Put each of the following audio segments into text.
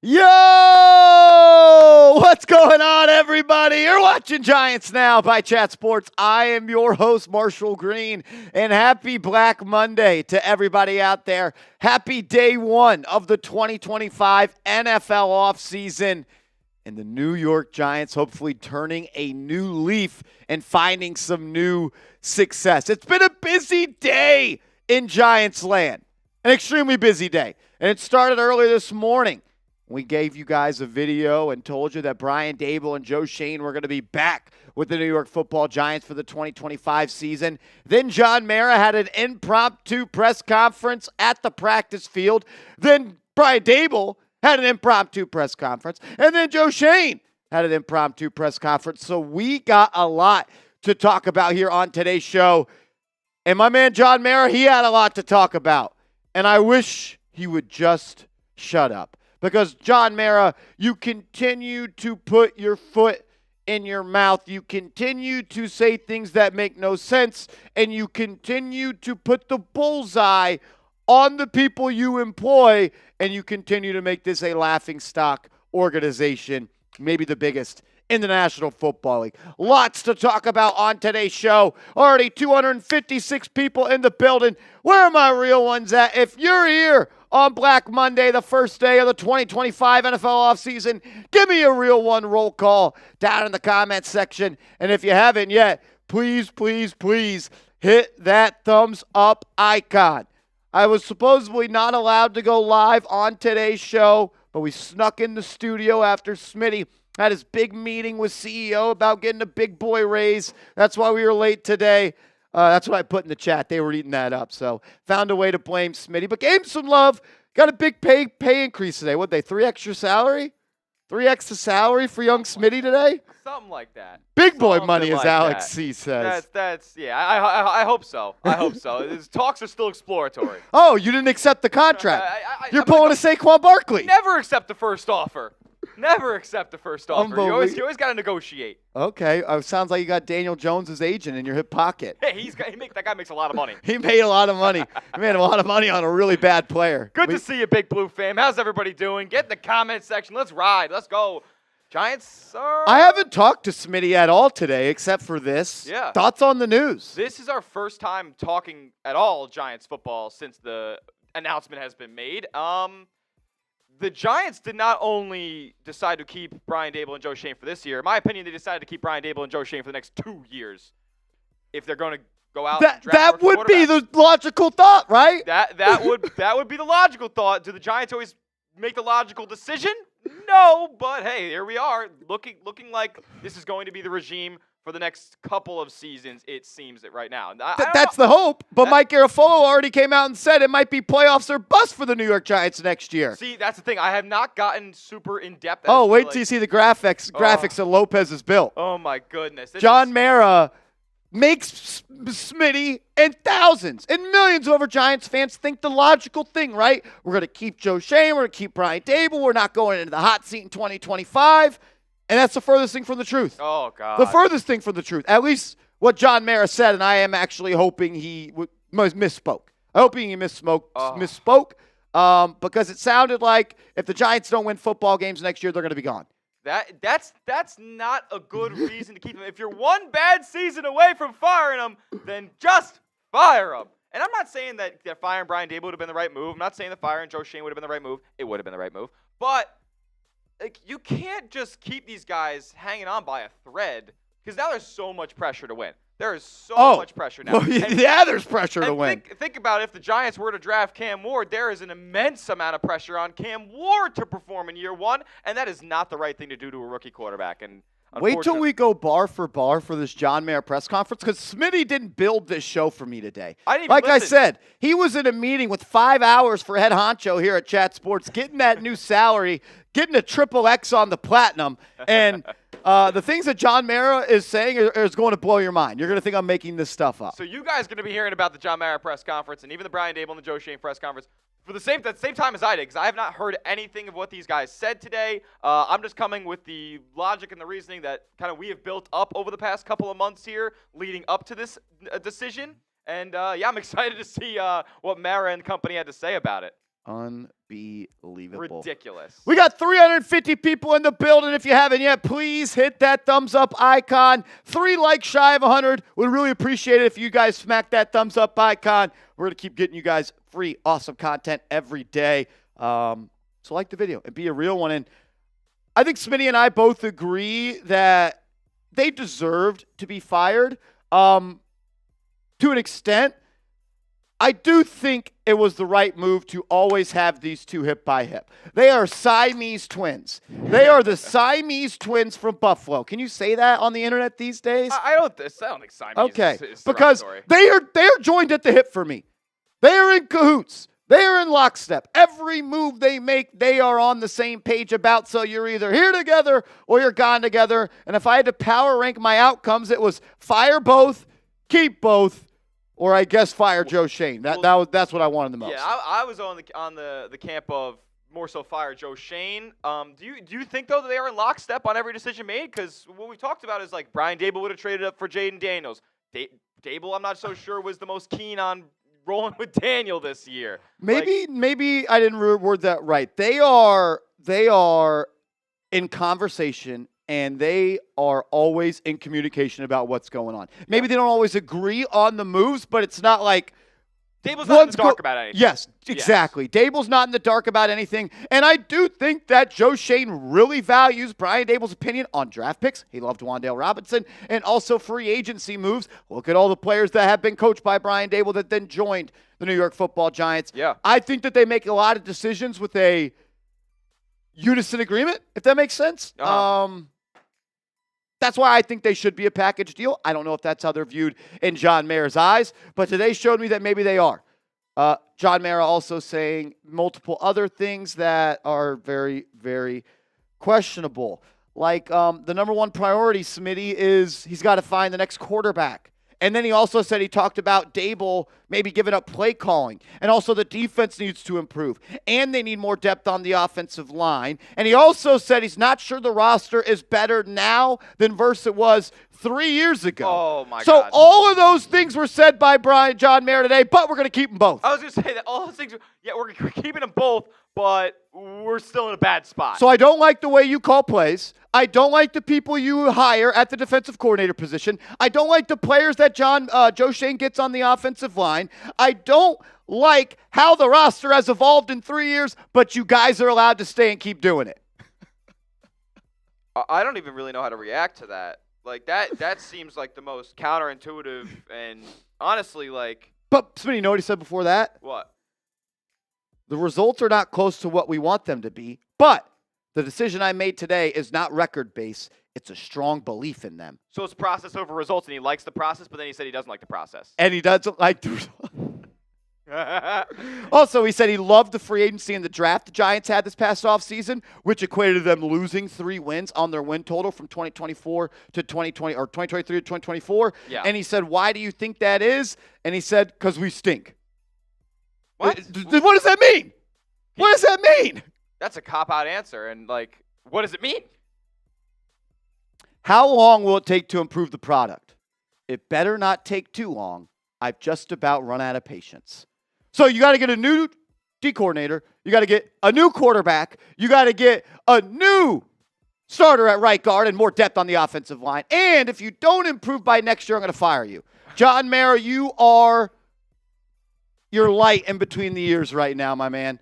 Yo! What's going on, everybody? You're watching Giants Now by Chat Sports. I am your host, Marshall Green, and happy Black Monday to everybody out there. Happy day one of the 2025 NFL offseason. And the New York Giants hopefully turning a new leaf and finding some new success. It's been a busy day in Giants land, an extremely busy day. And it started early this morning. We gave you guys a video and told you that Brian Daboll and Joe Schoen were going to be back with the New York Football Giants for the 2025 season. Then John Mara had an impromptu press conference at the practice field. Then Brian Daboll had an impromptu press conference. And then Joe Schoen had an impromptu press conference. So we got a lot to talk about here on today's show. And my man John Mara, he had a lot to talk about. And I wish he would just shut up. Because, John Mara, you continue to put your foot in your mouth. You continue to say things that make no sense. And you continue to put the bullseye on the people you employ. And you continue to make this a laughingstock organization, maybe the biggest in the National Football League. Lots to talk about on today's show. Already 256 people in the building. Where are my real ones at? If you're here on Black Monday, the first day of the 2025 NFL offseason, give me a real one roll call down in the comments section. And if you haven't yet, please, please, please hit that thumbs up icon. I was supposedly not allowed to go live on today's show, but we snuck in the studio after Smitty had his big meeting with CEO about getting a big boy raise. That's why we were late today. That's what I put in the chat. They were eating that up. So found a way to blame Smitty. But gave him some love. Got a big pay increase today. What'd they, 3 extra salary? 3 extra salary for young Smitty today? Something like that. Big boy money, as Alex C says. Yeah, I hope so. I hope so. His talks are still exploratory. Oh, you didn't accept the contract. You're pulling a Saquon Barkley. Never accept the first offer. Never accept the first offer. You always got to negotiate. Okay. Sounds like you got Daniel Jones' agent in your hip pocket. Hey, that guy makes a lot of money. He made a lot of money. He made a lot of money on a really bad player. Good to see you, Big Blue fam. How's everybody doing? Get in the comment section. Let's ride. Let's go. Giants are... I haven't talked to Smitty at all today except for this. Yeah. Thoughts on the news? This is our first time talking at all Giants football since the announcement has been made. The Giants did not only decide to keep Brian Daboll and Joe Schoen for this year. In my opinion, they decided to keep Brian Daboll and Joe Schoen for the next 2 years. If they're going to go out and draft that would be the logical thought, right? That would be the logical thought. Do the Giants always make the logical decision? No, but hey, here we are, looking like this is going to be the regime for the next couple of seasons, it seems it right now. That's the hope, but Mike Garafolo already came out and said it might be playoffs or bust for the New York Giants next year. See, that's the thing. I have not gotten super in-depth. Oh, wait till you see the graphics that Lopez has built. Oh, my goodness. John Mara makes Smitty and thousands and millions of other Giants fans think the logical thing, right? We're going to keep Joe Schoen. We're going to keep Brian Daboll. We're not going into the hot seat in 2025. And that's the furthest thing from the truth. Oh, God. The furthest thing from the truth. At least what John Mara said, and I am actually hoping he misspoke. I hope he misspoke because it sounded like if the Giants don't win football games next year, they're going to be gone. That's not a good reason to keep them. If you're one bad season away from firing them, then just fire them. And I'm not saying that firing Brian Daboll would have been the right move. I'm not saying that firing Joe Schoen would have been the right move. It would have been the right move. But you can't just keep these guys hanging on by a thread because now there's so much pressure to win. There is so much pressure now. Well, there's pressure to win. Think about if the Giants were to draft Cam Ward, there is an immense amount of pressure on Cam Ward to perform in year one, and that is not the right thing to do to a rookie quarterback. And wait till we go bar for this John Mara press conference because Smitty didn't build this show for me today. I said, he was in a meeting with 5 hours for head honcho here at Chat Sports, getting that new salary, getting a triple X on the platinum, and the things that John Mara is saying is going to blow your mind. You're going to think I'm making this stuff up. So you guys are going to be hearing about the John Mara press conference and even the Brian Daboll and the Joe Schoen press conference for the same time as I did, because I have not heard anything of what these guys said today. I'm just coming with the logic and the reasoning that kind of we have built up over the past couple of months here leading up to this decision. And, I'm excited to see what Mara and company had to say about it. Unbelievable. Ridiculous. We got 350 people in the building. If you haven't yet, please hit that thumbs up icon. 3 likes shy of 100. We'd really appreciate it if you guys smack that thumbs up icon. We're going to keep getting you guys free, awesome content every day. So like the video and be a real one. And I think Smitty and I both agree that they deserved to be fired to an extent. I do think it was the right move to always have these two hip by hip. They are Siamese twins. They are the Siamese twins from Buffalo. Can you say that on the internet these days? I don't think Siamese okay, is because they are joined at the hip for me. They are in cahoots. They are in lockstep. Every move they make, they are on the same page about. So you're either here together or you're gone together. And if I had to power rank my outcomes, it was fire both, keep both, or I guess fire Joe Schoen. That's what I wanted the most. Yeah, I was on the camp of more so fire Joe Schoen. Do you think though that they are in lockstep on every decision made? Because what we talked about is like Brian Daboll would have traded up for Jaden Daniels. Daboll, I'm not so sure was the most keen on rolling with Daniel this year. Maybe I didn't word that right. They are in conversation. And they are always in communication about what's going on. Maybe they don't always agree on the moves, but it's not like Daboll's not in the dark about anything. Yes, exactly. Yes. Daboll's not in the dark about anything. And I do think that Joe Schoen really values Brian Daboll's opinion on draft picks. He loved Wan'Dale Robinson and also free agency moves. Look at all the players that have been coached by Brian Daboll that then joined the New York Football Giants. Yeah. I think that they make a lot of decisions with a unison agreement, if that makes sense. That's why I think they should be a package deal. I don't know if that's how they're viewed in John Mayer's eyes, but today showed me that maybe they are. John Mayer also saying multiple other things that are very, very questionable. Like the number one priority, Smitty, is he's got to find the next quarterback. And then he also said he talked about Daboll maybe giving up play calling. And also the defense needs to improve. And they need more depth on the offensive line. And he also said he's not sure the roster is better now than versus it was 3 years ago. Oh, my God. So all of those things were said by John Mayer today, but we're going to keep them both. I was going to say that all those things, we're keeping them both, but we're still in a bad spot. So I don't like the way you call plays. I don't like the people you hire at the defensive coordinator position. I don't like the players that Joe Schoen gets on the offensive line. I don't like how the roster has evolved in 3 years, but you guys are allowed to stay and keep doing it. I don't even really know how to react to that. Like, that seems like the most counterintuitive and honestly, like... But, Smitty, you know what he said before that? What? The results are not close to what we want them to be, but the decision I made today is not record-based. It's a strong belief in them. So it's process over results, and he likes the process, but then he said he doesn't like the process. And he doesn't like the results. Also, he said he loved the free agency and the draft the Giants had this past offseason, which equated to them losing 3 wins on their win total from 2024 to 2020 or 2023 to 2024. Yeah. And he said, "Why do you think that is?" And he said, "Because we stink." What? What does that mean? What does that mean? That's a cop-out answer, and like, what does it mean? How long will it take to improve the product? It better not take too long. I've just about run out of patience. So you got to get a new D coordinator. You got to get a new quarterback. You got to get a new starter at right guard and more depth on the offensive line. And if you don't improve by next year, I'm going to fire you. John Mayer, you're light in between the ears right now, my man.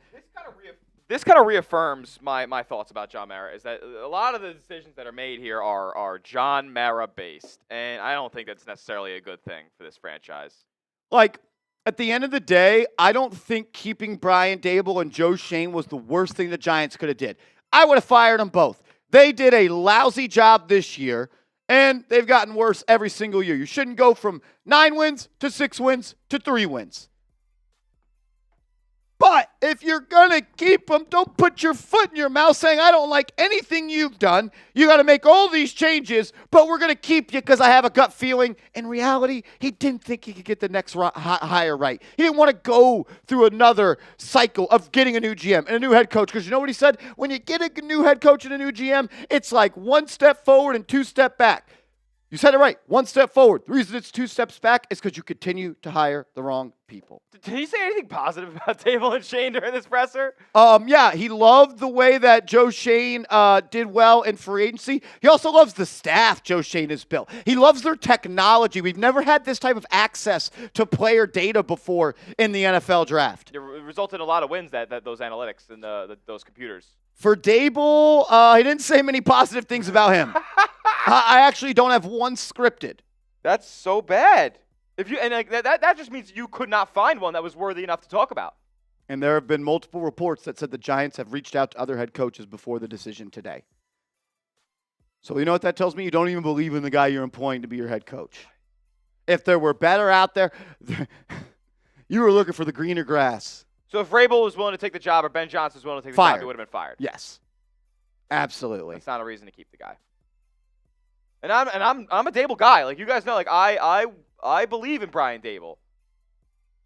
This kind of reaffirms my thoughts about John Mara, is that a lot of the decisions that are made here are John Mara based, and I don't think that's necessarily a good thing for this franchise. Like, at the end of the day, I don't think keeping Brian Daboll and Joe Schoen was the worst thing the Giants could have did. I would have fired them both. They did a lousy job this year, and they've gotten worse every single year. You shouldn't go from 9 wins to 6 wins to 3 wins. But if you're going to keep them, don't put your foot in your mouth saying, I don't like anything you've done. You got to make all these changes, but we're going to keep you because I have a gut feeling. In reality, he didn't think he could get the next hire right. He didn't want to go through another cycle of getting a new GM and a new head coach. Because you know what he said? When you get a new head coach and a new GM, it's like 1 step forward and 2 steps back. You said it right. One step forward. The reason it's 2 steps back is because you continue to hire the wrong people. Did he say anything positive about Daboll and Schoen during this presser? Yeah, he loved the way that Joe Schoen did well in free agency. He also loves the staff Joe Schoen has built. He loves their technology. We've never had this type of access to player data before in the NFL draft. It resulted in a lot of wins, that those analytics and those computers. For Daboll, he didn't say many positive things about him. I actually don't have one scripted. That's so bad. That just means you could not find one that was worthy enough to talk about. And there have been multiple reports that said the Giants have reached out to other head coaches before the decision today. So you know what that tells me? You don't even believe in the guy you're employing to be your head coach. If there were better out there, you were looking for the greener grass. So if Vrabel was willing to take the job or Ben Johnson was willing to take the job, he would have been fired. Yes. Absolutely. That's not a reason to keep the guy. And I'm a Daboll guy. Like, you guys know, like, I believe in Brian Daboll.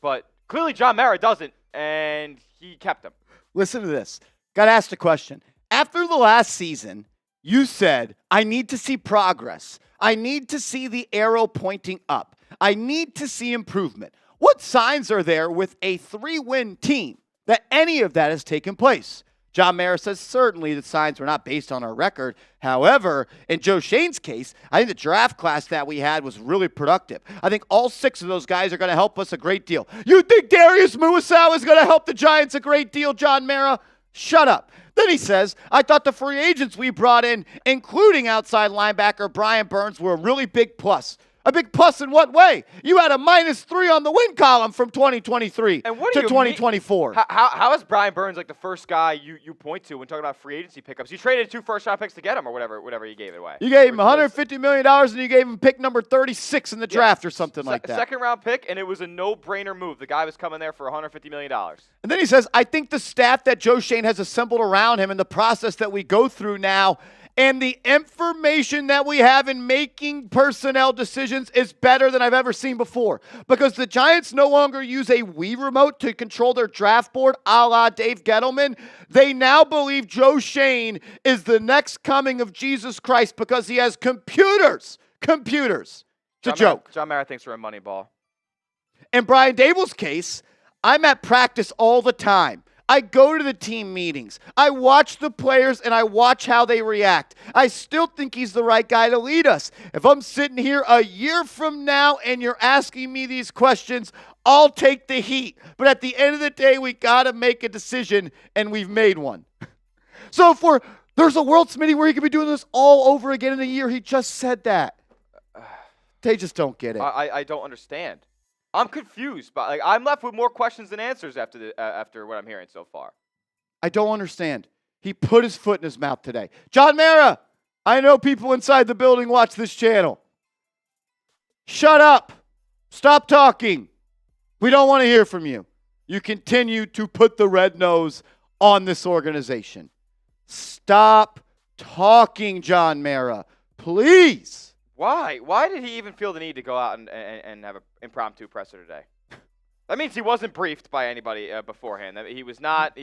But clearly John Mara doesn't, and he kept him. Listen to this. Got asked a question. After the last season, you said, I need to see progress. I need to see the arrow pointing up. I need to see improvement. What signs are there with a 3-win team that any of that has taken place? John Mara says certainly the signs were not based on our record. However, in Joe Schoen's case, I think the draft class that we had was really productive. I think all 6 of those guys are going to help us a great deal. You think Darius Muasau is going to help the Giants a great deal, John Mara? Shut up. Then he says, I thought the free agents we brought in, including outside linebacker Brian Burns, were a really big plus. A big plus in what way? You had a -3 on the win column from 2023 to 2024. How is Brian Burns like the first guy you point to when talking about free agency pickups? You traded 2 first-round picks to get him, or whatever you gave it away. You gave him $150 million, and you gave him pick number 36 in the draft or something like that. Second-round pick, and it was a no-brainer move. The guy was coming there for $150 million. And then he says, I think the staff that Joe Schoen has assembled around him and the process that we go through now and the information that we have in making personnel decisions is better than I've ever seen before. Because the Giants no longer use a Wii remote to control their draft board a la Dave Gettleman. They now believe Joe Schoen is the next coming of Jesus Christ because he has computers. Computers. It's a joke. John Mara thinks we're in Moneyball. In Brian Daboll's case, I'm at practice all the time. I go to the team meetings. I watch the players, and I watch how they react. I still think he's the right guy to lead us. If I'm sitting here a year from now and you're asking me these questions, I'll take the heat. But at the end of the day, we got to make a decision, and we've made one. So if there's a world, Smitty, where he could be doing this all over again in a year, he just said that. They just don't get it. I don't understand. I'm confused, but I'm left with more questions than answers after what I'm hearing so far. I don't understand. He put his foot in his mouth today. John Mara, I know people inside the building watch this channel. Shut up. Stop talking. We don't want to hear from you. You continue to put the red nose on this organization. Stop talking, John Mara. Please. Why? Why did he even feel the need to go out and have an impromptu presser today? That means he wasn't briefed by anybody beforehand. He was not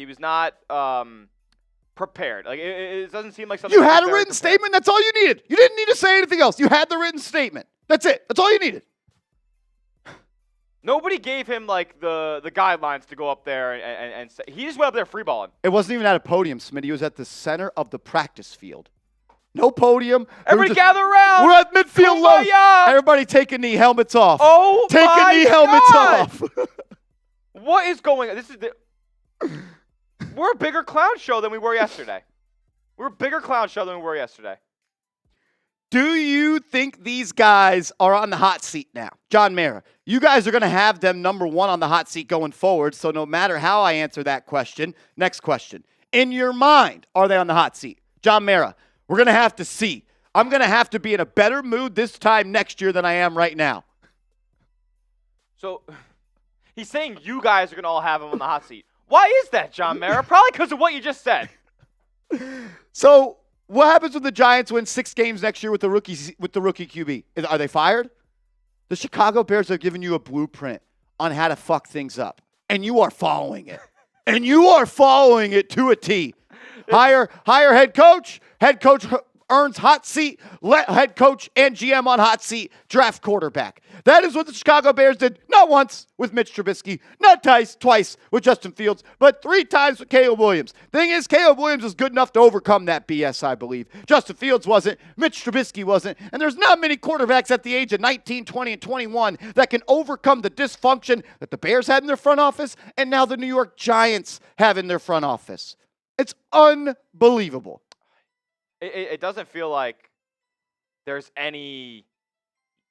prepared. Like it doesn't seem like something. You had a written statement. That's all you needed. You didn't need to say anything else. You had the written statement. That's it. That's all you needed. Nobody gave him like the guidelines to go up there and say. He just went up there freeballing. It wasn't even at a podium, Smitty. He was at the center of the practice field. No podium. Everybody gather around. We're at midfield low. Everybody take a knee, helmets off. Oh, take a knee, helmets off. What is going on? We're a bigger clown show than we were yesterday. We're a bigger clown show than we were yesterday. Do you think these guys are on the hot seat now? John Mara, you guys are going to have them number 1 on the hot seat going forward, so no matter how I answer that question, next question. In your mind, are they on the hot seat? John Mara, we're going to have to see. I'm going to have to be in a better mood this time next year than I am right now. So he's saying you guys are going to all have him on the hot seat. Why is that, John Mara? Probably because of what you just said. So what happens when the Giants win 6 games next year with the rookie QB? Are they fired? The Chicago Bears are giving you a blueprint on how to fuck things up, and you are following it. And you are following it to a T. Hire head coach earns hot seat, let head coach and GM on hot seat, draft quarterback. That is what the Chicago Bears did, not once with Mitch Trubisky, not twice with Justin Fields, but 3 times with Caleb Williams. Thing is, Caleb Williams was good enough to overcome that BS, I believe. Justin Fields wasn't, Mitch Trubisky wasn't, and there's not many quarterbacks at the age of 19, 20, and 21 that can overcome the dysfunction that the Bears had in their front office and now the New York Giants have in their front office. It's unbelievable. It doesn't feel like there's any,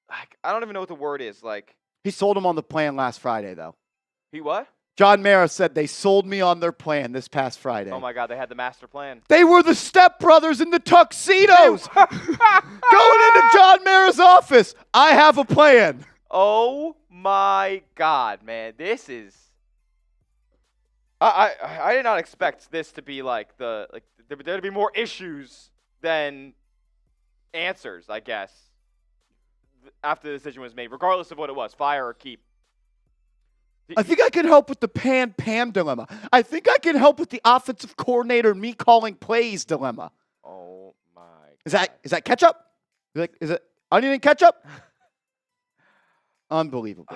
like, I don't even know what the word is. Like, He sold him on the plan last Friday, though. he what? John Mara said they sold me on their plan this past Friday. Oh, my God, they had the master plan. They were the stepbrothers in the tuxedos going into John Mara's office. I have a plan. Oh, my God, man. This is... I did not expect this to be like there to be more issues than answers, I guess, after the decision was made, regardless of what it was, fire or keep. I think I can help with the Pam dilemma. I think I can help with the offensive coordinator me calling plays dilemma. Oh my! Is that ketchup? Is it onion and ketchup? Unbelievable.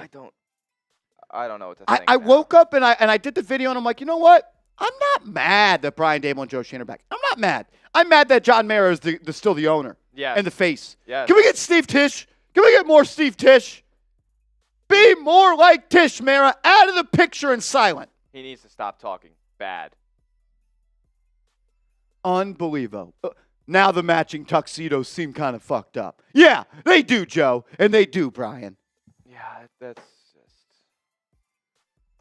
I don't know what to think. I woke up and I did the video and I'm like, you know what? I'm not mad that Brian Daboll and Joe Schoen are back. I'm not mad. I'm mad that John Mara is still the owner. Yes. And the face. Yes. Can we get Steve Tisch? Can we get more Steve Tisch? Be more like Tisch, Mara. Out of the picture and silent. He needs to stop talking bad. Unbelievable. Now the matching tuxedos seem kind of fucked up. Yeah, they do, Joe. And they do, Brian. Yeah, that's just...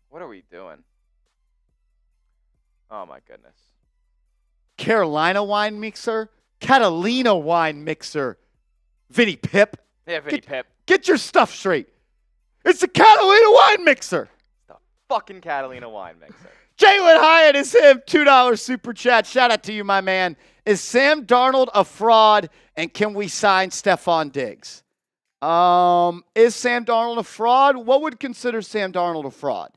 What are we doing? Oh, my goodness. Carolina wine mixer? Catalina wine mixer. Vinny Pip. Yeah, Vinny Pip. Get your stuff straight. It's a Catalina wine mixer. The fucking Catalina wine mixer. Jalen Hyatt is him. $2 super chat. Shout out to you, my man. Is Sam Darnold a fraud, and can we sign Stephon Diggs? Is Sam Darnold a fraud? What would consider Sam Darnold a fraud?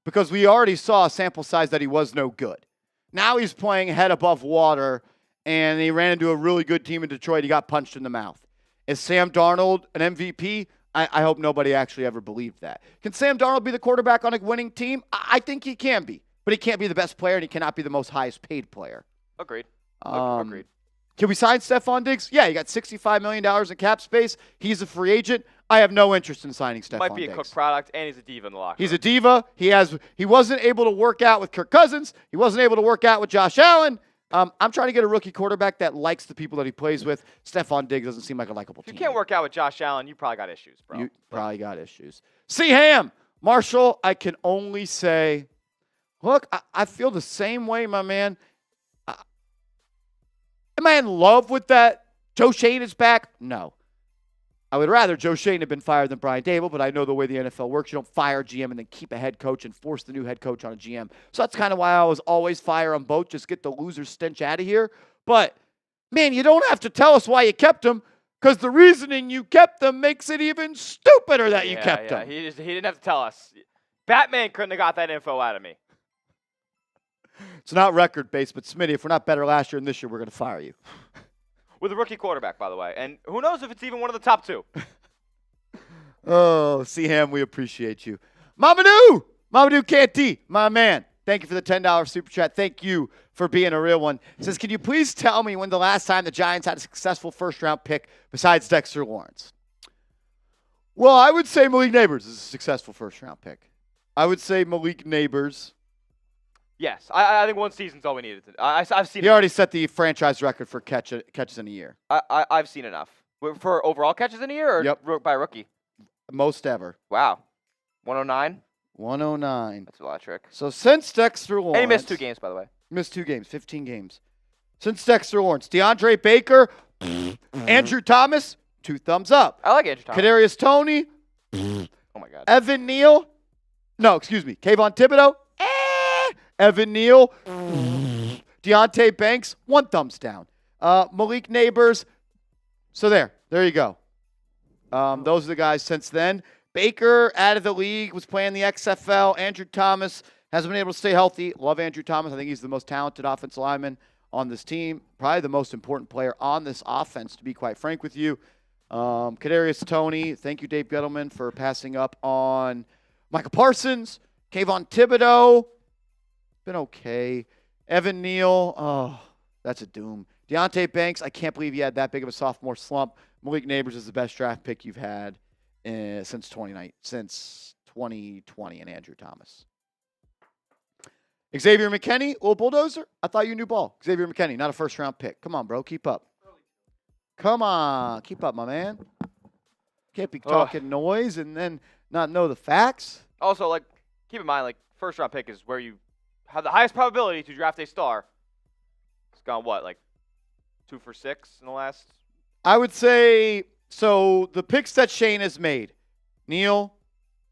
Because we already saw a sample size that he was no good. Now he's playing head above water, and he ran into a really good team in Detroit. He got punched in the mouth. Is Sam Darnold an MVP? I hope nobody actually ever believed that. Can Sam Darnold be the quarterback on a winning team? I think he can be. But he can't be the best player, and he cannot be the most highest paid player. Agreed. Agreed. Can we sign Stephon Diggs? Yeah, you got $65 million in cap space. He's a free agent. I have no interest in signing Stephon Diggs. Might be a Cook product, and he's a diva in the locker room. He's a diva. He wasn't able to work out with Kirk Cousins. He wasn't able to work out with Josh Allen. I'm trying to get a rookie quarterback that likes the people that he plays with. Stephon Diggs doesn't seem like a likable team. If you can't work out with Josh Allen, you probably got issues, bro. You probably got issues. C-Ham. Marshall, I can only say, look, I feel the same way, my man. Am I in love with that? Joe Schoen is back? No. I would rather Joe Schoen have been fired than Brian Daboll, but I know the way the NFL works. You don't fire a GM and then keep a head coach and force the new head coach on a GM. So that's kind of why I was always fire them both. Just get the loser stench out of here. But, man, you don't have to tell us why you kept them, because the reasoning you kept them makes it even stupider that you kept them. He didn't have to tell us. Batman couldn't have got that info out of me. It's not record-based, but Smitty, if we're not better last year and this year, we're going to fire you. With a rookie quarterback, by the way. And who knows if it's even one of the top 2. Oh, C-Ham, we appreciate you. Mamadou Canty, my man. Thank you for the $10 super chat. Thank you for being a real one. It says, can you please tell me when the last time the Giants had a successful first-round pick besides Dexter Lawrence? Well, I would say Malik Neighbors is a successful first-round pick. I would say Malik Neighbors. Yes, I think one season's all we needed. I've seen. He already set the franchise record for catches in a year. I've seen enough. For overall catches in a year, or yep. By rookie? Most ever. Wow. 109? 109. That's a lot of trick. So since Dexter Lawrence. And he missed 2 games, by the way. Missed 2 games, 15 games. Since Dexter Lawrence. DeAndre Baker, Andrew Thomas, 2 thumbs up. I like Andrew Thomas. Kadarius Toney. Oh, my God. Evan Neal. No, excuse me. Kayvon Thibodeau. Evan Neal. Deontay Banks, 1 thumbs down. Malik Neighbors. So there you go. Those are the guys since then. Baker out of the league, was playing the XFL. Andrew Thomas hasn't been able to stay healthy. Love Andrew Thomas. I think he's the most talented offensive lineman on this team. Probably the most important player on this offense, to be quite frank with you. Kadarius Toney, thank you, Dave Gettleman, for passing up on Michael Parsons. Kayvon Thibodeau, been okay. Evan Neal, oh, that's a doom. Deontay Banks, I can't believe he had that big of a sophomore slump. Malik Neighbors is the best draft pick you've had since 2020, and Andrew Thomas. Xavier McKinney, little bulldozer. I thought you knew ball. Xavier McKinney, not a first-round pick. Come on, bro, keep up. Come on, keep up, my man. Can't be talking noise and then not know the facts. Also, like, keep in mind, like, first-round pick is where you have the highest probability to draft a star. It's gone, what, like 2 for 6 in the last? I would say, so the picks that Shane has made, Neal,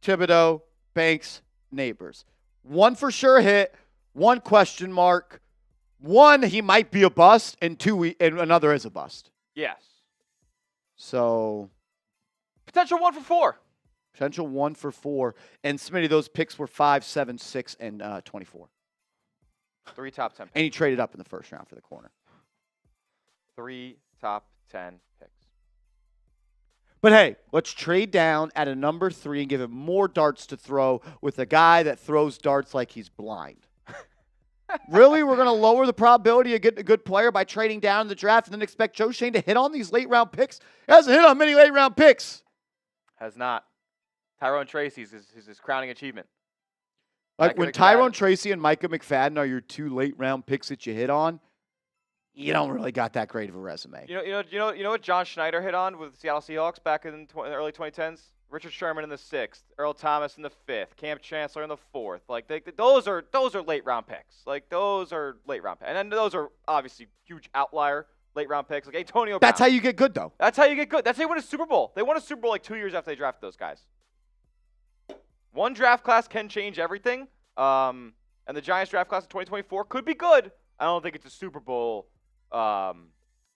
Thibodeau, Banks, Neighbors. 1 for sure hit, 1 question mark, 1 he might be a bust, and 2 and another is a bust. Yes. So. Potential 1 for 4. Potential 1 for 4. And Smitty, those picks were 5, 7, 6, and 24. 3 top 10 picks. And he traded up in the first round for the corner. 3 top 10 picks. But hey, let's trade down at a number 3 and give him more darts to throw with a guy that throws darts like he's blind. Really? We're going to lower the probability of getting a good player by trading down in the draft and then expect Joe Schoen to hit on these late-round picks? He hasn't hit on many late-round picks. Has not. Tyrone Tracy's is his crowning achievement. Like when Tyrone Tracy and Micah McFadden are your 2 late-round picks that you hit on, you don't really got that great of a resume. You know what John Schneider hit on with the Seattle Seahawks back in the early 2010s? Richard Sherman in the 6th, Earl Thomas in the 5th, Cam Chancellor in the 4th. Like those are late round picks. Like those are late round picks, and then those are obviously huge outlier late round picks. Like Antonio Brown. That's how you get good, though. That's how you get good. That's how you win a Super Bowl. They won a Super Bowl like 2 years after they drafted those guys. One draft class can change everything. And the Giants draft class in 2024 could be good. I don't think it's a Super Bowl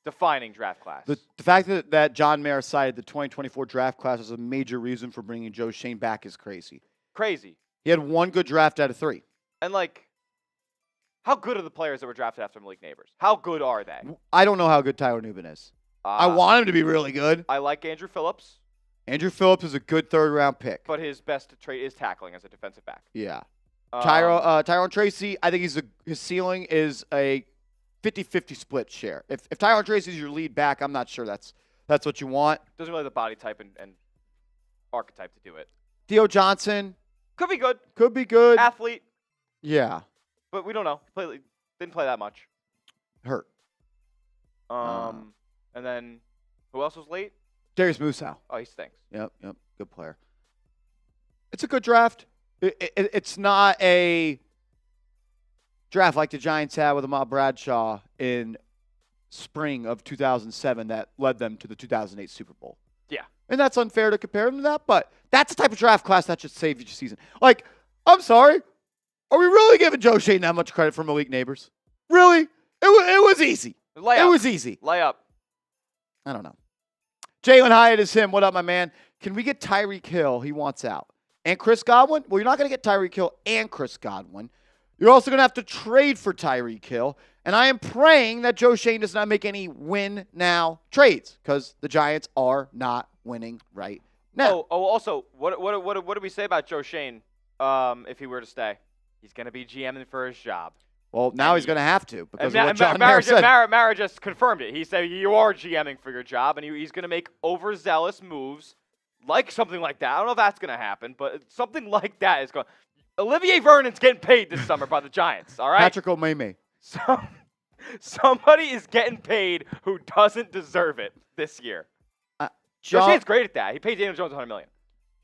defining draft class. The fact that John Mayer cited the 2024 draft class as a major reason for bringing Joe Schoen back is crazy. Crazy. He had 1 good draft out of 3. And, like, how good are the players that were drafted after Malik Neighbors? How good are they? I don't know how good Tyler Newman is. I want him to be really good. I like Andrew Phillips. Andrew Phillips is a good 3rd-round pick. But his best trait is tackling as a defensive back. Yeah. Tyrone Tracy, I think his ceiling is a 50-50 split share. If Tyrone Tracy is your lead back, I'm not sure that's what you want. Doesn't really have the body type and archetype to do it. Theo Johnson. Could be good. Could be good. Athlete. Yeah. But we don't know. Didn't play that much. Hurt. And then who else was late? Darius Musow. Oh, he stinks. Yep. Good player. It's a good draft. It's not a draft like the Giants had with Ahmad Bradshaw in spring of 2007 that led them to the 2008 Super Bowl. Yeah. And that's unfair to compare them to that, but that's the type of draft class that should save your season. Like, I'm sorry. Are we really giving Joe Schoen that much credit for Malik Neighbors? Really? It was easy. Layup. It was easy. Layup. I don't know. Jalen Hyatt is him. What up, my man? Can we get Tyreek Hill? He wants out. And Chris Godwin? Well, you're not going to get Tyreek Hill and Chris Godwin. You're also going to have to trade for Tyreek Hill. And I am praying that Joe Schoen does not make any win-now trades because the Giants are not winning right now. Also, what do we say about Joe Schoen if he were to stay? He's going to be GMing for his job. Well, now he's going to have to because of what John Mayer said. Mara just confirmed it. He said you are GMing for your job, and he's going to make overzealous moves like something like that. I don't know if that's going to happen, but something like that is going. Olivier Vernon's getting paid this summer by the Giants, all right? Patrick O'Mame. Somebody is getting paid who doesn't deserve it this year. Joe Schoen's great at that. He paid Daniel Jones $100 million.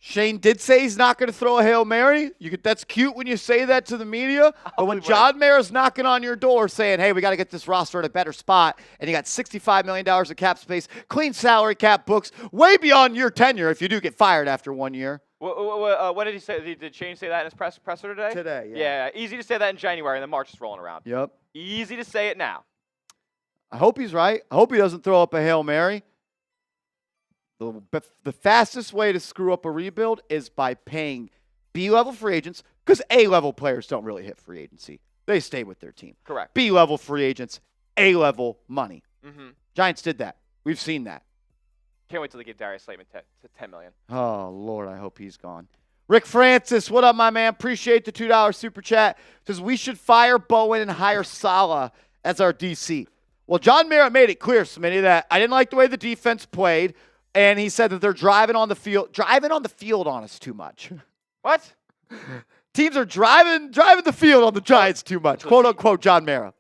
Shane did say he's not going to throw a Hail Mary. That's cute when you say that to the media. But when John Mayer's knocking on your door saying, hey, we got to get this roster in a better spot, and you got $65 million of cap space, clean salary cap books, way beyond your tenure if you do get fired after 1 year. What did he say? Did Shane say that in his presser today? Today, yeah. Yeah, easy to say that in January, and then March is rolling around. Yep. Easy to say it now. I hope he's right. I hope he doesn't throw up a Hail Mary. The fastest way to screw up a rebuild is by paying B-level free agents, because A-level players don't really hit free agency. They stay with their team. Correct. B-level free agents A-level money. Mm-hmm. Giants did that. We've seen that. Can't wait till they get Darius Slayton to $10 million. Oh, Lord, I hope he's gone. Rick Francis, what up, my man? Appreciate the $2 super chat. Says we should fire Bowen and hire Saleh as our DC. Well, John Mara made it clear, Smitty, that I didn't like the way the defense played, and he said that they're driving on the field on us too much. What? Teams are driving the field on the Giants too much, quote unquote, John Mara.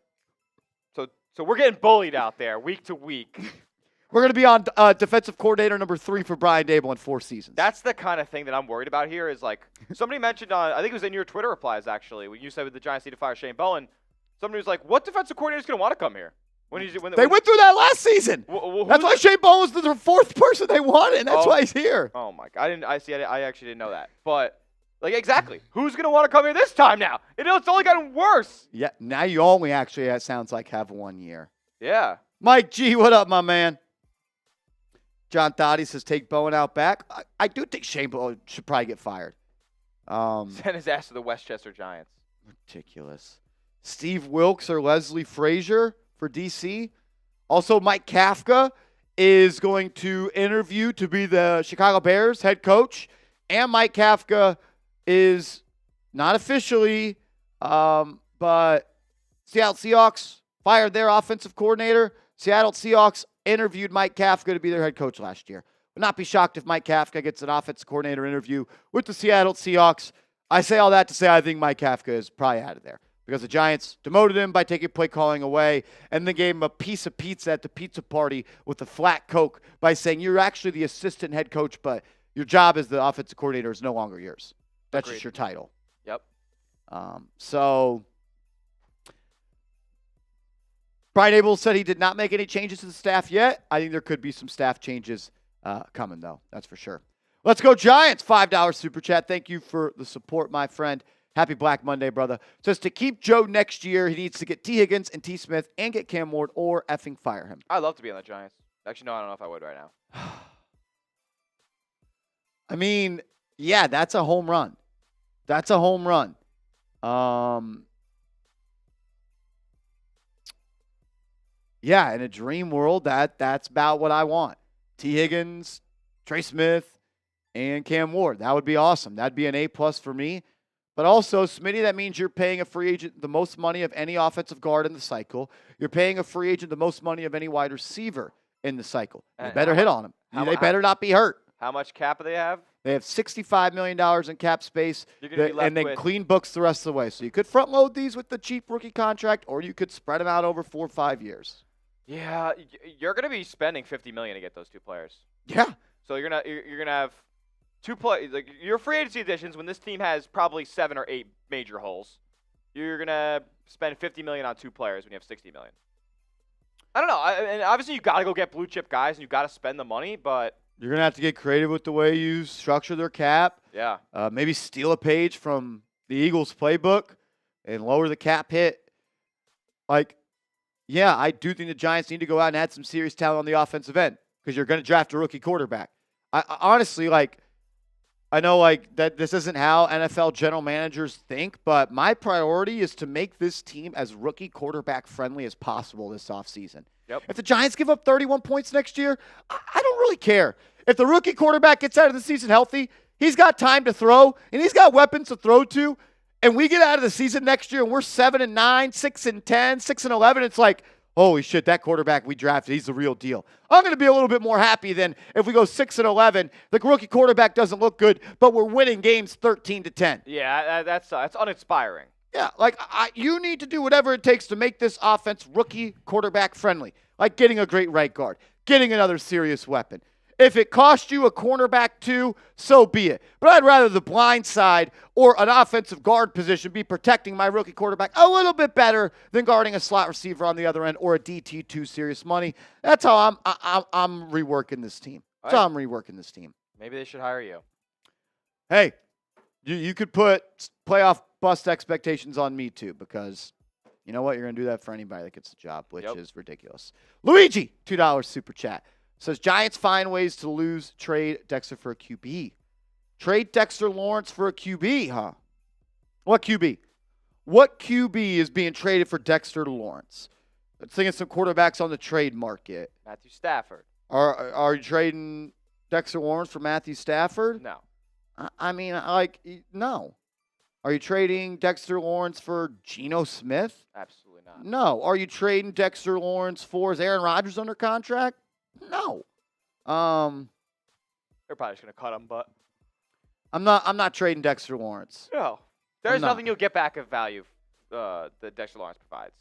So we're getting bullied out there week to week. We're going to be on defensive coordinator number 3 for Brian Daboll in 4 seasons. That's the kind of thing that I'm worried about here is like somebody mentioned on, I think it was in your Twitter replies actually, when you said the Giants need to fire Shane Bowen. Somebody was like, what defensive coordinator is going to want to come here? They went through that last season. That's why Shane Bowen was the 4th person they wanted, and that's why he's here. Oh, my God. I actually didn't know that. But, like, exactly. Who's going to want to come here this time now? It's only gotten worse. Yeah, now you only actually, it sounds like, have 1 year. Yeah. Mike G, what up, my man? John Thotty says take Bowen out back. I do think Shane Bowen should probably get fired. Send his ass to the Westchester Giants. Ridiculous. Steve Wilkes or Leslie Frazier for DC. Also, Mike Kafka is going to interview to be the Chicago Bears head coach. And Mike Kafka is not officially, but Seattle Seahawks fired their offensive coordinator. Seattle Seahawks interviewed Mike Kafka to be their head coach last year. Would not be shocked if Mike Kafka gets an offensive coordinator interview with the Seattle Seahawks. I say all that to say I think Mike Kafka is probably out of there because the Giants demoted him by taking play calling away and then gave him a piece of pizza at the pizza party with a flat Coke by saying you're actually the assistant head coach, but your job as the offensive coordinator is no longer yours. That's Agreed. just your title. Yep. So Brian Daboll said he did not make any changes to the staff yet. I think there could be some staff changes coming, though. That's for sure. Let's go Giants. $5 super chat. Thank you for the support, my friend. Happy Black Monday, brother. Says to keep Joe next year, he needs to get T. Higgins and T. Smith and get Cam Ward or effing fire him. I'd love to be on the Giants. Actually, no, I don't know if I would right now. I mean, yeah, that's a home run. That's a home run. Yeah, in a dream world, that's about what I want. T. Higgins, Trey Smith, and Cam Ward. That would be awesome. That'd be an A+ for me. But also, Smitty, that means you're paying a free agent the most money of any offensive guard in the cycle. You're paying a free agent the most money of any wide receiver in the cycle. You better hit on them. They better not be hurt. How much cap do they have? They have $65 million in cap space, and then with clean books the rest of the way. So you could front load these with the cheap rookie contract, or you could spread them out over 4 or 5 years. Yeah, you're going to be spending $50 million to get those 2 players. Yeah. So you're gonna have 2 players. Like your free agency additions, when this team has probably 7 or 8 major holes, you're gonna spend $50 million on 2 players when you have $60 million. I don't know. And obviously you got to go get blue chip guys and you got to spend the money, but you're gonna have to get creative with the way you structure their cap. Yeah. Maybe steal a page from the Eagles playbook and lower the cap hit. Yeah, I do think the Giants need to go out and add some serious talent on the offensive end because you're going to draft a rookie quarterback. I honestly, I know, that this isn't how NFL general managers think, but my priority is to make this team as rookie quarterback friendly as possible this offseason. Yep. If the Giants give up 31 points next year, I don't really care. If the rookie quarterback gets out of the season healthy, he's got time to throw, and he's got weapons to throw to, and we get out of the season next year and we're 7-9, 6-10, 6-11, it's like, holy shit, that quarterback we drafted, he's the real deal. I'm going to be a little bit more happy than if we go 6-11. The rookie quarterback doesn't look good, but we're winning games 13-10. Yeah, that's uninspiring. Yeah, you need to do whatever it takes to make this offense rookie quarterback friendly, like getting a great right guard, getting another serious weapon. If it costs you a cornerback too, so be it. But I'd rather the blind side or an offensive guard position be protecting my rookie quarterback a little bit better than guarding a slot receiver on the other end or a DT2 serious money. That's how I'm reworking this team. That's how I'm reworking this team. Maybe they should hire you. Hey, you could put playoff bust expectations on me too because you know what? You're going to do that for anybody that gets the job, which is ridiculous. Luigi, $2 super chat. Says Giants find ways to trade Dexter for a QB. Trade Dexter Lawrence for a QB, huh? What QB? What QB is being traded for Dexter Lawrence? Let's think of some quarterbacks on the trade market. Matthew Stafford. Are you trading Dexter Lawrence for Matthew Stafford? No. I mean, no. Are you trading Dexter Lawrence for Geno Smith? Absolutely not. No. Are you trading Dexter Lawrence for is Aaron Rodgers under contract? No. They're probably just gonna cut him, but I'm not trading Dexter Lawrence. no. There's nothing you'll get back of value that Dexter Lawrence provides.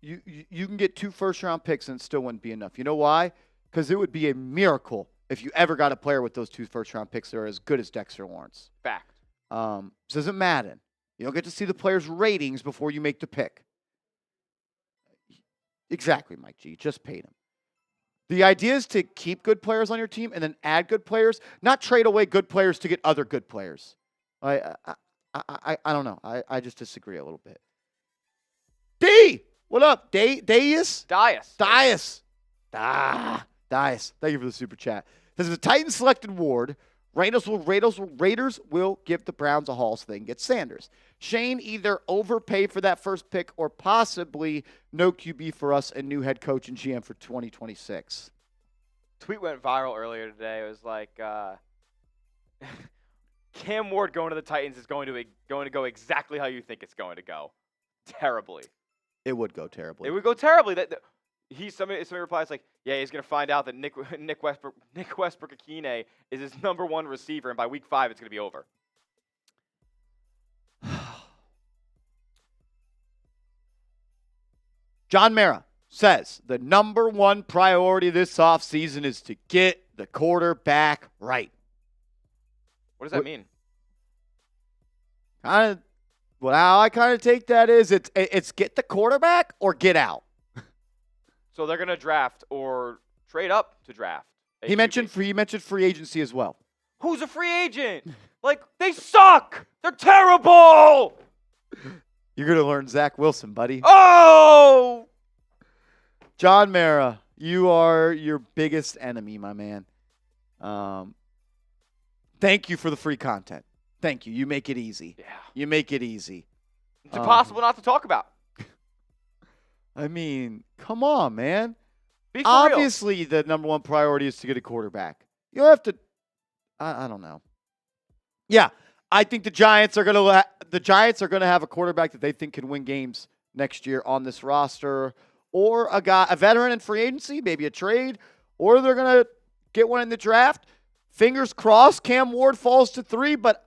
You can get 2 first-round picks and it still wouldn't be enough. You know why? Because it would be a miracle if you ever got a player with those 2 first-round picks that are as good as Dexter Lawrence. Fact. This isn't Madden. You don't get to see the player's ratings before you make the pick. Exactly, Mike G. Just paid him. The idea is to keep good players on your team and then add good players, not trade away good players to get other good players. I don't know. I just disagree a little bit. D! What up? Dias. Thank you for the super chat. Says the Titans selected Ward. Raiders will give the Browns a haul so they can get Sanders. Shane either overpaid for that first pick or possibly no QB for us and new head coach and GM for 2026. Tweet went viral earlier today. It was like Cam Ward going to the Titans is going to go exactly how you think it's going to go. Terribly. It would go terribly. It would go terribly. Somebody replies like, yeah, he's going to find out that Nick Westbrook-Akine is his number 1 receiver, and by week 5 it's going to be over. John Mara says the number 1 priority this offseason is to get the quarterback right. What does that mean? How I kind of take that is it's get the quarterback or get out. So they're going to draft or trade up to draft. He mentioned free agency as well. Who's a free agent? Like, they suck. They're terrible. You're going to learn Zach Wilson, buddy. Oh! John Mara, you are your biggest enemy, my man. Thank you for the free content. Thank you. You make it easy. Yeah. You make it easy. It's impossible not to talk about. I mean, come on, man. Be for Obviously, real. the number 1 priority is to get a quarterback. You don't have to. I don't know. Yeah, I think the Giants are going to have a quarterback that they think can win games next year on this roster, or a veteran in free agency, maybe a trade, or they're going to get one in the draft. Fingers crossed, Cam Ward falls to 3, but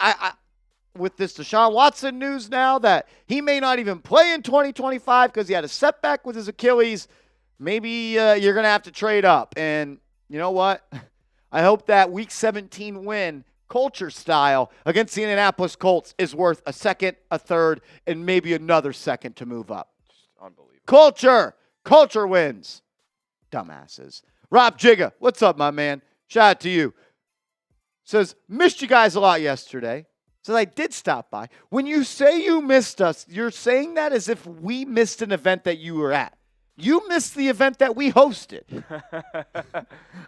with this Deshaun Watson news now that he may not even play in 2025 because he had a setback with his Achilles, maybe you're going to have to trade up. And you know what? I hope that Week 17 win, culture style, against the Indianapolis Colts is worth a second, a third, and maybe another second to move up. Just unbelievable. Culture wins. Dumbasses. Rob Jigga, what's up, my man? Shout out to you. Says, missed you guys a lot yesterday. Says, I did stop by. When you say you missed us, you're saying that as if we missed an event that you were at. You missed the event that we hosted.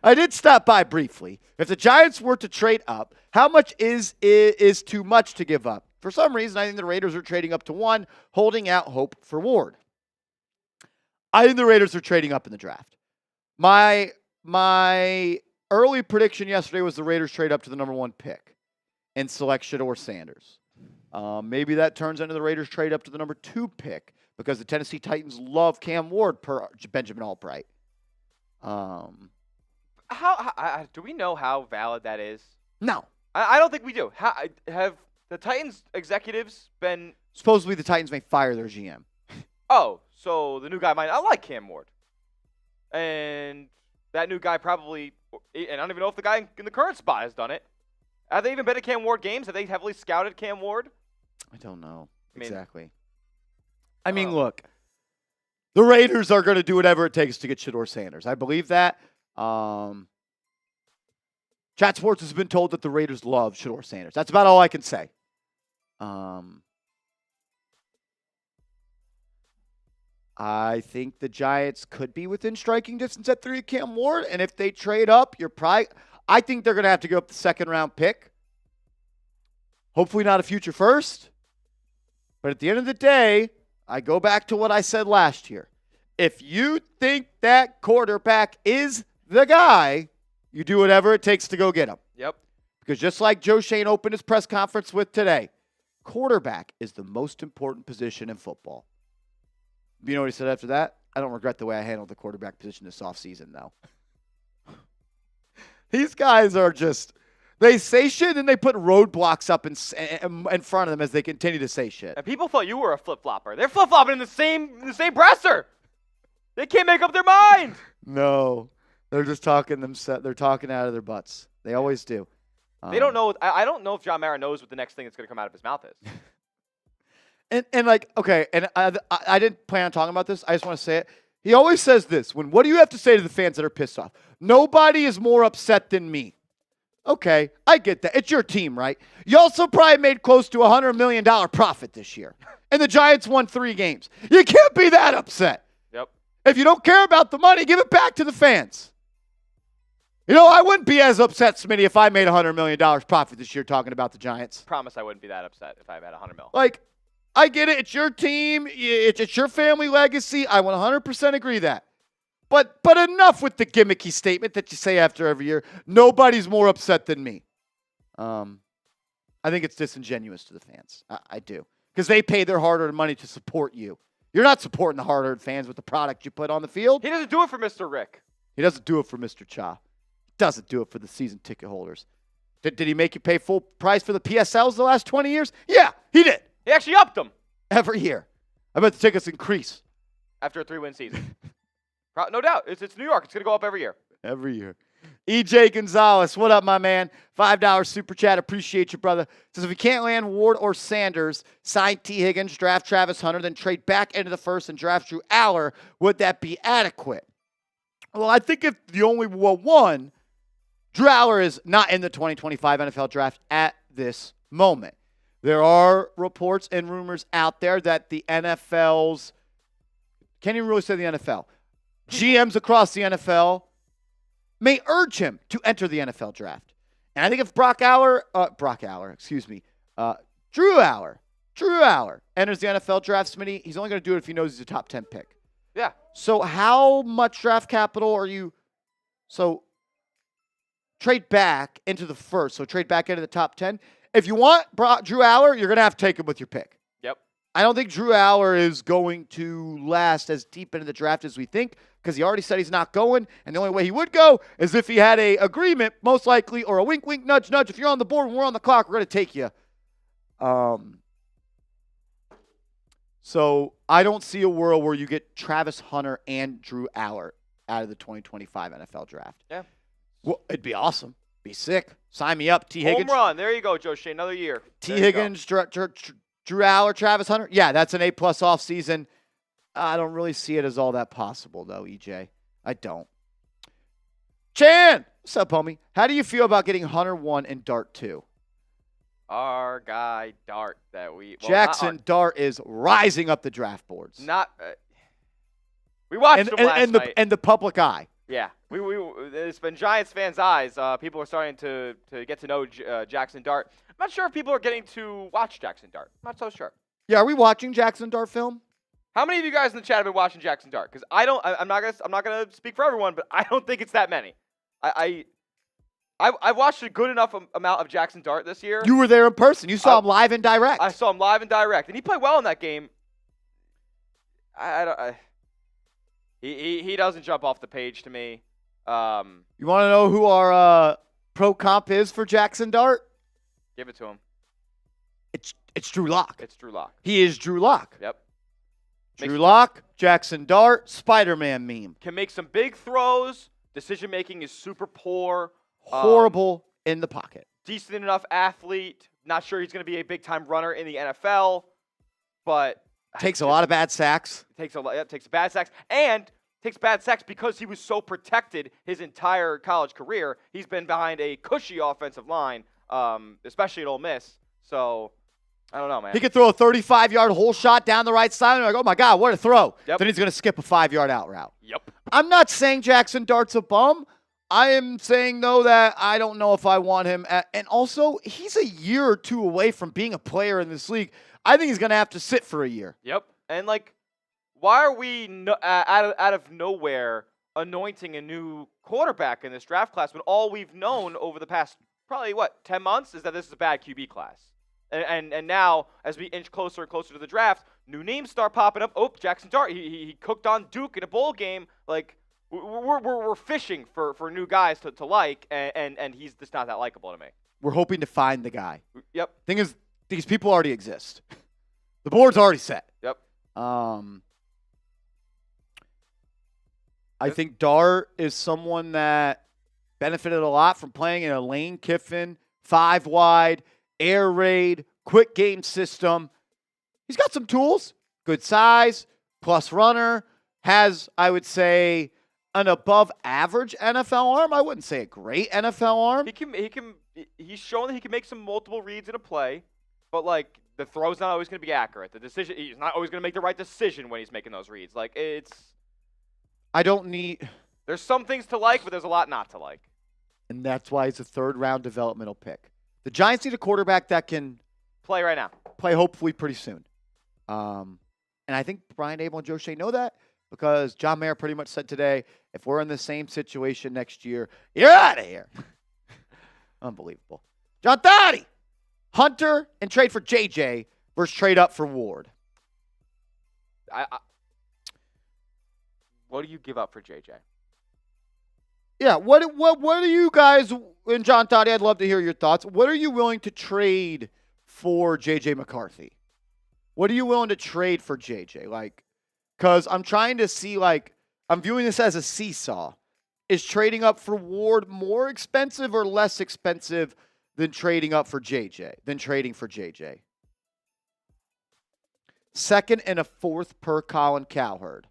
I did stop by briefly. If the Giants were to trade up, how much is too much to give up? For some reason, I think the Raiders are trading up to 1, holding out hope for Ward. I think the Raiders are trading up in the draft. My early prediction yesterday was the Raiders trade up to the number 1 pick and select Shedeur Sanders. Maybe that turns into the Raiders trade up to the number 2 pick because the Tennessee Titans love Cam Ward per Benjamin Albright. How do we know how valid that is? No. I don't think we do. Have the Titans executives been... Supposedly the Titans may fire their GM. Oh, so the new guy might not like Cam Ward. And that new guy probably... And I don't even know if the guy in the current spot has done it. Have they even been at Cam Ward games? Have they heavily scouted Cam Ward? I don't know. I mean, exactly. I mean, look. The Raiders are going to do whatever it takes to get Shedeur Sanders. I believe that. Chat Sports has been told that the Raiders love Shedeur Sanders. That's about all I can say. I think the Giants could be within striking distance at 3 of Cam Ward, and if they trade up, I think they're going to have to go up the second-round pick. Hopefully not a future first. But at the end of the day, I go back to what I said last year. if you think that quarterback is the guy, you do whatever it takes to go get him. Yep. Because just like Joe Schoen opened his press conference with today, quarterback is the most important position in football. You know what he said after that? I don't regret the way I handled the quarterback position this offseason, though. These guys are just, they say shit and they put roadblocks up in front of them as they continue to say shit. And people thought you were a flip-flopper. They're flip-flopping in the same presser. They can't make up their mind. No, they're just talking they're talking out of their butts. They always do. They don't know. I don't know if John Mara knows what the next thing that's going to come out of his mouth is. And like, okay, and I didn't plan on talking about this. I just want to say it. He always says this. What do you have to say to the fans that are pissed off? Nobody is more upset than me. Okay, I get that. It's your team, right? You also probably made close to $100 million profit this year. And the Giants won 3 games. You can't be that upset. Yep. If you don't care about the money, give it back to the fans. You know, I wouldn't be as upset, Smitty, if I made $100 million profit this year talking about the Giants. Promise I wouldn't be that upset if I had $100 million. Like, I get it. It's your team. It's your family legacy. I 100% agree that. But enough with the gimmicky statement that you say after every year. Nobody's more upset than me. I think it's disingenuous to the fans. I do. Because they pay their hard-earned money to support you. You're not supporting the hard-earned fans with the product you put on the field. He doesn't do it for Mr. Rick. He doesn't do it for Mr. Cha. He doesn't do it for the season ticket holders. Did he make you pay full price for the PSLs the last 20 years? Yeah, he did. He actually upped them. Every year. I bet the tickets increase. After a 3-win season. No doubt. It's New York. It's going to go up every year. Every year. EJ Gonzalez, what up, my man? $5 super chat. Appreciate you, brother. Says if you can't land Ward or Sanders, sign T. Higgins, draft Travis Hunter, then trade back into the first and draft Drew Aller. Would that be adequate? Well, I think if the only one, Drew Aller is not in the 2025 NFL draft at this moment. There are reports and rumors out there that the NFL's, can't even really say the NFL, GMs across the NFL may urge him to enter the NFL draft. And I think if Drew Aller enters the NFL draft, Smitty, he's only going to do it if he knows he's a top 10 pick. Yeah. So how much draft capital are you, trade back into the first, so trade back into the top 10. If you want Drew Aller, you're going to have to take him with your pick. Yep. I don't think Drew Aller is going to last as deep into the draft as we think because he already said he's not going, and the only way he would go is if he had a agreement, most likely, or a wink, wink, nudge, nudge. If you're on the board and we're on the clock, we're going to take you. So I don't see a world where you get Travis Hunter and Drew Aller out of the 2025 NFL draft. Yeah. Well, it'd be awesome. Be sick. Sign me up, T. Higgins. Home run. There you go, Joe Schoen. Another year. T. Higgins, Drew Aller, Travis Hunter. Yeah, that's an A+ offseason. I don't really see it as all that possible, though, EJ. I don't. Chan! What's up, homie? How do you feel about getting Hunter 1 and Dart 2? Our guy, Dart, that we... Well, Jackson Dart is rising up the draft boards. We watched him last night. And the public eye. Yeah, it's been Giants fans' eyes. People are starting to get to know Jackson Dart. I'm not sure if people are getting to watch Jackson Dart. I'm not so sure. Yeah, are we watching Jackson Dart film? How many of you guys in the chat have been watching Jackson Dart? Because I'm not gonna speak for everyone, but I don't think it's that many. I've watched a good enough amount of Jackson Dart this year. You were there in person. You saw him live and direct. I saw him live and direct, and he played well in that game. He doesn't jump off the page to me. You want to know who our pro comp is for Jackson Dart? Give it to him. It's Drew Lock. It's Drew Lock. He is Drew Lock. Yep. Drew Lock, Jackson Dart, Spider-Man meme. Can make some big throws. Decision making is super poor. Horrible in the pocket. Decent enough athlete. Not sure he's going to be a big time runner in the NFL, but takes a lot of bad sacks. Takes bad sacks and takes bad sacks because he was so protected his entire college career. He's been behind a cushy offensive line, especially at Ole Miss. So I don't know, man. He could throw a 35-yard hole shot down the right side. And you're like, oh my God, what a throw! Yep. Then he's going to skip a 5-yard out route. Yep. I'm not saying Jackson Dart's a bum. I am saying, though, that I don't know if I want him. And also, he's a year or two away from being a player in this league. I think he's going to have to sit for a year. Yep. And, why are we out of nowhere anointing a new quarterback in this draft class when all we've known over the past probably 10 months is that this is a bad QB class? And now, as we inch closer and closer to the draft, new names start popping up. Oh, Jackson Dart, he cooked on Duke in a bowl game. Like, we're fishing for new guys to like, and he's just not that likable to me. We're hoping to find the guy. Yep. Thing is, these people already exist. The board's already set. Yep. I think Dart is someone that benefited a lot from playing in a Lane Kiffin 5 wide air raid, quick game system. He's got some tools, good size, plus runner, has, I would say, an above average NFL arm. I wouldn't say a great NFL arm. He's shown that he can make some multiple reads in a play, but like the throw's not always going to be accurate. He's not always going to make the right decision when he's making those reads. Like There's some things to like, but there's a lot not to like. And that's why he's a 3rd-round developmental pick. The Giants need a quarterback that can play right now. Play hopefully pretty soon. And I think Brian Daboll and Joe Schoen know that because John Mayer pretty much said today, if we're in the same situation next year, you're out of here. Unbelievable. John Thotty, Hunter and trade for JJ versus trade up for Ward. What do you give up for JJ? Yeah, what do you guys, and John Thotty, I'd love to hear your thoughts. What are you willing to trade for JJ McCarthy? What are you willing to trade for JJ? Like, because I'm trying to see, like, I'm viewing this as a seesaw. Is trading up for Ward more expensive or less expensive than trading up for JJ, than trading for JJ? 2nd and a 4th per Colin Cowherd.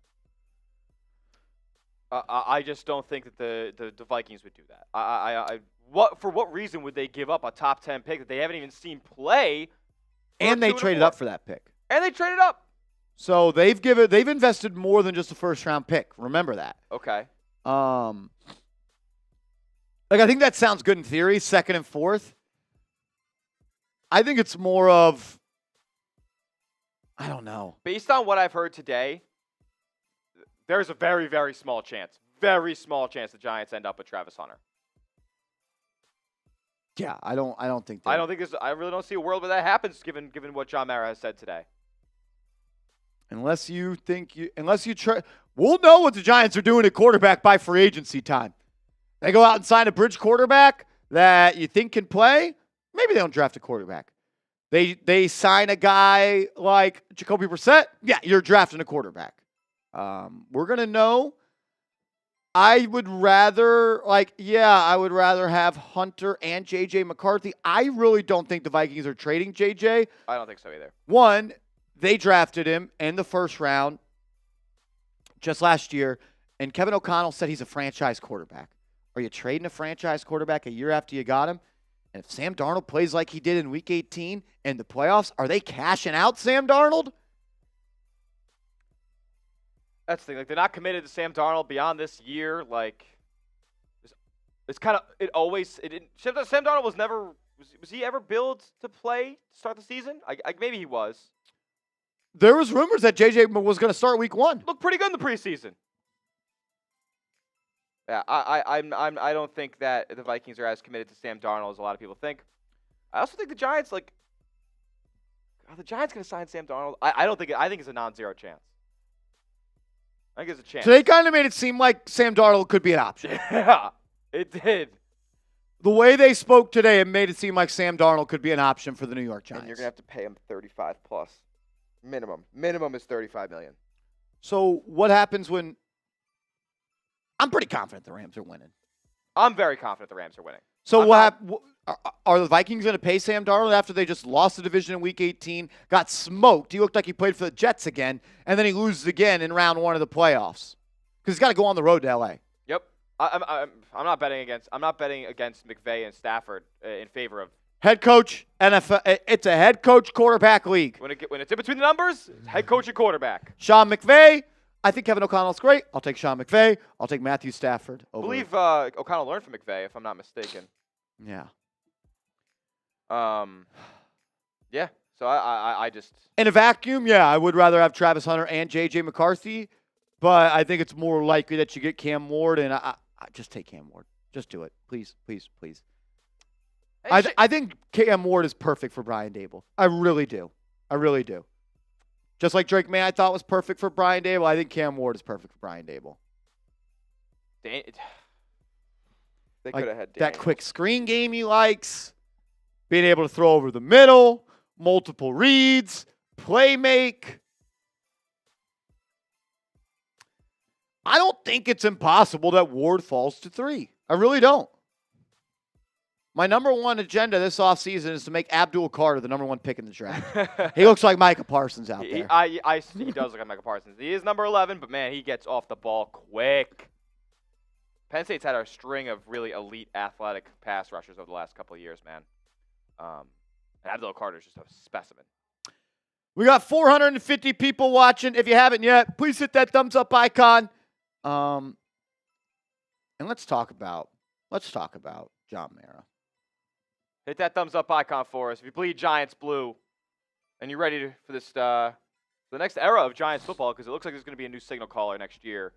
I just don't think that the Vikings would do that. For what reason would they give up a top 10 pick that they haven't even seen play? And they traded up for that pick. And they traded up. So they've invested more than just a 1st-round pick. Remember that. Okay. I think that sounds good in theory, 2nd and 4th. I think it's more of, I don't know. Based on what I've heard today, there's a very, very small chance the Giants end up with Travis Hunter. Yeah, I don't think that. I really don't see a world where that happens given what John Mara has said today. Unless you try, we'll know what the Giants are doing at quarterback by free agency time. They go out and sign a bridge quarterback that you think can play. Maybe they don't draft a quarterback. They sign a guy like Jacoby Brissett. Yeah, you're drafting a quarterback. We're going to know. I would rather have Hunter and J.J. McCarthy. I really don't think the Vikings are trading J.J. I don't think so either. One, they drafted him in the 1st round just last year, and Kevin O'Connell said he's a franchise quarterback. Are you trading a franchise quarterback a year after you got him? And if Sam Darnold plays like he did in Week 18 in the playoffs, are they cashing out Sam Darnold? That's the thing. Like, they're not committed to Sam Darnold beyond this year. Like, it's kind of Sam Darnold was never was he ever billed to play to start the season? Maybe he was. There was rumors that JJ was going to start Week 1. Looked pretty good in the preseason. Yeah, I don't think that the Vikings are as committed to Sam Darnold as a lot of people think. I also think the Giants, are the Giants going to sign Sam Darnold? I think it's a non-zero chance. I think it's a chance. So they kind of made it seem like Sam Darnold could be an option. Yeah, it did. The way they spoke today, it made it seem like Sam Darnold could be an option for the New York Giants. And you're going to have to pay him 35 plus. Minimum. Minimum is $35 million. So what happens when – I'm pretty confident the Rams are winning. I'm very confident the Rams are winning. So are the Vikings going to pay Sam Darnold after they just lost the division in Week 18, got smoked? He looked like he played for the Jets again, and then he loses again in round 1 of the playoffs because he's got to go on the road to L.A. Yep. I'm not betting against McVay and Stafford in favor of head coach. NFL. It's a head coach quarterback league. When it's in between the numbers, it's head coach and quarterback. Sean McVay. I think Kevin O'Connell's great. I'll take Sean McVay. I'll take Matthew Stafford. I believe O'Connell learned from McVay, if I'm not mistaken. Yeah. Yeah. So I just In a vacuum, yeah, I would rather have Travis Hunter and J.J. McCarthy, but I think it's more likely that you get Cam Ward, and I just take Cam Ward. Just do it. Please, please, please. I think Cam Ward is perfect for Brian Daboll. I really do. I really do. Just like Drake May I thought was perfect for Brian Daboll, I think Cam Ward is perfect for Brian Daboll. They Like, could have had that quick screen game he likes, being able to throw over the middle, multiple reads, play make. I don't think it's impossible that Ward falls to 3. I really don't. My number one agenda this offseason is to make Abdul Carter the number 1 pick in the draft. He looks like Micah Parsons out there. He does look like Micah Parsons. He is number 11, but, man, he gets off the ball quick. Penn State's had a string of really elite athletic pass rushers over the last couple of years, man. And Abdul Carter's just a specimen. We got 450 people watching. If you haven't yet, please hit that thumbs up icon. And let's talk about John Mara. Hit that thumbs up icon for us. If you bleed Giants blue and you're ready for this the next era of Giants football, because it looks like there's going to be a new signal caller next year,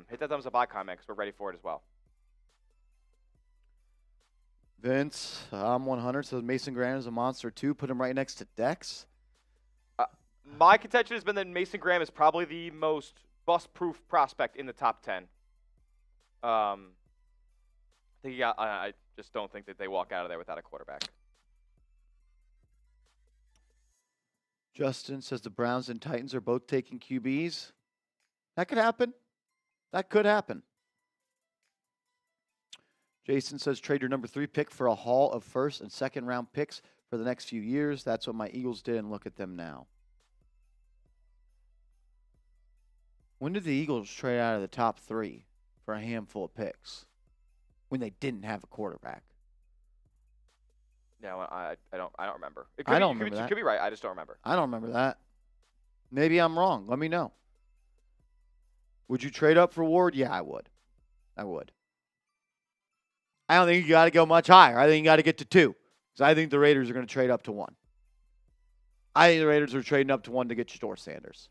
hit that thumbs up icon, man, because we're ready for it as well. Vince, I'm 100, says Mason Graham is a monster too. Put him right next to Dex. My contention has been that Mason Graham is probably the most bust-proof prospect in the top 10. I just don't think that they walk out of there without a quarterback. Justin says the Browns and Titans are both taking QBs. That could happen. That could happen. Jason says trade your number 3 pick for a haul of first and second round picks for the next few years. That's what my Eagles did, and look at them now. When did the Eagles trade out of the top 3 for a handful of picks? When they didn't have a quarterback. No, I don't remember. I don't remember that. You could be right. I just don't remember. I don't remember that. Maybe I'm wrong. Let me know. Would you trade up for Ward? Yeah, I would. I would. I don't think you got to go much higher. I think you got to get to 2. Because I think the Raiders are going to trade up to 1. I think the Raiders are trading up to 1 to get Shedeur Sanders.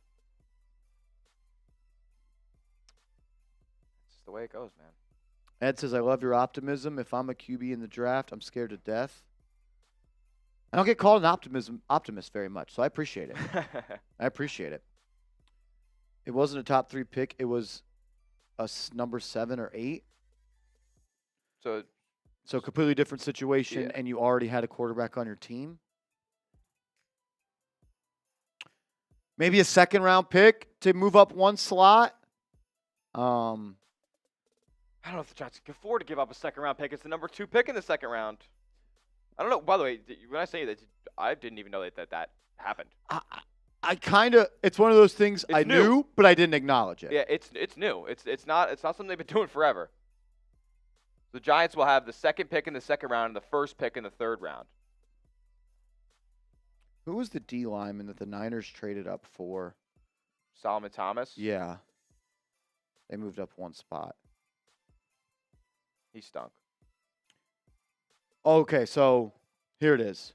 That's just the way it goes, man. Ed says, I love your optimism. If I'm a QB in the draft, I'm scared to death. I don't get called an optimist very much, so I appreciate it. I appreciate it. It wasn't a top 3 pick. It was a number 7 or 8. So completely different situation, yeah. And you already had a quarterback on your team. Maybe a second-round pick to move up 1 slot. I don't know if the Giants can afford to give up a second-round pick. It's the number 2 pick in the second round. I don't know. By the way, when I say that, I didn't even know that happened. I kind of, it's one of those things I knew, but I didn't acknowledge it. Yeah, it's new. It's not something they've been doing forever. The Giants will have the second pick in the second round and the first pick in the third round. Who was the D lineman that the Niners traded up for? Solomon Thomas? Yeah. They moved up 1 spot. He stunk. Okay, so here it is.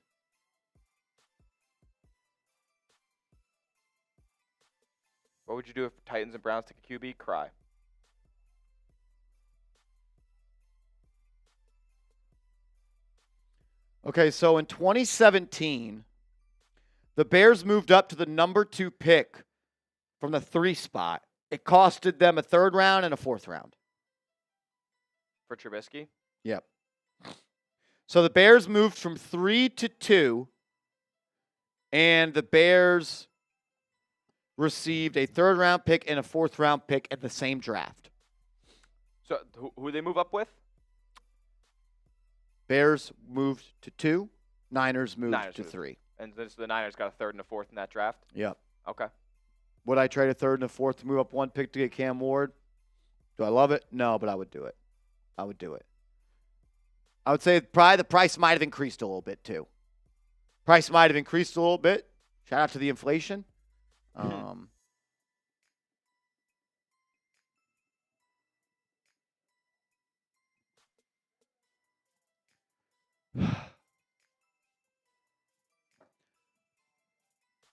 What would you do if Titans and Browns took a QB? Cry. Okay, so in 2017, the Bears moved up to the number 2 pick from the 3 spot. It costed them a 3rd round and a 4th round. For Trubisky? Yep. So the Bears moved from 3 to 2, and the Bears received a 3rd round pick and a 4th round pick at the same draft. So who they move up with? Bears moved to 2. Niners moved to 3. And the Niners got a 3rd and a 4th in that draft? Yep. Okay. Would I trade a 3rd and a 4th to move up 1 pick to get Cam Ward? Do I love it? No, but I would do it. I would do it. I would say probably the price might have increased a little bit too. Price might have increased a little bit. Shout out to the inflation.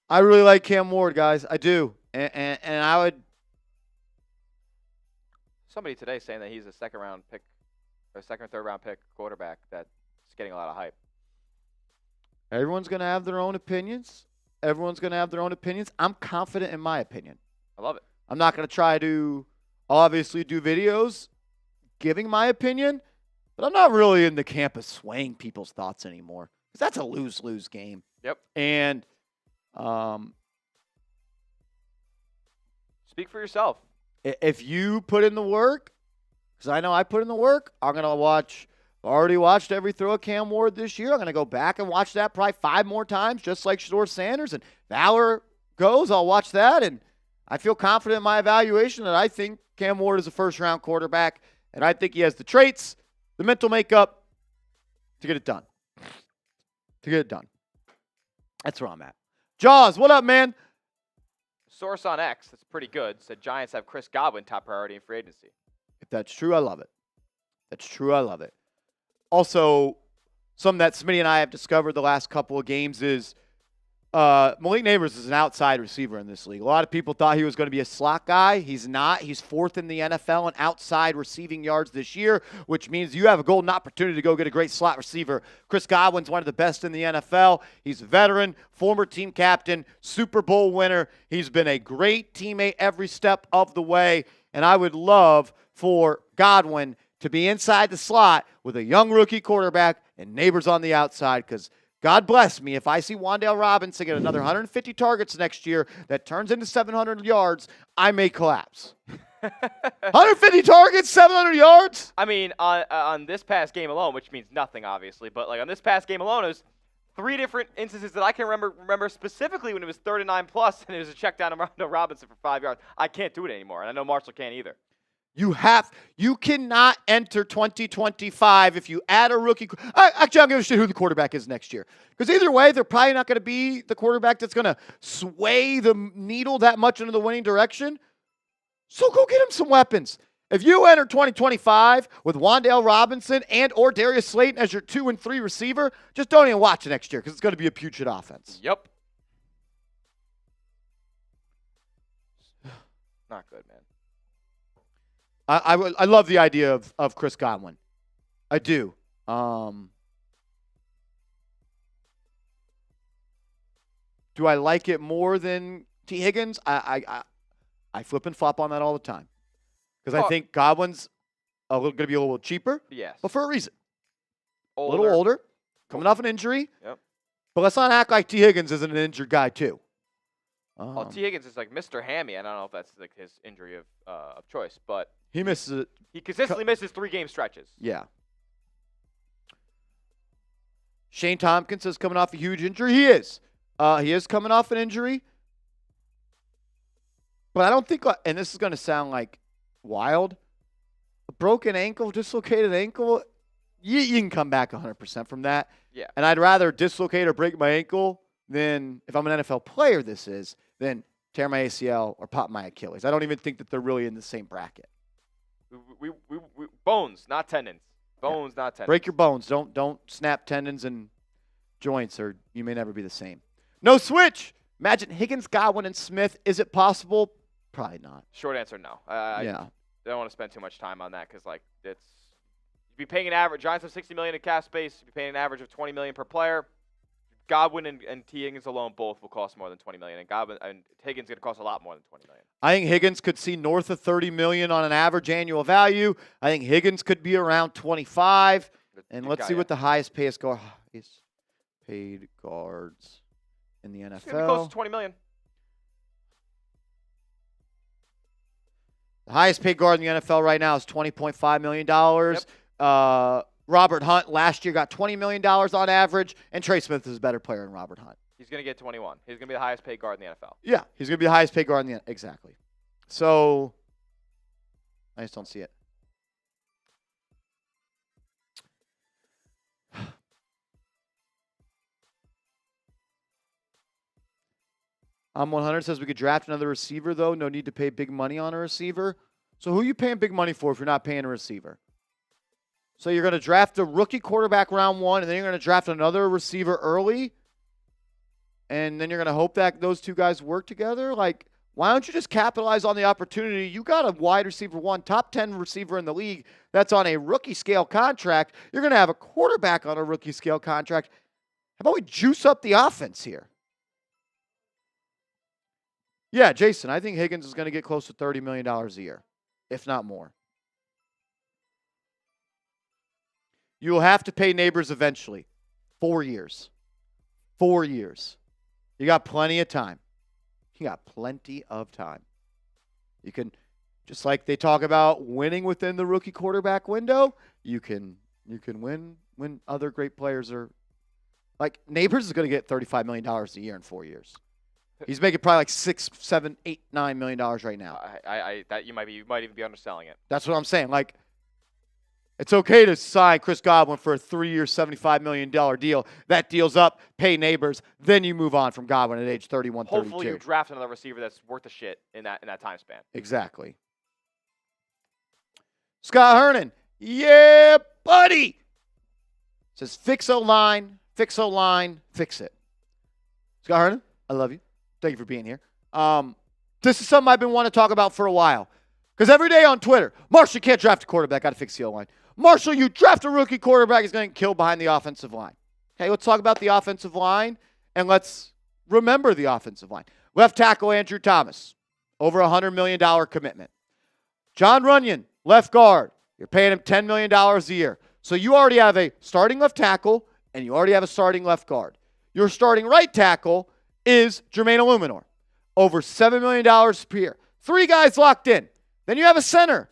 I really like Cam Ward, guys. I do. And I would. Somebody today saying that he's a second or third round pick quarterback that's getting a lot of hype. Everyone's going to have their own opinions. I'm confident in my opinion. I love it. I'm not going to try to obviously do videos giving my opinion, but I'm not really in the camp of swaying people's thoughts anymore because that's a lose-lose game. Yep. And speak for yourself. If you put in the work, because I know I put in the work, I'm going to watch. Already watched every throw of Cam Ward this year. I'm going to go back and watch that probably 5 more times, just like Shedeur Sanders. And Valor goes, I'll watch that. And I feel confident in my evaluation that I think Cam Ward is a first-round quarterback. And I think he has the traits, the mental makeup to get it done. That's where I'm at. Jaws, what up, man? Source on X, that's pretty good, said Giants have Chris Godwin top priority in free agency. If that's true, I love it. Also, something that Smitty and I have discovered the last couple of games is Malik Neighbors is an outside receiver in this league. A lot of people thought he was going to be a slot guy. He's not. He's 4th in the NFL in outside receiving yards this year, which means you have a golden opportunity to go get a great slot receiver. Chris Godwin's one of the best in the NFL. He's a veteran, former team captain, Super Bowl winner. He's been a great teammate every step of the way, and I would love for Godwin to be inside the slot with a young rookie quarterback and Neighbors on the outside, because God bless me, if I see Wan'Dale Robinson get another 150 targets next year that turns into 700 yards, I may collapse. 150 targets, 700 yards? I mean, on this past game alone, which means nothing, obviously, but like on this past game alone, it was 3 different instances that I can remember specifically when it was 3rd and 9 plus, and it was a check down to Wan'Dale Robinson for 5 yards. I can't do it anymore, and I know Marshall can't either. You cannot enter 2025 if you add a rookie. Actually, I don't give a shit who the quarterback is next year. Because either way, they're probably not going to be the quarterback that's going to sway the needle that much into the winning direction. So go get him some weapons. If you enter 2025 with Wan'Dale Robinson and or Darius Slayton as your 2 and 3 receiver, just don't even watch it next year because it's going to be a putrid offense. Yep. Not good, man. I love the idea of Chris Godwin. I do. Do I like it more than T. Higgins? I flip and flop on that all the time. Because I think Godwin's going to be a little cheaper. Yes. But for a reason. A little older. Coming off an injury. Yep. But let's not act like T. Higgins isn't an injured guy, too. T. Higgins is like Mr. Hammy. I don't know if that's like his injury of choice, but he misses it. He consistently misses 3-game stretches. Yeah. Shane Tompkins is coming off a huge injury. He is. He is coming off an injury. But I don't think, and this is going to sound like wild, a broken ankle, dislocated ankle, you can come back 100% from that. Yeah. And I'd rather dislocate or break my ankle than, if I'm an NFL player, than tear my ACL or pop my Achilles. I don't even think that they're really in the same bracket. We bones, not tendons. Bones, not tendons. Break your bones. Don't snap tendons and joints, or you may never be the same. No switch. Imagine Higgins, Godwin, and Smith. Is it possible? Probably not. Short answer, no. Yeah. I don't want to spend too much time on that because, like, you'd be paying an average. Giants have $60 million in cap space. You'd be paying an average of $20 million per player. Godwin and T. Higgins alone both will cost more than $20 million, and Higgins is going to cost a lot more than $20 million. I think Higgins could see north of $30 million on an average annual value. I think Higgins could be around 25. And let's see what the highest paid guards in the NFL. It's going to be close to $20 million. The highest paid guard in the NFL right now is $20.5 million. Yep. Robert Hunt last year got $20 million on average, and Trey Smith is a better player than Robert Hunt. He's going to get 21. He's going to be the highest paid guard in the NFL. Yeah, he's going to be the highest paid guard in the NFL. Exactly. So, I just don't see it. I'm 100 says we could draft another receiver, though. No need to pay big money on a receiver. So who are you paying big money for if you're not paying a receiver? So you're going to draft a rookie quarterback round 1, and then you're going to draft another receiver early? and then you're going to hope that those two guys work together. Like, why don't you just capitalize on the opportunity? You got a wide receiver one, top 10 receiver in the league that's on a rookie scale contract. You're going to have a quarterback on a rookie scale contract. How about we juice up the offense here? Yeah, Jason, I think Higgins is going to get close to $30 million a year, if not more. You will have to pay Neighbors eventually. 4 years. 4 years. You got plenty of time. You got plenty of time. You can, just like they talk about winning within the rookie quarterback window, you can win when other great players are. Like, Neighbors is going to get $35 million a year in 4 years. He's making probably like $6, $7, $8, $9 million right now. That you might even be underselling it. That's what I'm saying. Like, it's okay to sign Chris Godwin for a 3-year, $75 million deal. That deal's up, pay Neighbors, then you move on from Godwin at age 31, 32. Hopefully you draft another receiver that's worth the shit in that time span. Exactly. Scott Hernan, yeah, buddy. Says, fix O-line, fix O-line, fix it. Scott Hernan, I love you. Thank you for being here. This is something I've been wanting to talk about for a while. Because every day on Twitter, Marshall, you can't draft a quarterback. Got to fix the O-line. Marshall, you draft a rookie quarterback, he's going to get killed behind the offensive line. Okay, let's talk about the offensive line, and let's remember the offensive line. Left tackle Andrew Thomas, over $100 million commitment. John Runyon, left guard. You're paying him $10 million a year. So you already have a starting left tackle, and you already have a starting left guard. Your starting right tackle is Jermaine Illuminor, over $7 million per year. 3 guys locked in. Then you have a center,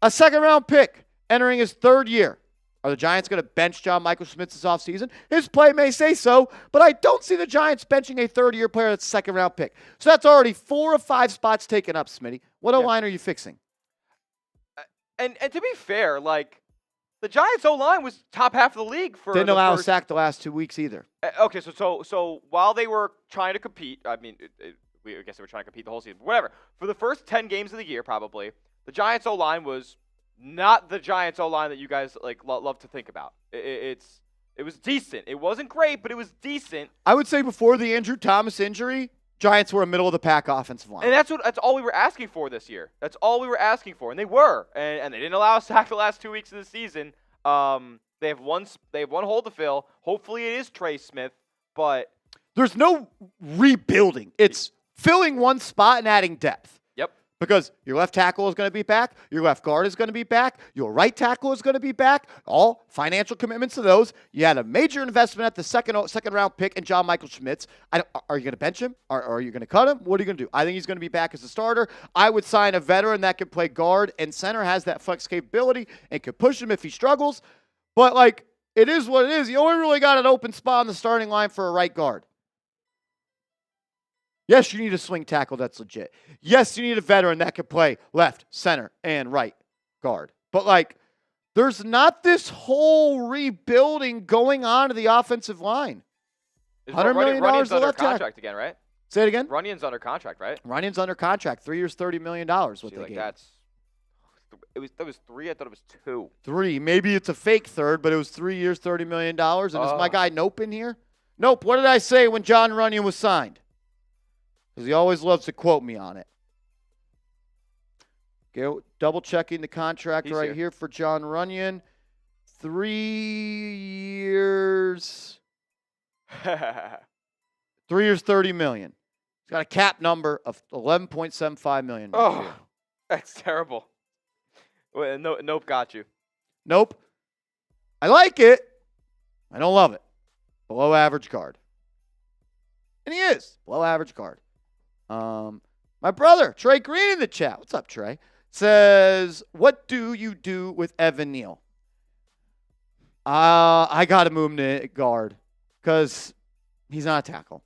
a second-round pick, entering his 3rd year. Are the Giants going to bench John Michael Schmitz this offseason? His play may say so, but I don't see the Giants benching a 3rd-year player that's a second-round pick. So that's already 4 of 5 spots taken up, Smitty. What O-line are you fixing? And to be fair, like, the Giants O-line was top half of the league for Didn't allow a sack the last 2 weeks either. Okay, so while they were trying to compete, I mean, I guess they were trying to compete the whole season. Whatever. For the first 10 games of the year, probably, the Giants O-line was not the Giants O-line that you guys like love to think about. It was decent. It wasn't great, but it was decent. I would say before the Andrew Thomas injury, Giants were a middle-of-the-pack offensive line. And that's all we were asking for this year. That's all we were asking for, and they were. And they didn't allow a sack the last 2 weeks of the season. They have one hole to fill. Hopefully it is Trey Smith, but there's no rebuilding. It's filling one spot and adding depth. Yep. Because your left tackle is going to be back, your left guard is going to be back, your right tackle is going to be back. All financial commitments to those. You had a major investment at the second round pick in John Michael Schmitz. Are you going to bench him? Are you going to cut him? What are you going to do? I think he's going to be back as a starter. I would sign a veteran that can play guard and center, has that flex capability, and could push him if he struggles. But, like, it is what it is. You only really got an open spot on the starting line for a right guard. Yes, you need a swing tackle that's legit. Yes, you need a veteran that can play left, center, and right guard. But, like, there's not this whole rebuilding going on to the offensive line. $100 million Runyon's under left contract tackle. Again, right? Say it again? Runyon's under contract, right? Runyon's under contract. 3 years, $30 million. What See, they like gave. that was 3. I thought it was 2. 3. Maybe it's a fake third, but it was 3 years, $30 million. And is my guy Nope in here? Nope. What did I say when John Runyon was signed? Because he always loves to quote me on it. Go double-checking the contract here for John Runyon. 3 years. 3 years, $30 million. He's got a cap number of $11.75 million. Oh, that's terrible. Nope, got you. Nope. I like it. I don't love it. Below average guard. And he is. Below average guard. My brother, Trey Green in the chat. What's up, Trey? Says, what do you do with Evan Neal? I got to move him to guard because he's not a tackle.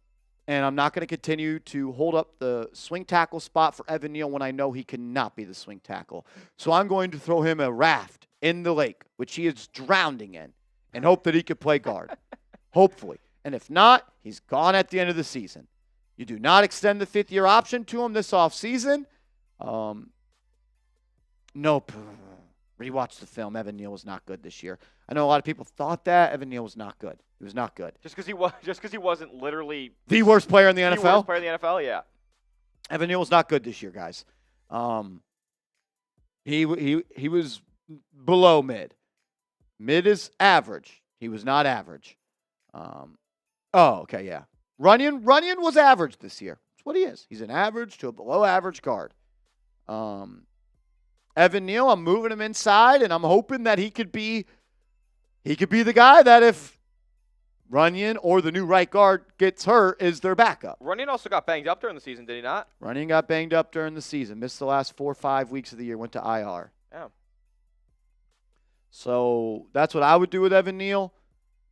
And I'm not going to continue to hold up the swing tackle spot for Evan Neal when I know he cannot be the swing tackle. So I'm going to throw him a raft in the lake, which he is drowning in, and hope that he can play guard. Hopefully. And if not, he's gone at the end of the season. You do not extend the 5th-year option to him this offseason. Nope. Rewatch the film. Evan Neal was not good this year. I know a lot of people thought that. Evan Neal was not good. He was not good. Just because he wasn't literally The worst player in the the NFL? worst player in the NFL, yeah. Evan Neal was not good this year, guys. He was below mid. Mid is average. He was not average. Okay, yeah. Runyon was average this year. That's what he is. He's an average to a below average guard. Evan Neal, I'm moving him inside, and I'm hoping that he could be the guy that if Runyon or the new right guard gets hurt is their backup. Runyon also got banged up during the season, did he not? Runyon got banged up during the season. Missed the last 4 or 5 weeks of the year. Went to IR. Yeah. So that's what I would do with Evan Neal.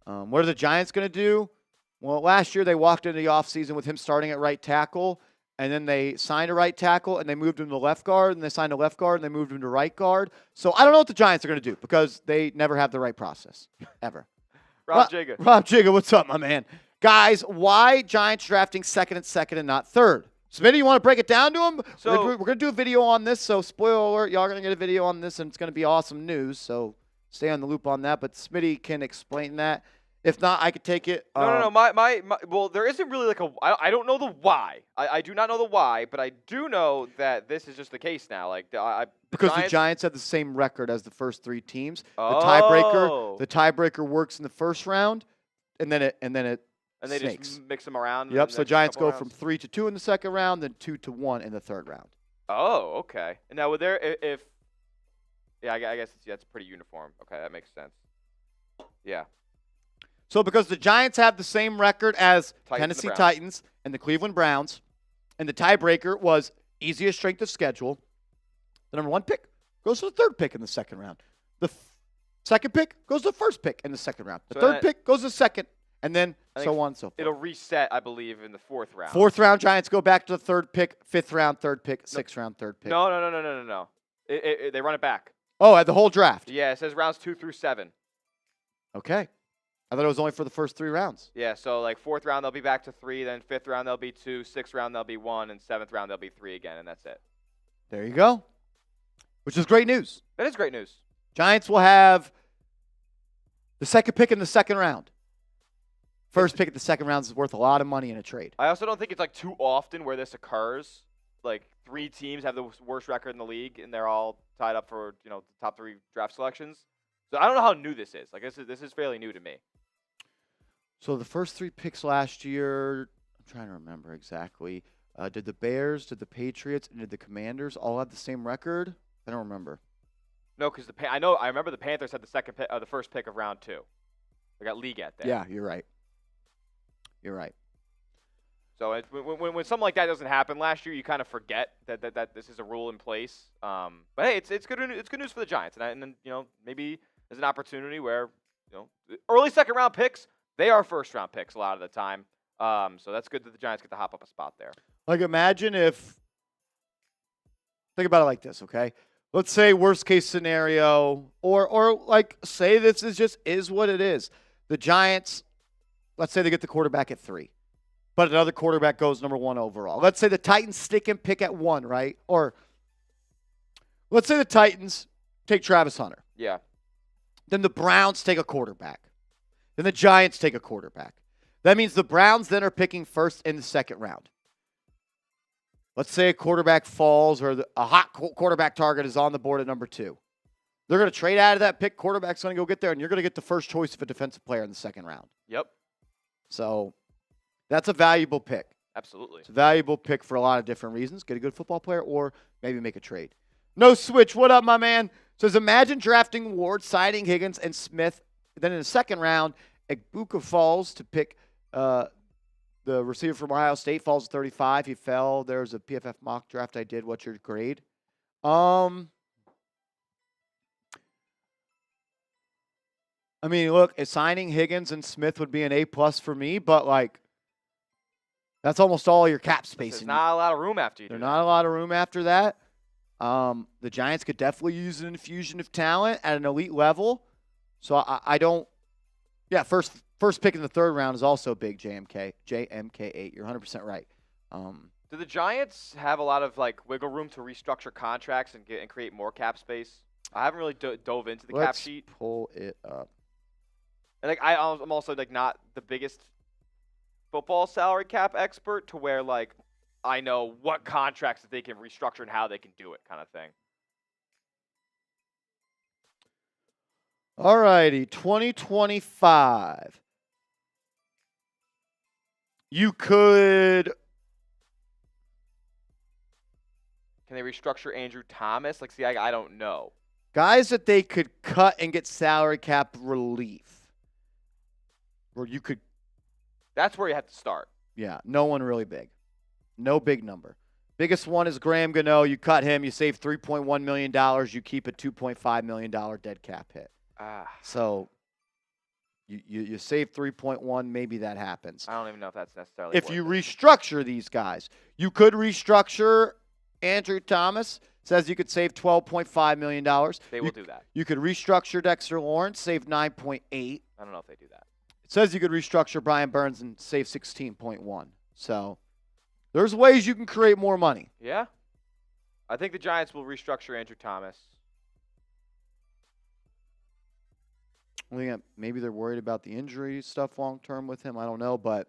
What are the Giants going to do? Well, last year they walked into the offseason with him starting at right tackle, and then they signed a right tackle, and they moved him to left guard, and they signed a left guard, and they moved him to right guard. So I don't know what the Giants are going to do because they never have the right process, ever. Rob Jigga. Rob Jigga, what's up, my man? Guys, why Giants drafting second and not third? Smitty, you want to break it down to him? So we're going to do a video on this, so spoiler alert, y'all are going to get a video on this, and it's going to be awesome news, so stay on the loop on that. But Smitty can explain that. If not, I could take it. No. Well, there isn't really like I don't know the why. I do not know the why, but I do know that this is just the case now. Like because the Giants have the same record as the first 3 teams. Oh. The tiebreaker works in the first round, and then it they snakes. just mix them around. Yep. So Giants go rounds. from 3-2 in the second round, then 2-1 in the third round. Oh, okay. And now with I guess that's pretty uniform. Okay, that makes sense. Yeah. So because the Giants have the same record as Tennessee Browns. Titans and the Cleveland Browns, and the tiebreaker was easiest strength of schedule, the number 1 pick goes to the 3rd pick in the second round. The second pick goes to the 1st pick in the second round. The 3rd pick goes to the second, and then so on and so forth. It'll reset, I believe, in the 4th round. 4th round, Giants go back to the 3rd pick, 5th round, 3rd pick, 6th round, 3rd pick. No. They run it back. Oh, at the whole draft. Yeah, it says rounds 2 through 7. Okay. I thought it was only for the first 3 rounds. Yeah, so like 4th round they'll be back to 3, then 5th round they'll be 2, 6th round they'll be 1, and 7th round they'll be 3 again, and that's it. There you go. Which is great news. That is great news. Giants will have the 2nd pick in the 2nd round. First pick at the 2nd round is worth a lot of money in a trade. I also don't think it's like too often where this occurs. Like 3 teams have the worst record in the league, and they're all tied up for the top 3 draft selections. So I don't know how new this is. Like this is fairly new to me. So the first 3 picks last year, I'm trying to remember exactly. Did the Bears, did the Patriots, and did the Commanders all have the same record? I don't remember. No, because I remember the Panthers had the first pick of round 2. They got league at there. Yeah, you're right. You're right. So when something like that doesn't happen last year, you kind of forget that this is a rule in place. But hey, it's good news for the Giants, and then maybe there's an opportunity where early 2nd round picks, they are 1st round picks a lot of the time. So that's good that the Giants get to hop up a spot there. Like imagine if, think about it like this, okay? Let's say worst case scenario, or like say this is what it is. The Giants, let's say they get the quarterback at 3, but another quarterback goes number 1 overall. Let's say the Titans stick and pick at 1, right? Or let's say the Titans take Travis Hunter. Yeah. Then the Browns take a quarterback. Then the Giants take a quarterback. That means the Browns then are picking first in the 2nd round. Let's say a quarterback falls or a hot quarterback target is on the board at number 2. They're going to trade out of that pick. Quarterback's going to go get there, and you're going to get the first choice of a defensive player in the 2nd round. Yep. So that's a valuable pick. Absolutely. It's a valuable pick for a lot of different reasons. Get a good football player or maybe make a trade. No switch. What up, my man? Says, imagine drafting Ward, signing Higgins and Smith. Then in the 2nd round, Egbuka falls to pick the receiver from Ohio State, falls to 35. He fell. There's a PFF mock draft I did. What's your grade? I mean, look, signing Higgins and Smith would be an A+ for me, but like that's almost all your cap space. There's not a lot of room after you. There's not a lot of room after that. The Giants could definitely use an infusion of talent at an elite level. So I don't. Yeah, first pick in the 3rd round is also big. JMK8. You're 100% right. Do the Giants have a lot of like wiggle room to restructure contracts and create more cap space? I haven't really dove into the cap sheet. Let's pull it up. And like I'm also like not the biggest football salary cap expert to where like I know what contracts that they can restructure and how they can do it, kind of thing. All righty, 2025. You could. Can they restructure Andrew Thomas? Like, see, I don't know. Guys that they could cut and get salary cap relief. Or you could. That's where you have to start. Yeah, no one really big. No big number. Biggest one is Graham Gano. You cut him, you save $3.1 million. You keep a $2.5 million dead cap hit. So you save 3.1, maybe that happens. I don't even know if that's necessarily if you restructure these guys. You could restructure Andrew Thomas. Says you could save $12.5 million. They will do that. You could restructure Dexter Lawrence, save 9.8. I don't know if they do that. It says you could restructure Brian Burns and save 16.1. So there's ways you can create more money. Yeah. I think the Giants will restructure Andrew Thomas. I think maybe they're worried about the injury stuff long term with him. I don't know, but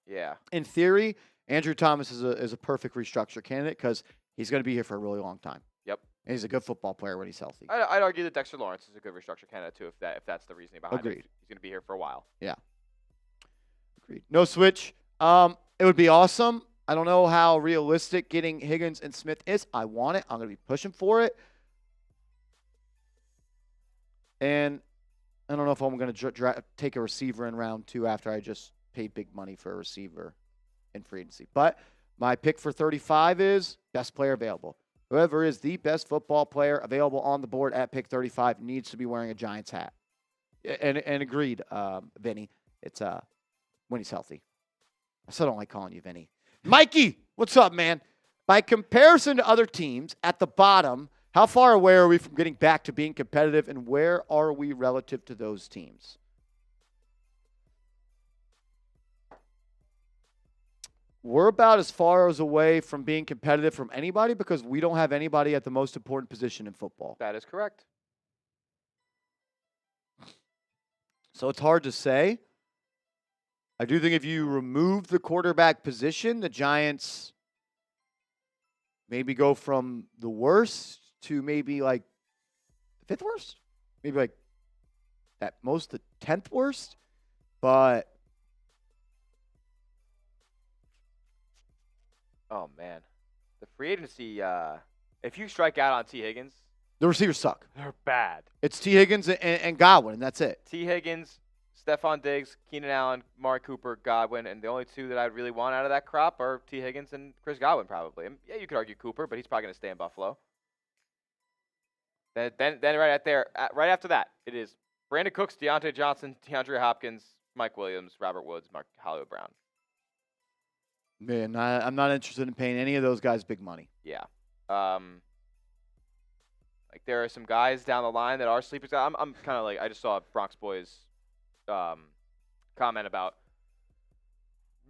yeah. In theory, Andrew Thomas is a perfect restructure candidate because he's going to be here for a really long time. Yep. And he's a good football player when he's healthy. I'd argue that Dexter Lawrence is a good restructure candidate too, if that's the reasoning behind Agreed. it. He's going to be here for a while. Yeah. Agreed. No switch. It would be awesome. I don't know how realistic getting Higgins and Smith is. I want it. I'm going to be pushing for it. And I don't know if I'm going to take a receiver in round 2 after I just paid big money for a receiver in free agency. But my pick for 35 is best player available. Whoever is the best football player available on the board at pick 35 needs to be wearing a Giants hat. And agreed, Vinny. It's when he's healthy. I still don't like calling you Vinny. Mikey, what's up, man? By comparison to other teams at the bottom, how far away are we from getting back to being competitive, and where are we relative to those teams? We're about as far as away from being competitive from anybody because we don't have anybody at the most important position in football. That is correct. So it's hard to say. I do think if you remove the quarterback position, the Giants maybe go from the worst to maybe like the 5th worst, maybe like at most the 10th worst. But oh man, the free agency. If you strike out on T. Higgins, the receivers suck. They're bad. It's T. Higgins and Godwin, and that's it. T. Higgins, Stephon Diggs, Keenan Allen, Amari Cooper, Godwin, and the only two that I'd really want out of that crop are T. Higgins and Chris Godwin, probably. And yeah, you could argue Cooper, but he's probably going to stay in Buffalo. Then right after that, it is Brandon Cooks, Deontay Johnson, DeAndre Hopkins, Mike Williams, Robert Woods, Mark Hollywood Brown. Man, I'm not interested in paying any of those guys big money. Yeah. Like there are some guys down the line that are sleepers. I'm kind of like, I just saw Bronx Boys comment about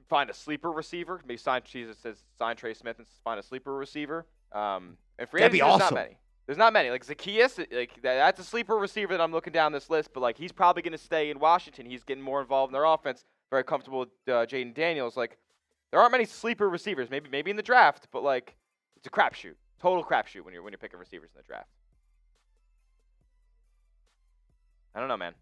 find a sleeper receiver. Maybe sign Trey Smith and find a sleeper receiver. And free That'd be agency, awesome. There's not many. Like Zacchaeus, like that's a sleeper receiver that I'm looking down this list. But like he's probably going to stay in Washington. He's getting more involved in their offense. Very comfortable with Jaden Daniels. Like there aren't many sleeper receivers. Maybe in the draft, but like it's a crapshoot. Total crapshoot when you're picking receivers in the draft. I don't know, man.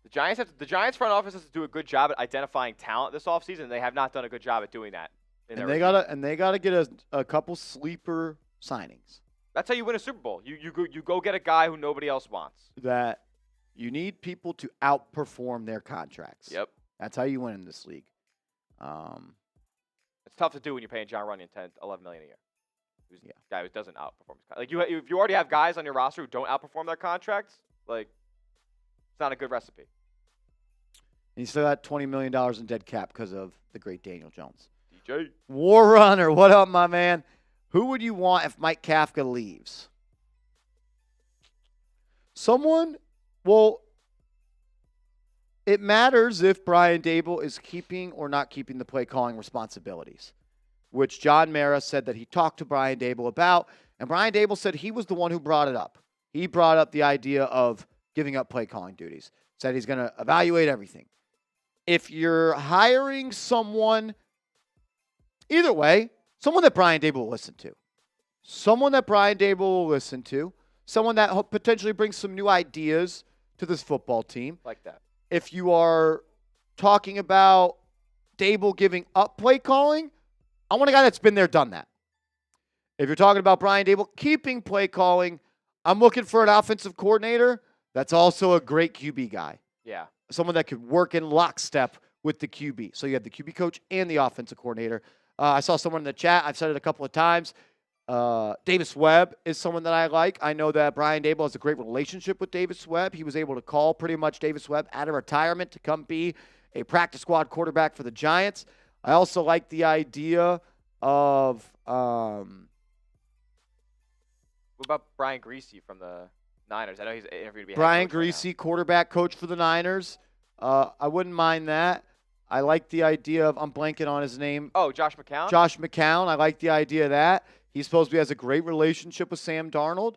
The Giants front office has to do a good job at identifying talent this offseason. They have not done a good job at doing that. And they gotta get a couple sleeper signings. That's how you win a Super Bowl. You go get a guy who nobody else wants. That you need people to outperform their contracts. Yep. That's how you win in this league. It's tough to do when you're paying John Runyon $11 million a year. Who's a guy who doesn't outperform his contract. Like if you already have guys on your roster who don't outperform their contracts, like it's not a good recipe. And you still got $20 million in dead cap because of the great Daniel Jones. DJ. War Runner, what up, my man? Who would you want if Mike Kafka leaves? Well, it matters if Brian Daboll is keeping or not keeping the play calling responsibilities, which John Mara said that he talked to Brian Daboll about, and Brian Daboll said he was the one who brought it up. he brought up the idea of giving up play calling duties. Said he's going to evaluate everything. If you're hiring someone, either way, someone that Brian Daboll will listen to. Someone that potentially brings some new ideas to this football team. Like that. If you are talking about Daboll giving up play calling, I want a guy that's been there, done that. If you're talking about Brian Daboll keeping play calling, I'm looking for an offensive coordinator that's also a great QB guy. Yeah. Someone that could work in lockstep with the QB. So you have the QB coach and the offensive coordinator. I saw someone in the chat. I've said it a couple of times. Davis Webb is someone that I like. I know that Brian Daboll has a great relationship with Davis Webb. He was able to call pretty much Davis Webb out of retirement to come be a practice squad quarterback for the Giants. I also like the idea of what about Brian Griese from the Niners? I know he's interviewed to be Brian head coach right Griese, quarterback coach for the Niners. I wouldn't mind that. I like the idea of, I'm blanking on his name. Oh, Josh McCown? Josh McCown. I like the idea of that. He's supposed to be has a great relationship with Sam Darnold.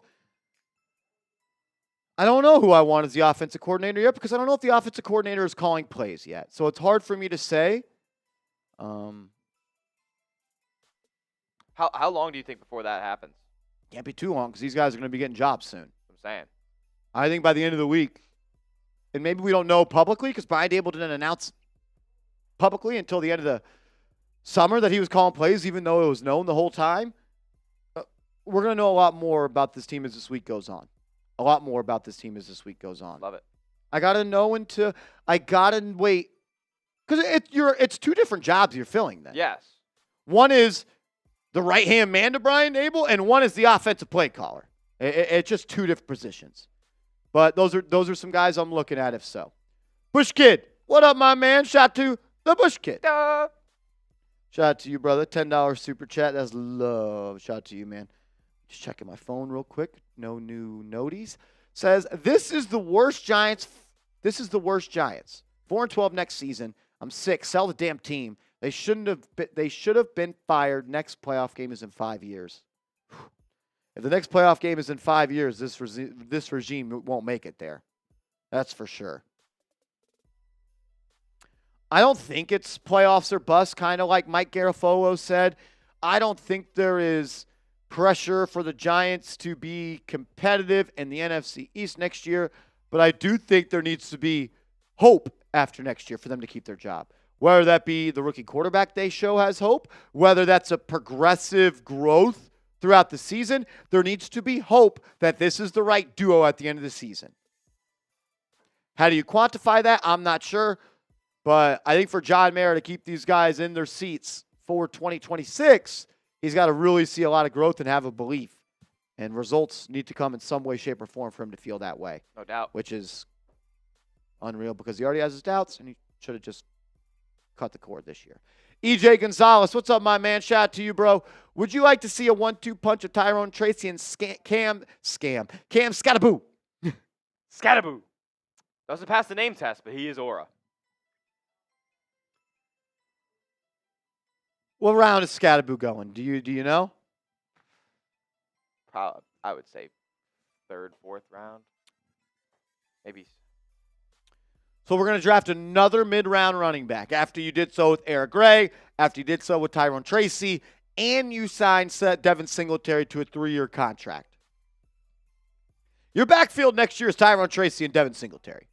I don't know who I want as the offensive coordinator yet because I don't know if the offensive coordinator is calling plays yet. So it's hard for me to say. How long do you think before that happens? Can't be too long because these guys are going to be getting jobs soon. That's what I'm saying. I think by the end of the week, and maybe we don't know publicly because Brian Daboll didn't announce publicly until the end of the summer that he was calling plays, even though it was known the whole time. We're going to know a lot more about this team as this week goes on. Love it. I got to wait. Because it's two different jobs you're filling then. Yes. One is the right-hand man to Brian Daboll, and one is the offensive play caller. It's just two different positions. But those are some guys I'm looking at if so. Bush Kid, what up, my man? Shout to the Bush Kid. Duh. Shout out to you, brother. $10 super chat. That's love. Shout out to you, man. Just checking my phone real quick. No new noties. Says, this is the worst Giants. 4-12 next season. I'm sick. Sell the damn team. They should have been fired. Next playoff game is in 5 years. If the next playoff game is in 5 years, this regime won't make it there. That's for sure. I don't think it's playoffs or bust, kind of like Mike Garafolo said. I don't think there is pressure for the Giants to be competitive in the NFC East next year, but I do think there needs to be hope after next year for them to keep their job. Whether that be the rookie quarterback they show has hope, whether that's a progressive growth throughout the season, there needs to be hope that this is the right duo at the end of the season. How do you quantify that? I'm not sure. But I think for John Mara to keep these guys in their seats for 2026, he's got to really see a lot of growth and have a belief. And results need to come in some way, shape, or form for him to feel that way. No doubt. Which is unreal because he already has his doubts, and he should have just cut the cord this year. EJ Gonzalez, what's up, my man? Shout out to you, bro. Would you like to see a 1-2 punch of Tyrone Tracy and Cam Scattaboo? Scattaboo. Doesn't pass the name test, but he is aura. What round is Scattaboo going? Do you know? Probably, I would say 3rd, 4th round. Maybe. So we're going to draft another mid-round running back after you did so with Eric Gray, after you did so with Tyrone Tracy, and you signed Devin Singletary to a 3-year contract. Your backfield next year is Tyrone Tracy and Devin Singletary.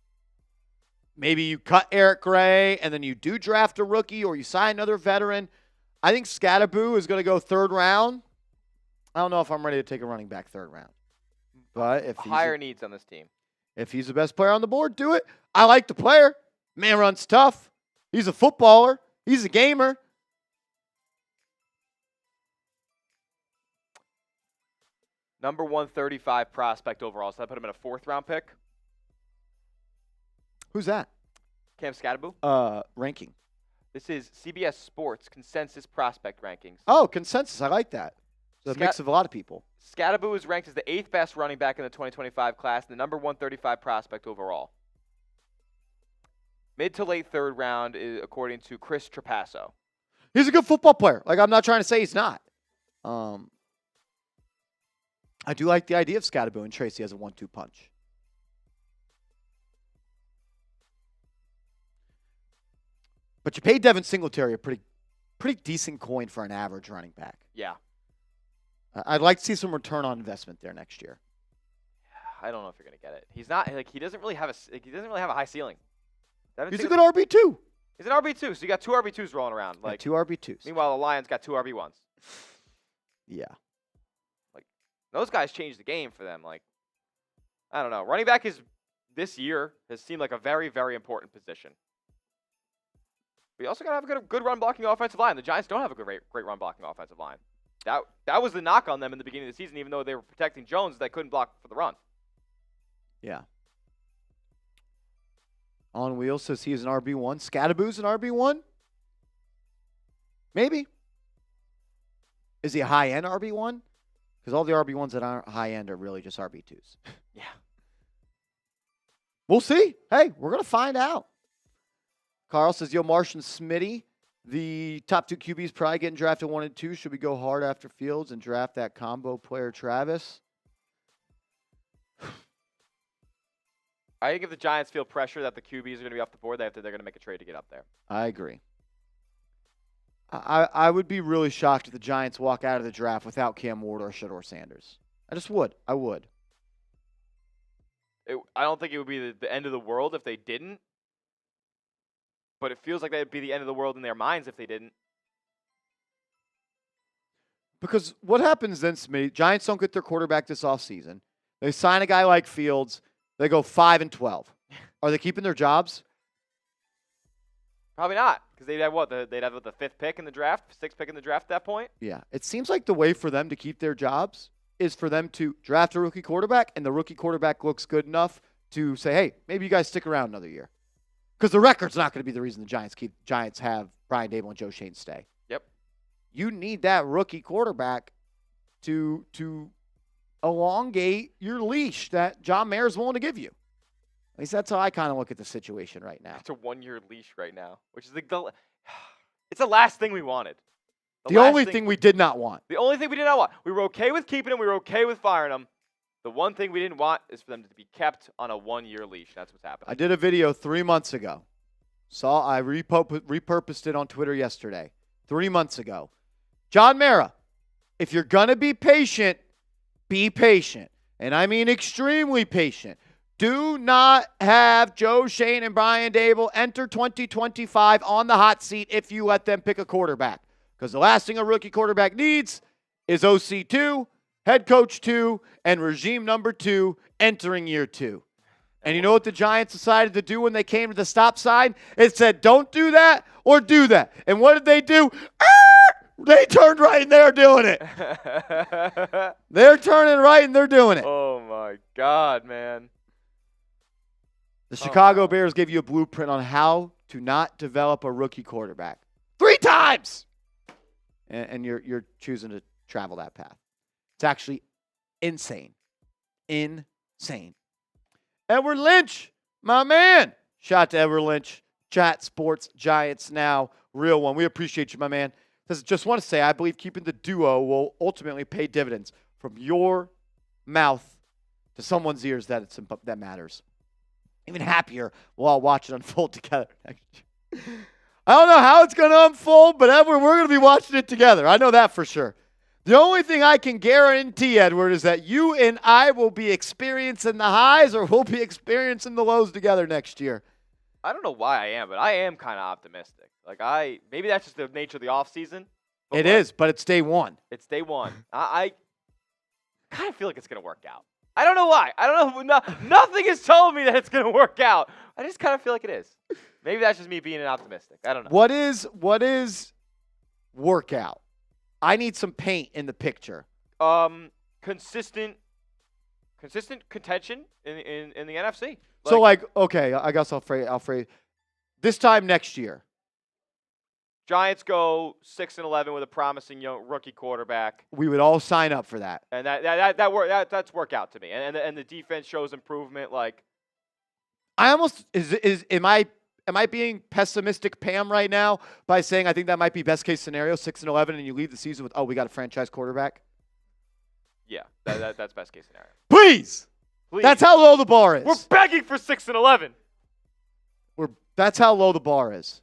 Maybe you cut Eric Gray and then you do draft a rookie or you sign another veteran. I think Scattaboo is going to go 3rd round. I don't know if I'm ready to take a running back 3rd round. But if higher needs on this team. If he's the best player on the board, do it. I like the player. Man runs tough. He's a footballer. He's a gamer. Number 135 prospect overall. So I put him in a 4th round pick. Who's that? Cam Scattaboo. Ranking. This is CBS Sports Consensus Prospect Rankings. Oh, consensus. I like that. It's a mix of a lot of people. Scattaboo is ranked as the 8th best running back in the 2025 class, and the number 135 prospect overall. Mid to late 3rd round, according to Chris Trapasso. He's a good football player. Like, I'm not trying to say he's not. I I do like the idea of Scatterbo and Tracy as a 1-2 punch. But you paid Devin Singletary a pretty decent coin for an average running back. Yeah. I'd like to see some return on investment there next year. I don't know if you're gonna get it. He's not like he doesn't really have a high ceiling. He's a good RB2. He's an RB2, so you got two RB2s rolling around. Like 2 RB2s. Meanwhile, the Lions got 2 RB1s. Yeah. Like those guys changed the game for them. Like I don't know. Running back this year has seemed like a very, very important position. But you also got to have a good run blocking offensive line. The Giants don't have a great run blocking offensive line. That was the knock on them in the beginning of the season, even though they were protecting Jones, they couldn't block for the run. Yeah. On Wheels says he's an RB1. Scatterbo's an RB1? Maybe. Is he a high-end RB1? Because all the RB1s that aren't high-end are really just RB2s. Yeah. We'll see. Hey, we're going to find out. Carl says, yo, Marsh and Smitty, the top 2 QBs probably getting drafted 1 and 2. Should we go hard after Fields and draft that combo player, Travis? I think if the Giants feel pressure that the QBs are going to be off the board, they're going to make a trade to get up there. I agree. I would be really shocked if the Giants walk out of the draft without Cam Ward or Shedeur Sanders. I just would. I would. I don't think it would be the end of the world if they didn't. But it feels like that would be the end of the world in their minds if they didn't. Because what happens then, Smitty, Giants don't get their quarterback this offseason. They sign a guy like Fields. They go 5-12. Are they keeping their jobs? Probably not. Because they'd have They'd have the 5th pick in the draft, 6th pick in the draft at that point. Yeah. It seems like the way for them to keep their jobs is for them to draft a rookie quarterback, and the rookie quarterback looks good enough to say, hey, maybe you guys stick around another year. Because the record's not going to be the reason the Giants have Brian Daboll and Joe Schoen stay. Yep. You need that rookie quarterback to elongate your leash that John Mayer's willing to give you. At least that's how I kind of look at the situation right now. It's a 1-year leash right now, which is it's the last thing we wanted. The only thing we did not want. The only thing we did not want. We were okay with keeping him. We were okay with firing him. The one thing we didn't want is for them to be kept on a 1-year leash. That's what's happening. I did a video 3 months ago. I repurposed it on Twitter yesterday. 3 months ago. John Mara, if you're going to be patient, be patient. And I mean extremely patient. Do not have Joe Schoen and Brian Daboll enter 2025 on the hot seat if you let them pick a quarterback. Because the last thing a rookie quarterback needs is OC2, head coach 2, and regime number 2 entering year 2. And you know what the Giants decided to do when they came to the stop sign? It said, don't do that or do that. And what did they do? They turned right and they're doing it. They're turning right and they're doing it. Oh, my God, man. The Chicago Bears gave you a blueprint on how to not develop a rookie quarterback 3 times. And you're choosing to travel that path. It's actually insane. Insane. Edward Lynch, my man. Shout out to Edward Lynch. Chat Sports Giants Now. Real one. We appreciate you, my man. Just want to say, I believe keeping the duo will ultimately pay dividends from your mouth to someone's ears that matters. Even happier while watching it unfold together next year. I don't know how it's going to unfold, but Edward, we're going to be watching it together. I know that for sure. The only thing I can guarantee, Edward, is that you and I will be experiencing the highs or we'll be experiencing the lows together next year. I don't know why I am, but I am kind of optimistic. Maybe that's just the nature of the offseason. It is, but it's day one. It's day one. I kind of feel like it's going to work out. I don't know why. I don't know. Nothing has told me that it's going to work out. I just kind of feel like it is. Maybe that's just me being an optimistic. I don't know. What is workout? I need some paint in the picture. Consistent contention in the NFC. Okay, I guess I'll phrase this time next year. Giants go 6-11 with a promising young rookie quarterback. We would all sign up for that. And that's workout to me. And the defense shows improvement. I almost am I being pessimistic, Pam, right now by saying I think that might be best case scenario, 6-11, and you leave the season with we got a franchise quarterback? Yeah, that's best case scenario. Please. Please. That's how low the bar is. We're begging for 6-11. That's how low the bar is.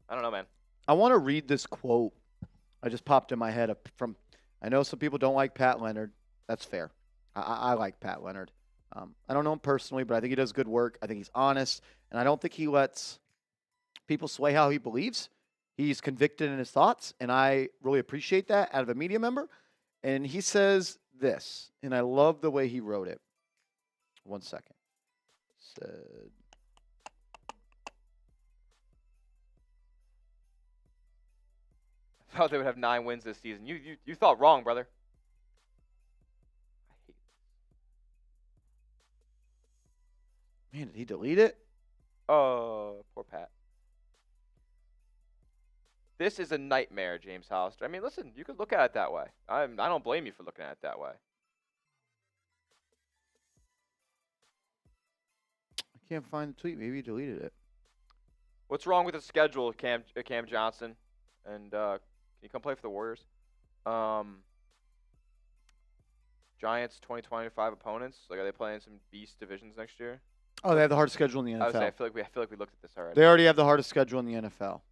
I don't know, man. I want to read this quote. I just popped in my head from. I know some people don't like Pat Leonard. That's fair. I like Pat Leonard. I don't know him personally, but I think he does good work. I think he's honest, and I don't think he lets people sway how he believes. He's convicted in his thoughts, and I really appreciate that out of a media member. And he says this, and I love the way he wrote it. One second. Said. I thought they would have 9 wins this season. You thought wrong, brother. Man, did he delete it? Oh, poor Pat. This is a nightmare, James Hollister. I mean, listen, you could look at it that way. I don't blame you for looking at it that way. I can't find the tweet. Maybe he deleted it. What's wrong with the schedule, Cam Johnson? And can you come play for the Warriors? Giants 2025 opponents. Like, are they playing some beast divisions next year? Oh, they have the hardest schedule in the NFL. I would say, I feel like we looked at this already. They already have the hardest schedule in the NFL.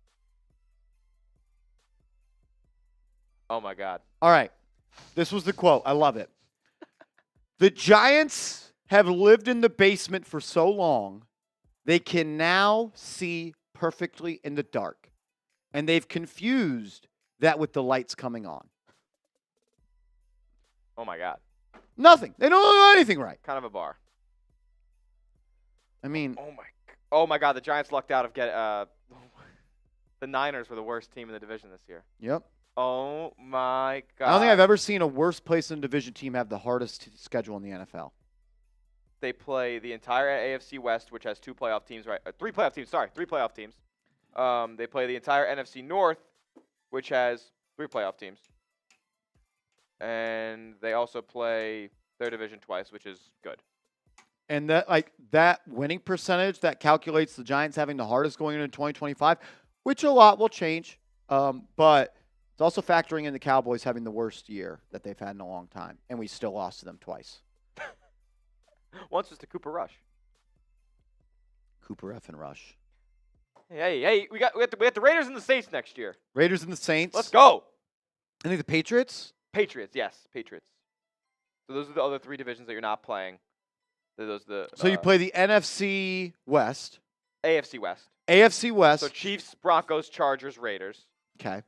Oh my God. All right. This was the quote. I love it. The Giants have lived in the basement for so long, they can now see perfectly in the dark. And they've confused that with the lights coming on. Oh my God. Nothing. They don't do anything right. Kind of a bar. I mean. Oh my God. The Giants lucked out of the Niners were the worst team in the division this year. Yep. Oh my God. I don't think I've ever seen a worse place in a division team have the hardest schedule in the NFL. They play the entire AFC West, which has 2 playoff teams, right? 3 playoff teams. Sorry, 3 playoff teams. They play the entire NFC North, which has 3 playoff teams. And they also play their division twice, which is good. And that winning percentage that calculates the Giants having the hardest going into 2025, which a lot will change. But it's also factoring in the Cowboys having the worst year that they've had in a long time, and we still lost to them twice. Once was to Cooper Rush. Cooper F. and Rush. Hey, we got the Raiders and the Saints next year. Raiders and the Saints. Let's go. I think the Patriots. Patriots, yes, Patriots. So those are the other 3 divisions that you're not playing. So you play the NFC West. AFC West. AFC West. So Chiefs, Broncos, Chargers, Raiders. Okay.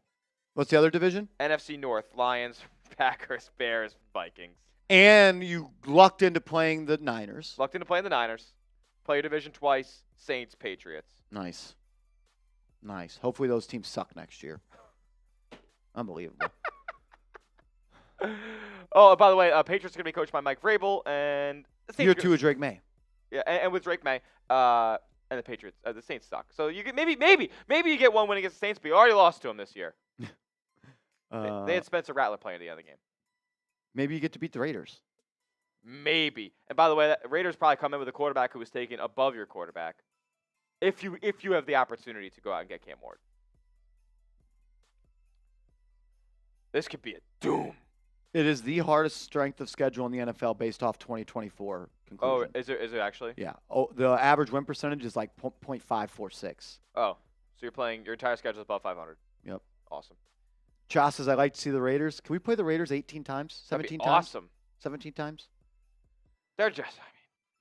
What's the other division? NFC North, Lions, Packers, Bears, Vikings. And you lucked into playing the Niners. Lucked into playing the Niners. Play your division twice. Saints, Patriots. Nice. Hopefully those teams suck next year. Unbelievable. Oh, by the way, Patriots are going to be coached by Mike Vrabel, and the Saints Year 2 of Drake May. Yeah, and with Drake May, and the Patriots, the Saints suck. So you get maybe you get one win against the Saints, but you already lost to them this year. They had Spencer Rattler playing the other game. Maybe you get to beat the Raiders. Maybe. And by the way, Raiders probably come in with a quarterback who was taken above your quarterback. If you have the opportunity to go out and get Cam Ward. This could be a doom. It is the hardest strength of schedule in the NFL based off 2024 conclusion. Oh, is it actually? Yeah. Oh, the average win percentage is like .546. Oh, so you're playing your entire schedule is above 500. Yep. Awesome. Chas says, I like to see the Raiders. Can we play the Raiders 18 times? 17 times? Awesome. 17 times? They're just,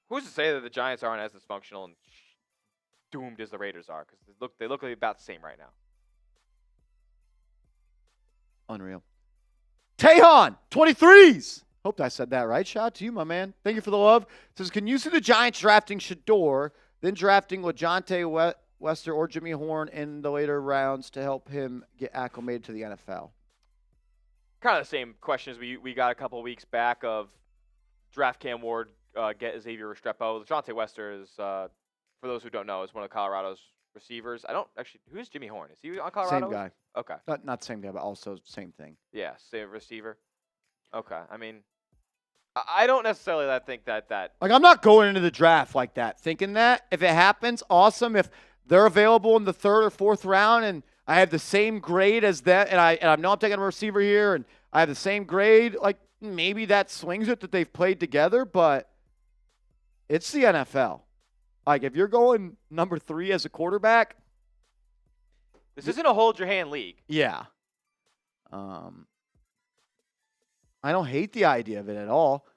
who's to say that the Giants aren't as dysfunctional and doomed as the Raiders are? Because they look like about the same right now. Unreal. Tejan, 23s. Hope I said that right. Shout out to you, my man. Thank you for the love. It says, can you see the Giants drafting Shador, then drafting LeJohntay Wester or Jimmy Horn in the later rounds to help him get acclimated to the NFL? Kind of the same questions we got a couple of weeks back of draft Cam Ward, get Xavier Restrepo. LeJohntay Wester is, for those who don't know, is one of Colorado's receivers. Who's Jimmy Horn? Is he on Colorado? Same guy. Okay. Not same guy, but also same thing. Yeah, same receiver. Okay. I mean, I don't necessarily think that. Like, I'm not going into the draft like that, thinking that. If it happens, awesome. If they're available in the 3rd or 4th round and I have the same grade as that, and I know I'm taking a receiver here, and I have the same grade. Like, maybe that swings it that they've played together, but it's the NFL. Like, if you're going number 3 as a quarterback, this isn't a hold your hand league. Yeah. I don't hate the idea of it at all.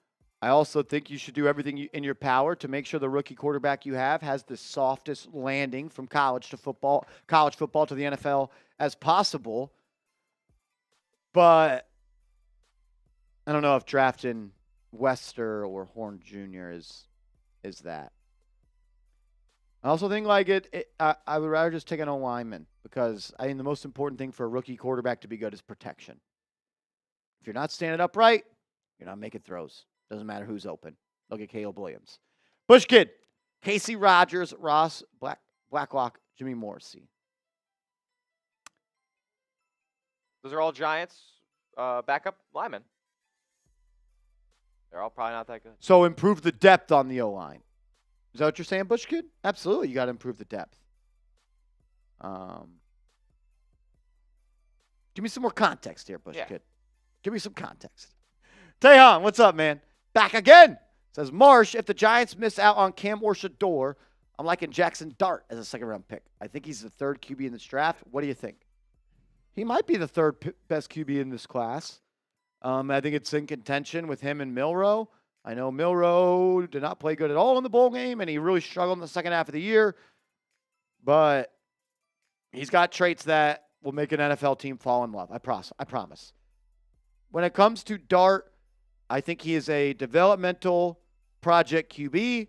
I also think you should do everything in your power to make sure the rookie quarterback you have has the softest landing from college football to the NFL as possible. But I don't know if drafting Wester or Horn Jr. is that. I also think I would rather just take an O-lineman because I think the most important thing for a rookie quarterback to be good is protection. If you're not standing upright, you're not making throws. Doesn't matter who's open. Look at Caleb Williams. Bush Kid, Casey Rogers, Ross Blacklock, Jimmy Morrissey. Those are all Giants backup linemen. They're all probably not that good. So improve the depth on the O-line. Is that what you're saying, Bush Kid? Absolutely. You got to improve the depth. Give me some more context here, Bush Kid. Give me some context. Tejan, what's up, man? Back again. Says Marsh, if the Giants miss out on Cam or Shador, I'm liking Jackson Dart as a second-round pick. I think he's the third QB in this draft. What do you think? He might be the third best QB in this class. I think it's in contention with him and Milroe. I know Milroe did not play good at all in the bowl game, and he really struggled in the second half of the year. But he's got traits that will make an NFL team fall in love. I promise. When it comes to Dart, I think he is a developmental project QB,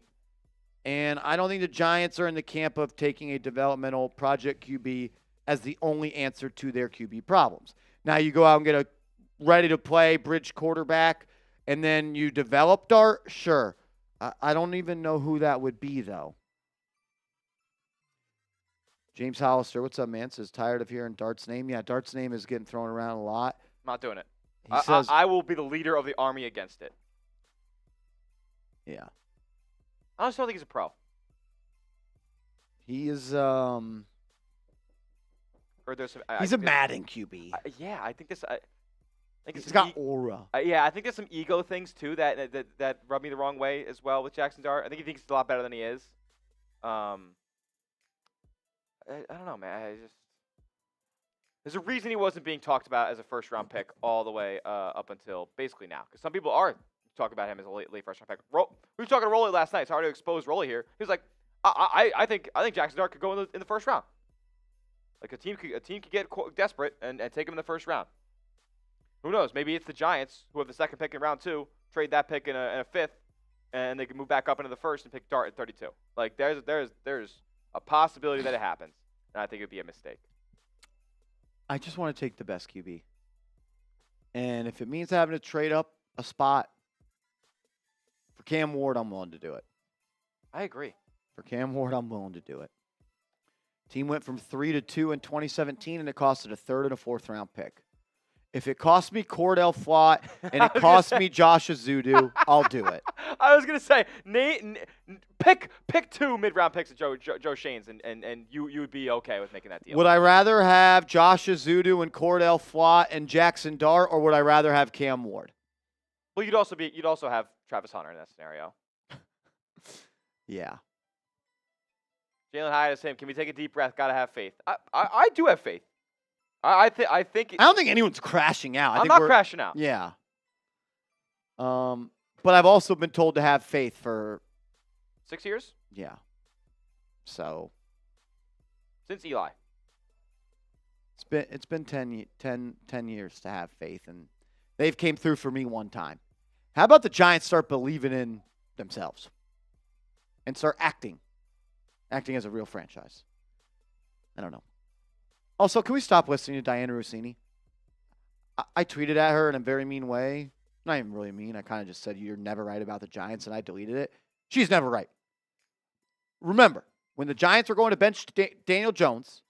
and I don't think the Giants are in the camp of taking a developmental project QB as the only answer to their QB problems. Now you go out and get a ready-to-play bridge quarterback, and then you develop Dart, sure. I don't even know who that would be, though. James Hollister, what's up, man? Says, tired of hearing Dart's name. Yeah, Dart's name is getting thrown around a lot. I'm not doing it. He says, I will be the leader of the army against it. Yeah. I just don't think he's a pro. He is, Or there's some, he's a Madden QB. I think this. I think he's got aura. I think there's some ego things too that rub me the wrong way as well with Jackson Dart. I think he thinks he's a lot better than he is. I don't know, man. There's a reason he wasn't being talked about as a first-round pick all the way up until basically now. Because some people are talking about him as a late first-round pick. We were talking to Rolly last night. It's hard to expose Rolly here. He was like, I think Jackson Dart could go in the first round. Like a team could get desperate and take him in the first round. Who knows? Maybe it's the Giants who have the second pick in round 2, trade that pick in a 5th, and they can move back up into the first and pick Dart at 32. Like there's a possibility that it happens, and I think it would be a mistake. I just want to take the best QB. And if it means having to trade up a spot for Cam Ward, I'm willing to do it. I agree. For Cam Ward, I'm willing to do it. Team went from 3-2 in 2017, and it costed a third and a fourth-round pick. If it cost me Cordell Flott and it cost me Josh Azudu, I'll do it. I was going to say, pick 2 mid-round picks of Joe Schoen's, and you would be okay with making that deal. Would I rather have Josh Azudu and Cordell Flott and Jackson Dart, or would I rather have Cam Ward? Well, you'd also have Travis Hunter in that scenario. Yeah. Jalen Hyatt is him. Can we take a deep breath? Got to have faith. I do have faith. I think. I don't think anyone's crashing out. I'm not crashing out. Yeah. But I've also been told to have faith for 6 years. Yeah. So. Since Eli. It's been 10 years to have faith, and they've came through for me one time. How about the Giants start believing in themselves and start acting as a real franchise? I don't know. Also, can we stop listening to Diana Rossini? I tweeted at her in a very mean way. Not even really mean. I kind of just said, you're never right about the Giants, and I deleted it. She's never right. Remember, when the Giants were going to bench Daniel Jones,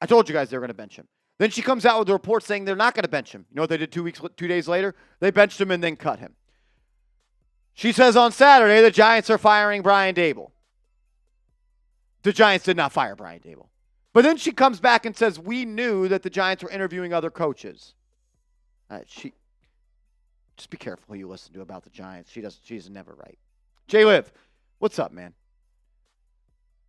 I told you guys they were going to bench him. Then she comes out with a report saying they're not going to bench him. You know what they did 2 days later? They benched him and then cut him. She says on Saturday the Giants are firing Brian Daboll. The Giants did not fire Brian Daboll. But then she comes back and says, we knew that the Giants were interviewing other coaches. Just be careful who you listen to about the Giants. She's never right. J-Liv, what's up, man?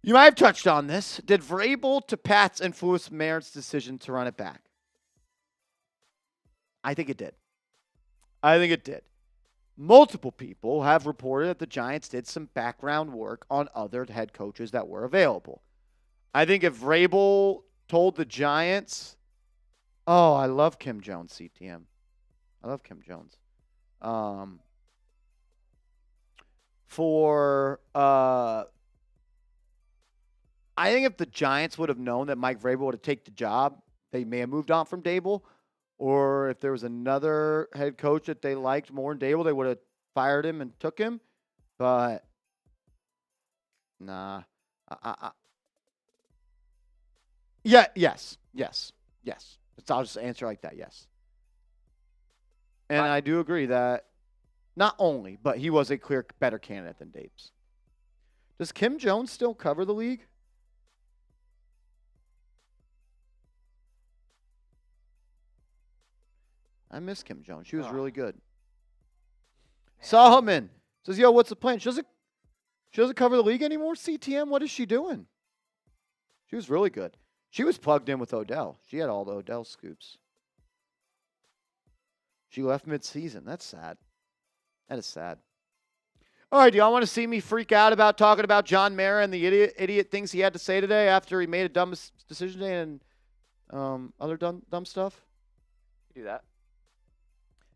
You might have touched on this. Did Vrabel to Pats influence Merritt's decision to run it back? I think it did. Multiple people have reported that the Giants did some background work on other head coaches that were available. I think if Vrabel told the Giants, I love Kim Jones, CTM. I love Kim Jones. I think if the Giants would have known that Mike Vrabel would take the job, they may have moved on from Daboll. Or if there was another head coach that they liked more than Daboll, they would have fired him and took him. But, nah. Yes. I'll just answer like that, yes. And I do agree that not only, but he was a clear better candidate than Dabes. Does Kim Jones still cover the league? I miss Kim Jones. She was really good. Man. Solomon says, yo, what's the plan? She doesn't cover the league anymore, CTM? What is she doing? She was really good. She was plugged in with Odell. She had all the Odell scoops. She left mid-season. That's sad. That is sad. All right, do y'all want to see me freak out about talking about John Mara and the idiot things he had to say today after he made a dumb decision today and other dumb stuff? You do that.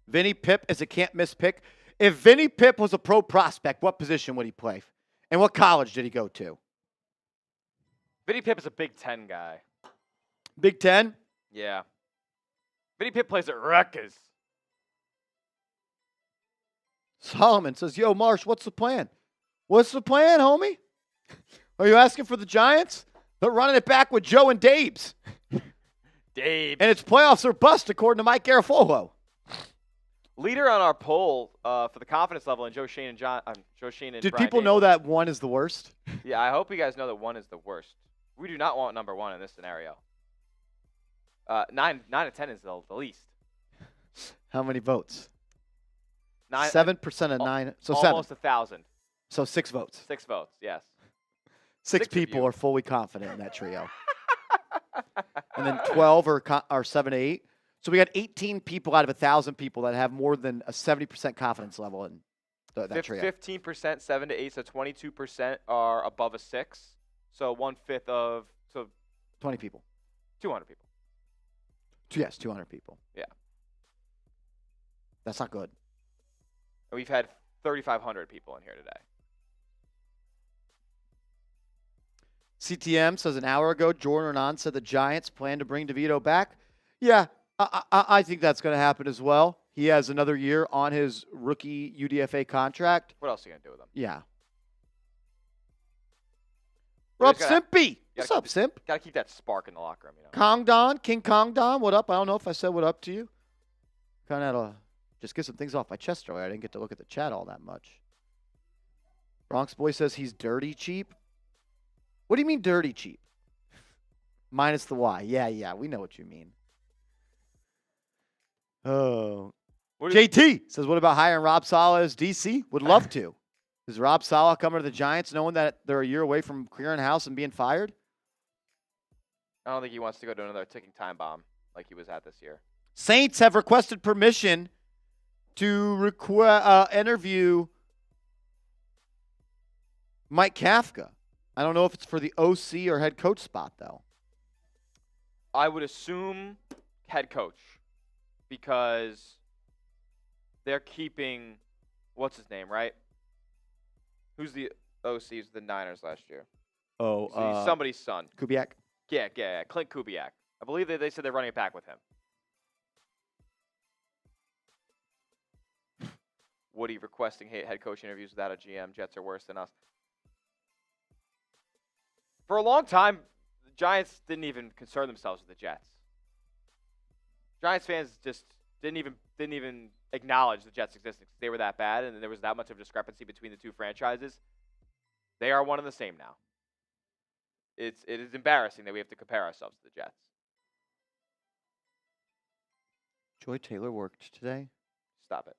Vinny Pip is a can't-miss pick. If Vinny Pip was a pro prospect, what position would he play? And what college did he go to? Vinny Pip is a Big Ten guy. Big Ten? Yeah. Vinny Pip plays at Rutgers. Solomon says, yo, Marsh, what's the plan? What's the plan, homie? Are you asking for the Giants? They're running it back with Joe and Dabes. Dabes. And it's playoffs or bust, according to Mike Garafolo. Leader on our poll for the confidence level, and Joe Schoen and Did Brian people Daboll. know that 1 is the worst? Yeah, I hope you guys know that 1 is the worst. We do not want number 1 in this scenario. 9 to 10 is the least. How many votes? 7% of 9. So almost 7. 1,000. So 6 votes. 6 votes, yes. 6 people are fully confident in that trio. And then 12 are 7 to 8. So we got 18 people out of 1,000 people that have more than a 70% confidence level in that trio. 15%, 7 to 8, so 22% are above a 6. So 1/5 of 20 people. 200 people. Yes, 200 people. Yeah. That's not good. And we've had 3,500 people in here today. CTM says an hour ago, Jordan Renan said the Giants plan to bring DeVito back. Yeah, I think that's going to happen as well. He has another year on his rookie UDFA contract. What else are you going to do with him? Yeah. Rob Simpy. What's up, Simp? Got to keep that spark in the locker room, you know. Kong Don, King Kong Don, what up? I don't know if I said what up to you. Kind of had to just get some things off my chest earlier. I didn't get to look at the chat all that much. Bronx Boy says he's dirty cheap. What do you mean dirty cheap? Minus the Y. Yeah, we know what you mean. Oh. JT says, what about hiring Rob Saleh as DC? Would love to. Is Rob Saleh coming to the Giants knowing that they're a year away from clearing house and being fired? I don't think he wants to go to another ticking time bomb like he was at this year. Saints have requested permission to interview Mike Kafka. I don't know if it's for the OC or head coach spot, though. I would assume head coach because they're keeping what's his name, right? Who's the OC? Who's the Niners last year? Oh, somebody's son. Kubiak. Yeah. Clint Kubiak. I believe they said they're running it back with him. Woody requesting head coach interviews without a GM. Jets are worse than us. For a long time, the Giants didn't even concern themselves with the Jets. Giants fans just didn't even acknowledge the Jets' existence. They were that bad, and there was that much of a discrepancy between the two franchises. They are one and the same now. it is embarrassing that we have to compare ourselves to the Jets. Joy Taylor worked today. Stop it.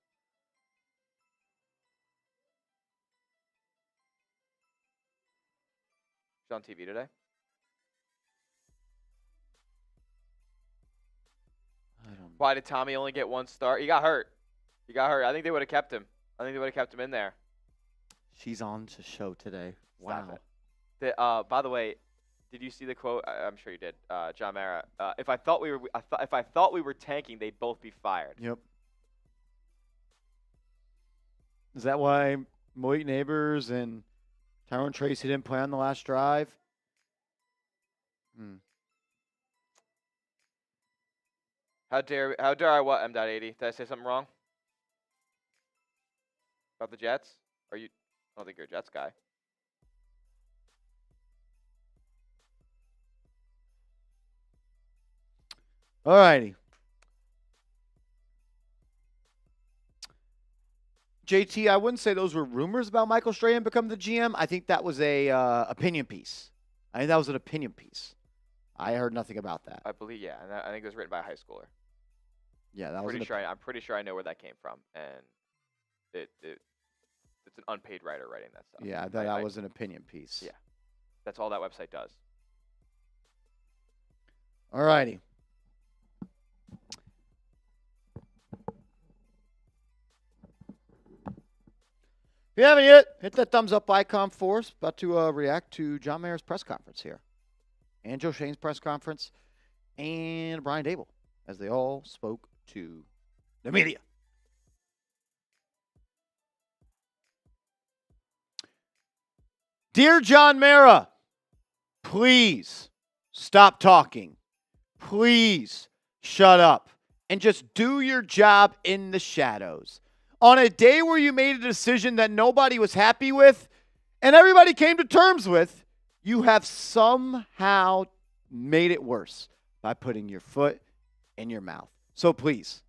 She's on TV today. I don't know. Why did Tommy only get 1 start? He got hurt. I think they would have kept him. In there. She's on the show today. Stop Wow. it. By the way, did you see the quote? I'm sure you did. John Mara. If I thought we were tanking, they'd both be fired. Yep. Is that why Malik Neighbors and Tyrone Tracy didn't play on the last drive? How dare I what, M.80? Did I say something wrong? About the Jets? I don't think you're a Jets guy. All righty. JT, I wouldn't say those were rumors about Michael Strahan becoming the GM. I think that was a opinion piece. I think that was an opinion piece. I heard nothing about that. I believe, yeah. And I think it was written by a high schooler. Yeah, that was. I'm pretty sure I know where that came from, and it's an unpaid writer writing that stuff. Yeah, that was an opinion piece. Yeah, that's all that website does. All righty. If you haven't yet, hit that thumbs up icon for us. About to react to John Mayer's press conference here, and Joe Schoen's press conference, and Brian Daboll, as they all spoke to the media. Dear John Mara, please stop talking. Please shut up and just do your job in the shadows. On a day where you made a decision that nobody was happy with and everybody came to terms with, you have somehow made it worse by putting your foot in your mouth. So please,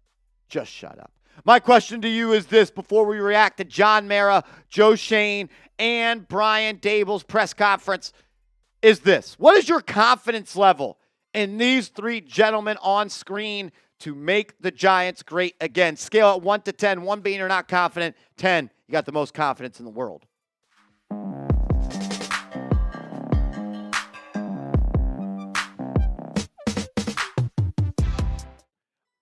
just shut up. My question to you is this before we react to John Mara, Joe Schoen, and Brian Daboll's press conference is this. What is your confidence level in these three gentlemen on screen to make the Giants great again? Scale at 1 to 10, 1 being you're not confident, 10, you got the most confidence in the world.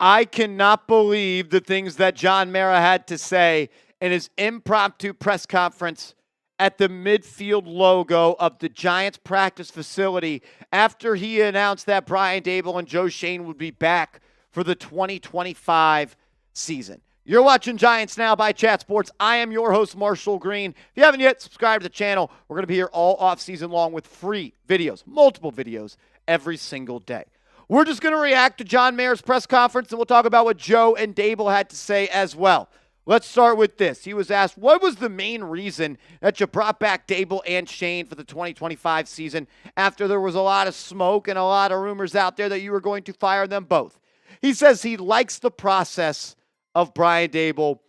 I cannot believe the things that John Mara had to say in his impromptu press conference at the midfield logo of the Giants practice facility after he announced that Brian Daboll and Joe Schoen would be back for the 2025 season. You're watching Giants Now by Chat Sports. I am your host, Marshall Green. If you haven't yet, subscribe to the channel. We're going to be here all off-season long with free videos, multiple videos, every single day. We're just going to react to John Mayer's press conference, and we'll talk about what Joe and Daboll had to say as well. Let's start with this. He was asked, what was the main reason that you brought back Daboll and Schoen for the 2025 season after there was a lot of smoke and a lot of rumors out there that you were going to fire them both? He says he likes the process of Brian Daboll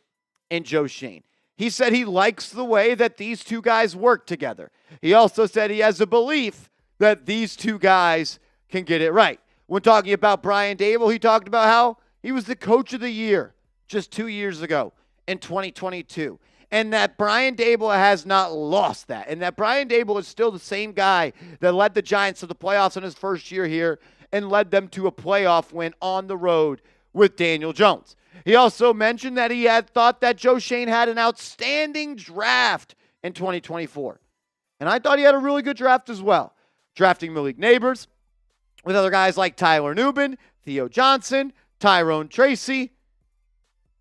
and Joe Schoen. He said he likes the way that these two guys work together. He also said he has a belief that these two guys can get it right. When talking about Brian Daboll, he talked about how he was the coach of the year just 2 years ago in 2022. And that Brian Daboll has not lost that. And that Brian Daboll is still the same guy that led the Giants to the playoffs in his first year here and led them to a playoff win on the road with Daniel Jones. He also mentioned that he had thought that Joe Schoen had an outstanding draft in 2024. And I thought he had a really good draft as well. Drafting Malik Neighbors with other guys like Tyler Nubin, Theo Johnson, Tyrone Tracy.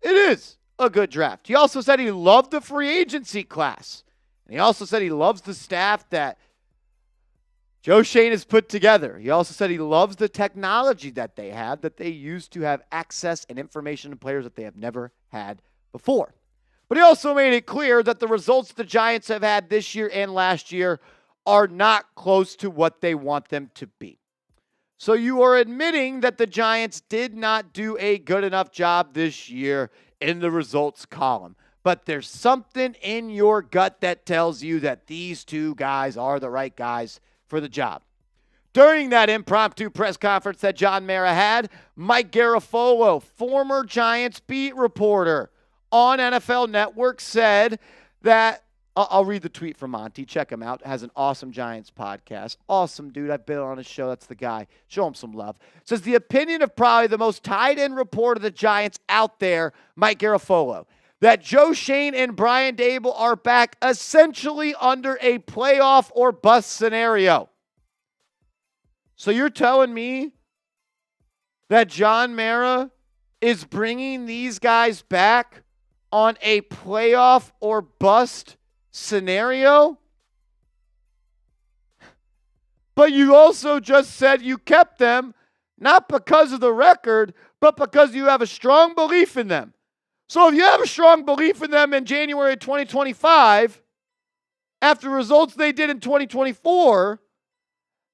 It is a good draft. He also said he loved the free agency class. And he also said he loves the staff that Joe Schoen has put together. He also said he loves the technology that they have, that they use to have access and information to players that they have never had before. But he also made it clear that the results the Giants have had this year and last year are not close to what they want them to be. So you are admitting that the Giants did not do a good enough job this year in the results column. But there's something in your gut that tells you that these two guys are the right guys for the job. During that impromptu press conference that John Mara had, Mike Garafolo, former Giants beat reporter on NFL Network, said that, I'll read the tweet from Monty. Check him out. Has an awesome Giants podcast. Awesome dude. I've been on his show. That's the guy. Show him some love. Says the opinion of probably the most tied-in reporter of the Giants out there, Mike Garafolo, that Joe Schoen and Brian Daboll are back essentially under a playoff or bust scenario. So you're telling me that John Mara is bringing these guys back on a playoff or bust scenario? But you also just said you kept them not because of the record, but because you have a strong belief in them. So if you have a strong belief in them in January 2025, after results they did in 2024,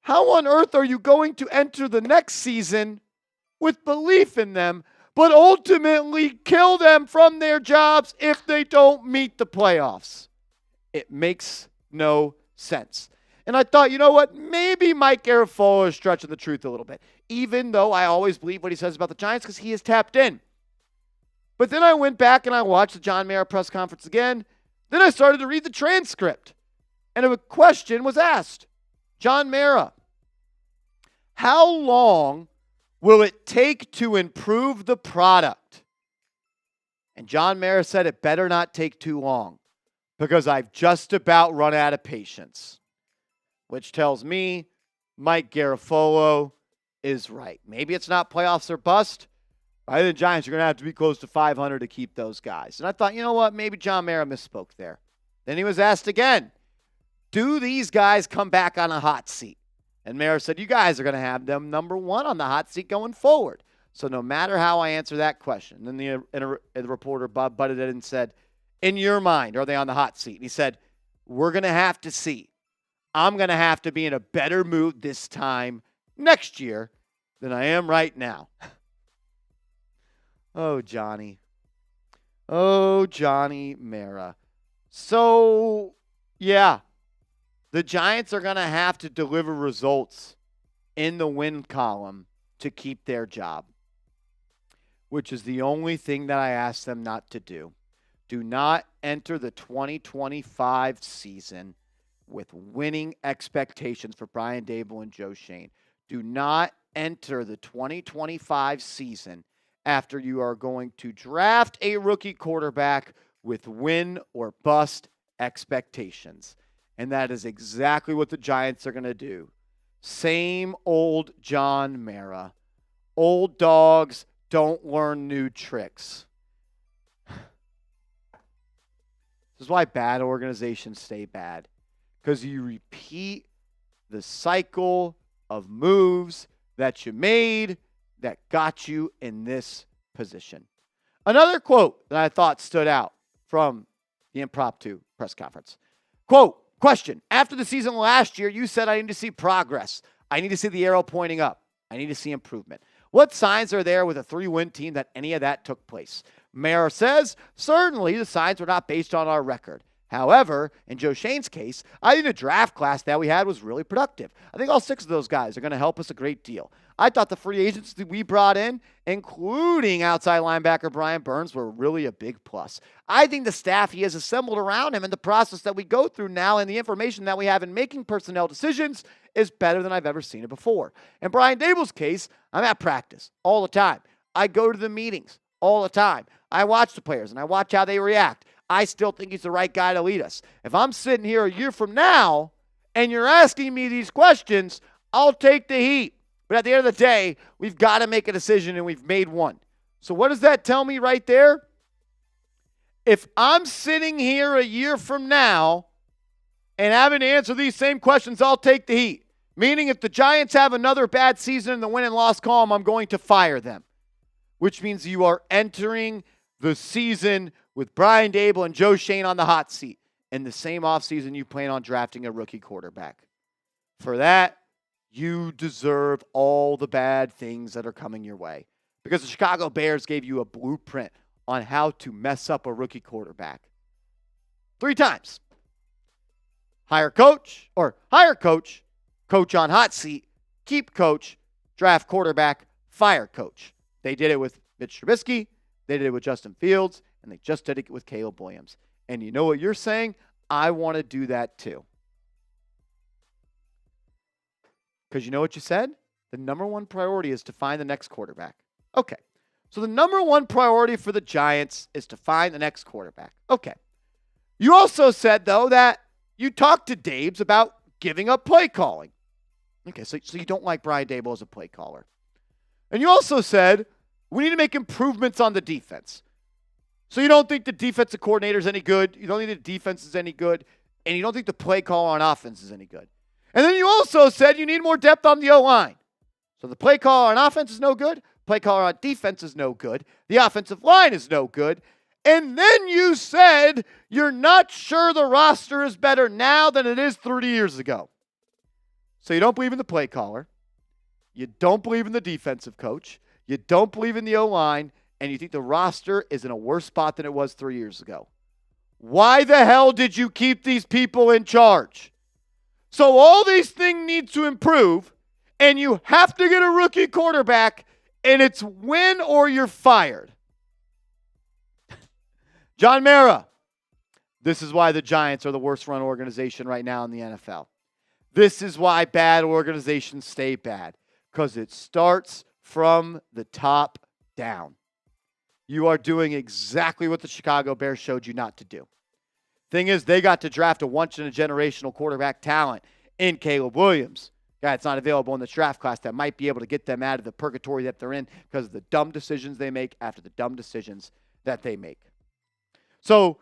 how on earth are you going to enter the next season with belief in them, but ultimately kill them from their jobs if they don't meet the playoffs? It makes no sense. And I thought, you know what? Maybe Mike Garafolo is stretching the truth a little bit, even though I always believe what he says about the Giants because he is tapped in. But then I went back and I watched the John Mara press conference again. Then I started to read the transcript. And a question was asked. John Mara, how long will it take to improve the product? And John Mara said it better not take too long because I've just about run out of patience, which tells me Mike Garafolo is right. Maybe it's not playoffs or bust. I think the Giants are going to have to be close to 500 to keep those guys. And I thought, you know what? Maybe John Mara misspoke there. Then he was asked again, do these guys come back on a hot seat? And Mara said, you guys are going to have them number one on the hot seat going forward. So no matter how I answer that question, then the reporter butted in and said, in your mind, are they on the hot seat? And he said, we're going to have to see. I'm going to have to be in a better mood this time next year than I am right now. Oh, Johnny. Oh, Johnny Mara. So, yeah, the Giants are going to have to deliver results in the win column to keep their job, which is the only thing that I ask them not to do. Do not enter the 2025 season with winning expectations for Brian Daboll and Joe Schoen. Do not enter the 2025 season after you are going to draft a rookie quarterback with win or bust expectations. And that is exactly what the Giants are going to do. Same old John Mara. Old dogs don't learn new tricks. This is why bad organizations stay bad. Because you repeat the cycle of moves that you made that got you in this position. Another quote that I thought stood out from the impromptu press conference. Quote, question, after the season last year, you said I need to see progress. I need to see the arrow pointing up. I need to see improvement. What signs are there with a 3-win team that any of that took place? Mara says, certainly the signs were not based on our record. However, in Joe Schoen's case, I think the draft class that we had was really productive. I think all 6 of those guys are going to help us a great deal. I thought the free agents that we brought in, including outside linebacker Brian Burns, were really a big plus. I think the staff he has assembled around him and the process that we go through now and the information that we have in making personnel decisions is better than I've ever seen it before. In Brian Daboll's case, I'm at practice all the time. I go to the meetings all the time. I watch the players and I watch how they react. I still think he's the right guy to lead us. If I'm sitting here a year from now and you're asking me these questions, I'll take the heat. But at the end of the day, we've got to make a decision, and we've made one. So what does that tell me right there? If I'm sitting here a year from now and having to answer these same questions, I'll take the heat. Meaning if the Giants have another bad season in the win and loss column, I'm going to fire them. Which means you are entering the season with Brian Daboll and Joe Schoen on the hot seat. In the same offseason, you plan on drafting a rookie quarterback. For that, you deserve all the bad things that are coming your way. Because the Chicago Bears gave you a blueprint on how to mess up a rookie quarterback. 3 times. Hire coach, coach on hot seat, keep coach, draft quarterback, fire coach. They did it with Mitch Trubisky, they did it with Justin Fields, and they just did it with Caleb Williams. And you know what you're saying? I want to do that too. Because you know what you said? The number one priority is to find the next quarterback. Okay. So the number one priority for the Giants is to find the next quarterback. Okay. You also said, though, that you talked to Dabes about giving up play calling. Okay, so you don't like Brian Daboll as a play caller. And you also said, we need to make improvements on the defense. So you don't think the defensive coordinator is any good, you don't think the defense is any good, and you don't think the play call on offense is any good. And then you also said you need more depth on the O-line. So the play call on offense is no good, play call on defense is no good, the offensive line is no good, and then you said you're not sure the roster is better now than it is 30 years ago. So you don't believe in the play caller, you don't believe in the defensive coach, you don't believe in the O-line, and you think the roster is in a worse spot than it was 3 years ago. Why the hell did you keep these people in charge? So all these things need to improve, and you have to get a rookie quarterback, and it's win or you're fired. John Mara, this is why the Giants are the worst run organization right now in the NFL. This is why bad organizations stay bad, because it starts from the top down. You are doing exactly what the Chicago Bears showed you not to do. Thing is, they got to draft a once-in-a-generational quarterback talent in Caleb Williams. Guy that's not available in the draft class that might be able to get them out of the purgatory that they're in because of the dumb decisions they make after the dumb decisions that they make. So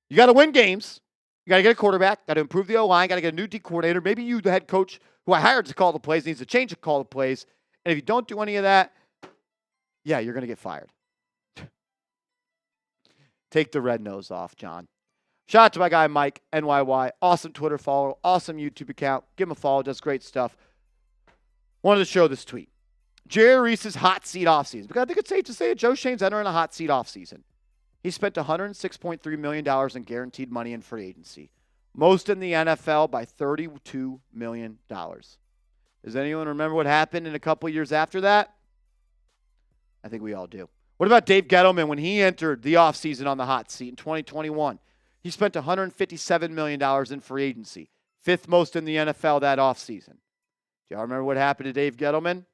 you got to win games. You got to get a quarterback, got to improve the O-line, got to get a new D coordinator. Maybe you, the head coach, who I hired to call the plays, needs to change the call the plays. And if you don't do any of that, yeah, you're going to get fired. Take the red nose off, John. Shout out to my guy, Mike, NYY. Awesome Twitter follow, awesome YouTube account. Give him a follow, does great stuff. Wanted to show this tweet. Jerry Reese's hot seat offseason. Because I think it's safe to say that Joe Schoen's entering a hot seat offseason. He spent $106.3 million in guaranteed money in free agency. Most in the NFL by $32 million. Does anyone remember what happened in a couple years after that? I think we all do. What about Dave Gettleman when he entered the offseason on the hot seat in 2021? He spent $157 million in free agency, fifth most in the NFL that offseason. Do y'all remember what happened to Dave Gettleman?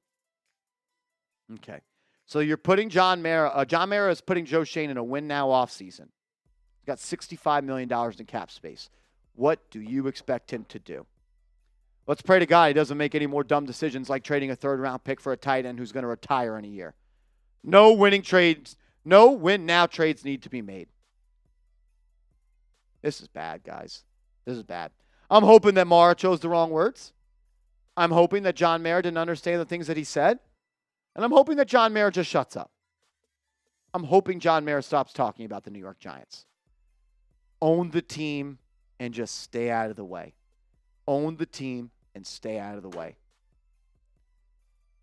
Okay. So you're putting John Mara. John Mara is putting Joe Schoen in a win-now offseason. He's got $65 million in cap space. What do you expect him to do? Let's pray to God he doesn't make any more dumb decisions like trading a third-round pick for a tight end who's going to retire in a year. No winning trades, no win-now trades need to be made. This is bad, guys. This is bad. I'm hoping that Mara chose the wrong words. I'm hoping that John Mara didn't understand the things that he said. And I'm hoping that John Mara just shuts up. I'm hoping John Mara stops talking about the New York Giants. Own the team and just stay out of the way. Own the team and stay out of the way.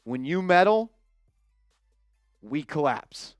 When you meddle, we collapse.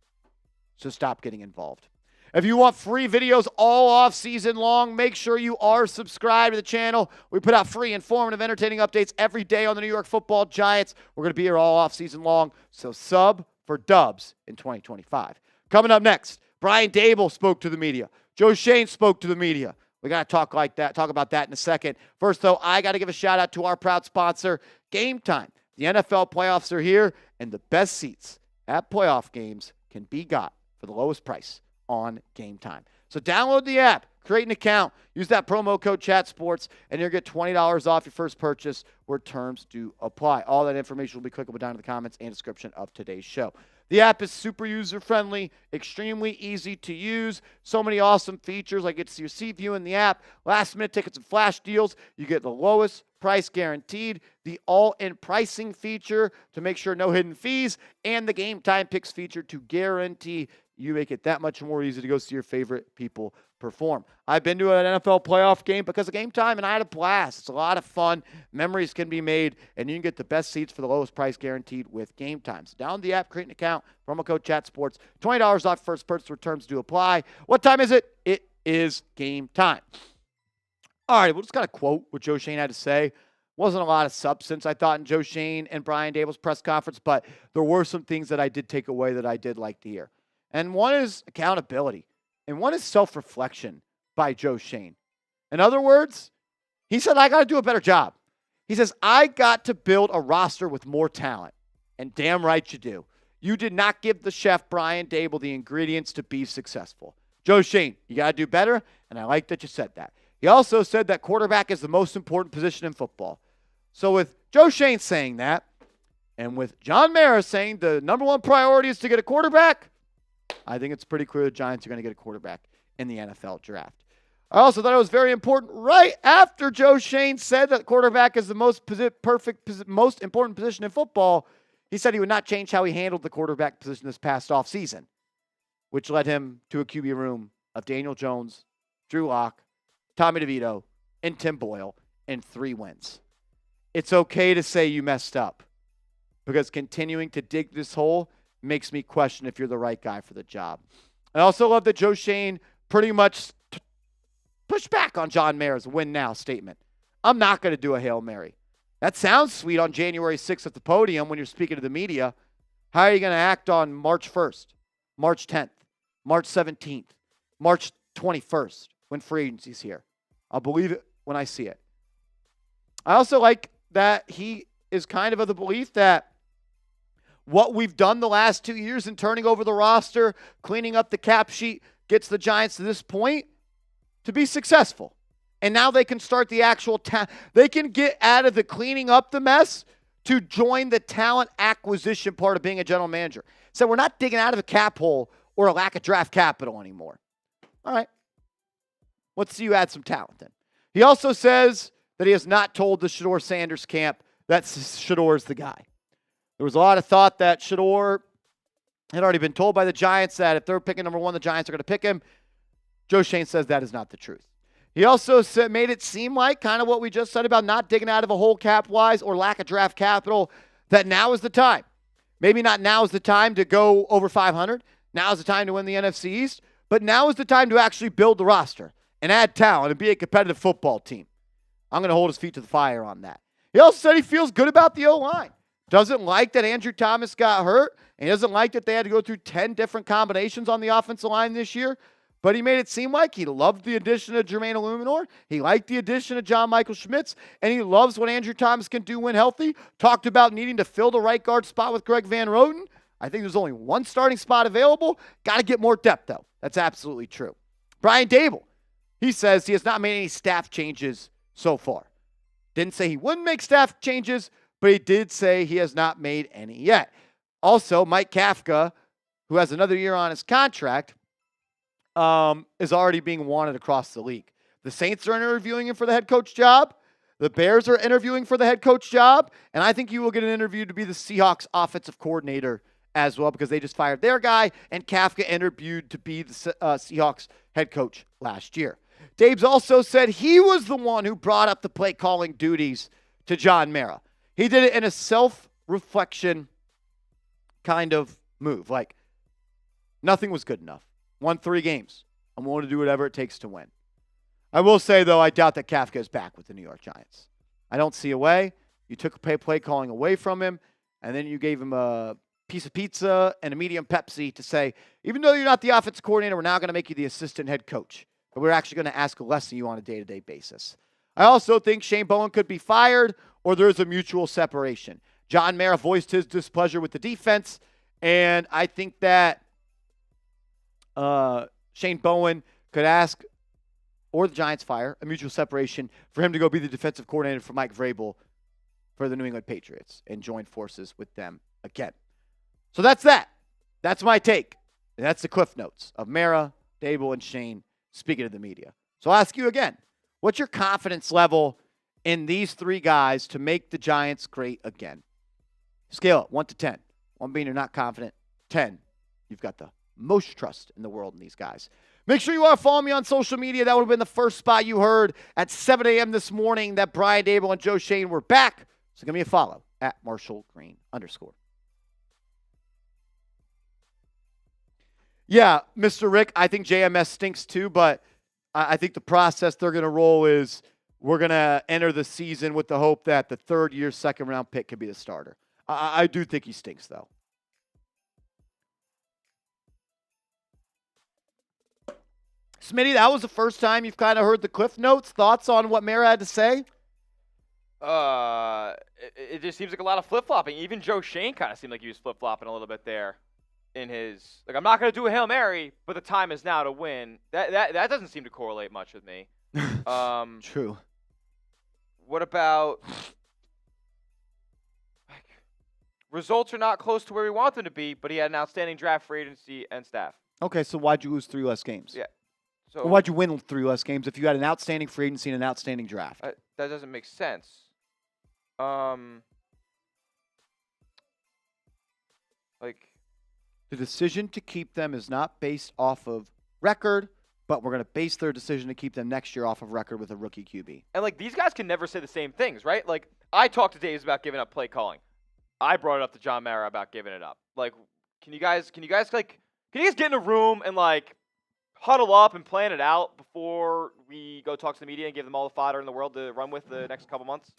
So stop getting involved. If you want free videos all off season long, make sure you are subscribed to the channel. We put out free, informative, entertaining updates every day on the New York Football Giants. We're going to be here all off season long. So sub for dubs in 2025. Coming up next, Brian Daboll spoke to the media. Joe Schoen spoke to the media. We got to talk about that in a second. First, though, I got to give a shout out to our proud sponsor, GameTime. The NFL playoffs are here, and the best seats at playoff games can be got for the lowest price on GameTime. So download the app, create an account, use that promo code ChatSports, and you'll get $20 off your first purchase where terms do apply. All that information will be clickable down in the comments and description of today's show. The app is super user-friendly, extremely easy to use. So many awesome features like it's your seat view in the app, last-minute tickets and flash deals. You get the lowest price guaranteed, the all-in pricing feature to make sure no hidden fees, and the Game Time Picks feature to guarantee you make it that much more easy to go see your favorite people perform. I've been to an NFL playoff game because of Game Time, and I had a blast. It's a lot of fun. Memories can be made, and you can get the best seats for the lowest price guaranteed with Game Time. So download the app, create an account, promo code ChatSports, $20 off first purchase where terms do apply. What time is it? It is game time. All right, we'll just got to quote what Joe Schoen had to say. Wasn't a lot of substance, I thought, in Joe Schoen and Brian Daboll's press conference, but there were some things that I did take away that I did like to hear. And one is accountability, and one is self-reflection by Joe Schoen. In other words, he said, I got to do a better job. He says, I got to build a roster with more talent. And damn right you do. You did not give the chef, Brian Daboll, the ingredients to be successful. Joe Schoen, you got to do better, and I like that you said that. He also said that quarterback is the most important position in football. So with Joe Schoen saying that, and with John Mara saying the number one priority is to get a quarterback, I think it's pretty clear the Giants are going to get a quarterback in the NFL draft. I also thought it was very important right after Joe Schoen said that quarterback is the most important position in football. He said he would not change how he handled the quarterback position this past offseason, which led him to a QB room of Daniel Jones, Drew Lock, Tommy DeVito, and Tim Boyle, and 3 wins. It's okay to say you messed up, because continuing to dig this hole makes me question if you're the right guy for the job. I also love that Joe Schoen pretty much pushed back on John Mara's win now statement. I'm not going to do a Hail Mary. That sounds sweet on January 6th at the podium when you're speaking to the media. How are you going to act on March 1st, March 10th, March 17th, March 21st when free agency's here? I'll believe it when I see it. I also like that he is kind of the belief that what we've done the last 2 years in turning over the roster, cleaning up the cap sheet, gets the Giants to this point to be successful. And now they can start the actual they can get out of the cleaning up the mess to join the talent acquisition part of being a general manager. So we're not digging out of a cap hole or a lack of draft capital anymore. All right. Let's see you add some talent then. He also says that he has not told the Shedeur Sanders camp that Shedeur is the guy. There was a lot of thought that Shedeur had already been told by the Giants that if they're picking number 1, the Giants are going to pick him. Joe Schoen says that is not the truth. He also made it seem like kind of what we just said about not digging out of a hole cap-wise or lack of draft capital, that now is the time. Maybe not now is the time to go over 500. Now is the time to win the NFC East. But now is the time to actually build the roster and add talent and be a competitive football team. I'm going to hold his feet to the fire on that. He also said he feels good about the O-line. Doesn't like that Andrew Thomas got hurt. And he doesn't like that they had to go through 10 different combinations on the offensive line this year. But he made it seem like he loved the addition of Jermaine Illuminor. He liked the addition of John Michael Schmitz. And he loves what Andrew Thomas can do when healthy. Talked about needing to fill the right guard spot with Greg Van Roten. I think there's only one starting spot available. Got to get more depth, though. That's absolutely true. Brian Daboll, he says he has not made any staff changes so far. Didn't say he wouldn't make staff changes, but he did say he has not made any yet. Also, Mike Kafka, who has another year on his contract, is already being wanted across the league. The Saints are interviewing him for the head coach job. The Bears are interviewing for the head coach job. And I think he will get an interview to be the Seahawks offensive coordinator as well, because they just fired their guy, and Kafka interviewed to be the Seahawks head coach last year. Daboll also said he was the one who brought up the play calling duties to John Mara. He did it in a self-reflection kind of move. Like, nothing was good enough. Won 3 games. I'm willing to do whatever it takes to win. I will say, though, I doubt that Kafka is back with the New York Giants. I don't see a way. You took play calling away from him, and then you gave him a piece of pizza and a medium Pepsi to say, even though you're not the offensive coordinator, we're now going to make you the assistant head coach. But we're actually going to ask less of you on a day-to-day basis. I also think Shane Bowen could be fired, or there's a mutual separation. John Mara voiced his displeasure with the defense, and I think that Shane Bowen could ask, or the Giants fire, a mutual separation for him to go be the defensive coordinator for Mike Vrabel for the New England Patriots and join forces with them again. So that's that. That's my take. And that's the cliff notes of Mara, Daboll, and Schoen speaking to the media. So I'll ask you again, what's your confidence level in these 3 guys to make the Giants great again? Scale it 1 to 10. 1 being you're not confident. 10, you've got the most trust in the world in these guys. Make sure you are following me on social media. That would have been the first spot you heard at 7 a.m. this morning that Brian Daboll and Joe Schoen were back. So give me a follow at @MarshallGreen_. Yeah, Mr. Rick, I think JMS stinks too, but I think the process they're going to roll is we're going to enter the season with the hope that the third-year second-round pick could be the starter. I do think he stinks, though. Smitty, that was the first time you've kind of heard the Cliff Notes. Thoughts on what Mara had to say? It just seems like a lot of flip-flopping. Even Joe Schoen kind of seemed like he was flip-flopping a little bit there in his, like, I'm not going to do a Hail Mary, but the time is now to win. That doesn't seem to correlate much with me. True. What about, like, results are not close to where we want them to be, but he had an outstanding draft for agency and staff. Okay, so why'd you lose 3 less games? Yeah. So Or why'd you win 3 less games if you had an outstanding free agency and an outstanding draft? that doesn't make sense. Like, the decision to keep them is not based off of record, but we're going to base their decision to keep them next year off of record with a rookie QB. and like these guys can never say the same things, right? Like, I talked to Daves about giving up play calling. I brought it up to John Mara about giving it up. Like, can you guys get in a room and like huddle up and plan it out before we go talk to the media and give them all the fodder in the world to run with the next couple months?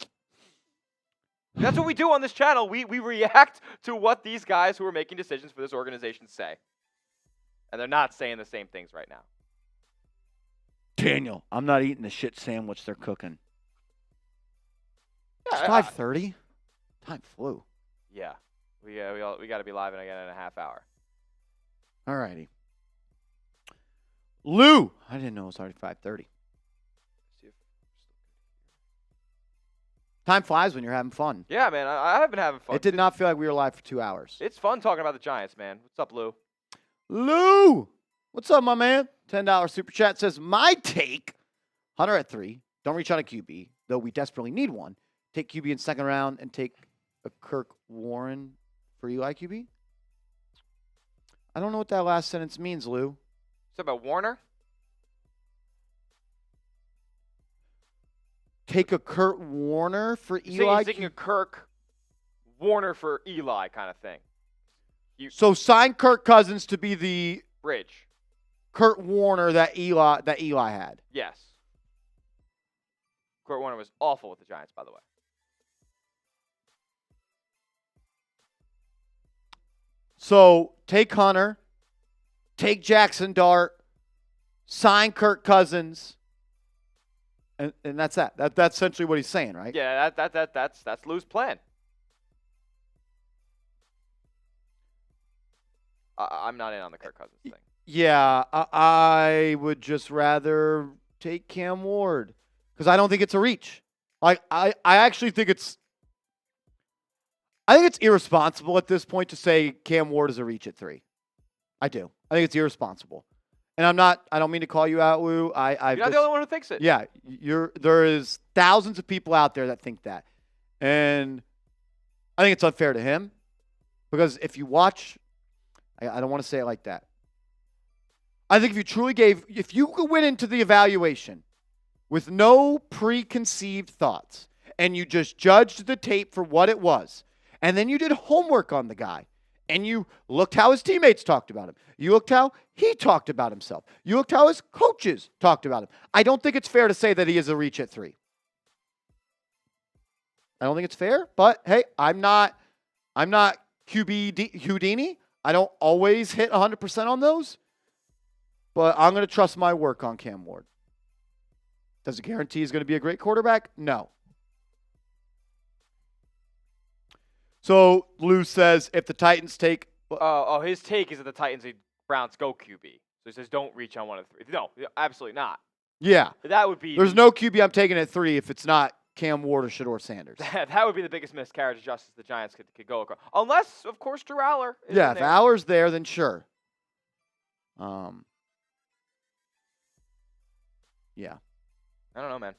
That's what we do on this channel. We react to what these guys who are making decisions for this organization say. And they're not saying the same things right now. Daniel, I'm not eating the shit sandwich they're cooking. It's Yeah, 5:30. Time flew. Yeah. We got to be live again in a half hour. All righty. Lou. I didn't know it was already 5:30. Time flies when you're having fun. Yeah, man. I have been having fun. It did not feel like we were live for 2 hours. It's fun talking about the Giants, man. What's up, Lou? Lou. What's up, my man? $10 super chat says, my take, Hunter at 3. Don't reach on a QB, though we desperately need one. Take QB in second round and take a Kirk Warren for Eli QB. I don't know what that last sentence means, Lou. It's about Warner? Take a Kurt Warner for He's Eli. thinking a Kirk Warner for Eli kind of thing. So sign Kirk Cousins to be the Bridge. Kurt Warner that Eli had. Yes. Kurt Warner was awful with the Giants, by the way. So take Hunter, take Jackson Dart, sign Kirk Cousins, and that's that. That's essentially what he's saying, right? Yeah, that's Lou's plan. I'm not in on the Kirk Cousins thing. Yeah, I would just rather take Cam Ward because I don't think it's a reach. Like I actually think it's irresponsible at this point to say Cam Ward is a reach at 3. I do. I think it's irresponsible. And I don't mean to call you out, Lou. You're not the only one who thinks it. Yeah, there is thousands of people out there that think that. And I think it's unfair to him because if you watch, I don't want to say it like that. I think if you went into the evaluation with no preconceived thoughts and you just judged the tape for what it was, and then you did homework on the guy, and you looked how his teammates talked about him. You looked how he talked about himself. You looked how his coaches talked about him. I don't think it's fair to say that he is a reach at 3. I don't think it's fair, but hey, I'm not QB Houdini. I don't always hit 100% on those, but I'm going to trust my work on Cam Ward. Does it guarantee he's going to be a great quarterback? No. So Lou says if the Titans take... his take is that the Titans and Browns go QB. So he says don't reach on one of the 3. No, absolutely not. Yeah. That would be... There's no QB I'm taking at 3 if it's not Cam Ward or Shedeur Sanders. That would be the biggest miscarriage of justice the Giants could go across. Unless, of course, Drew Aller is Yeah, in if there. Aller's there, then sure. Yeah. I don't know, man.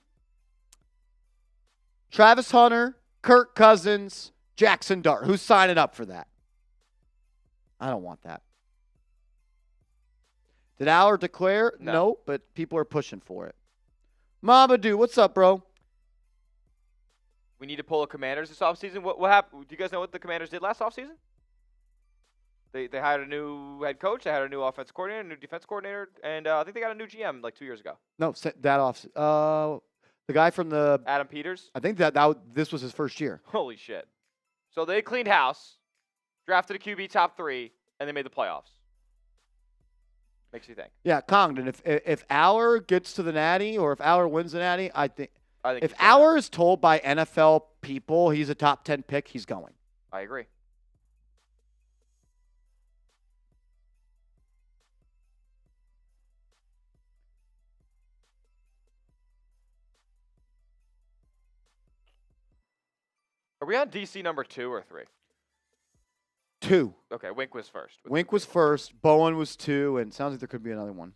Travis Hunter, Kirk Cousins, Jackson Dart. Who's signing up for that? I don't want that. Did Aller declare? No, but people are pushing for it. Mamadou, what's up, bro? We need to pull the Commanders this offseason. What happened? Do you guys know what the Commanders did last offseason? They hired a new head coach. They had a new offense coordinator, a new defense coordinator, and I think they got a new GM like 2 years ago. No, that off. The guy from the Adam Peters. I think this was his first year. Holy shit. So they cleaned house, drafted a QB top 3, and they made the playoffs. Makes you think. Yeah, Congdon. If Aller gets to the Natty or if Aller wins the Natty, I think if he's Aller is told by NFL people he's a top 10 pick, he's going. I agree. Are we on DC number 2 or 3? 2. Okay, Wink was first. Wink was first. Bowen was 2, and sounds like there could be another one.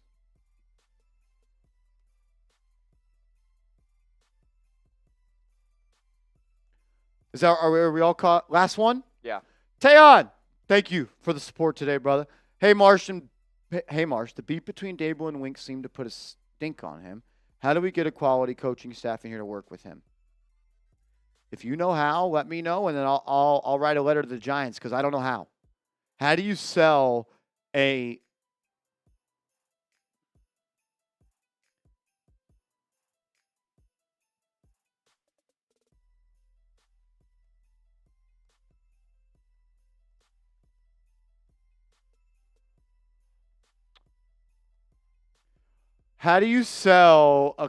Are we all caught? Last one? Yeah. Tayon, thank you for the support today, brother. Hey, Marsh, the beat between Daboll and Wink seemed to put a stink on him. How do we get a quality coaching staff in here to work with him? If you know how, let me know, and then I'll write a letter to the Giants because I don't know how. How do you sell a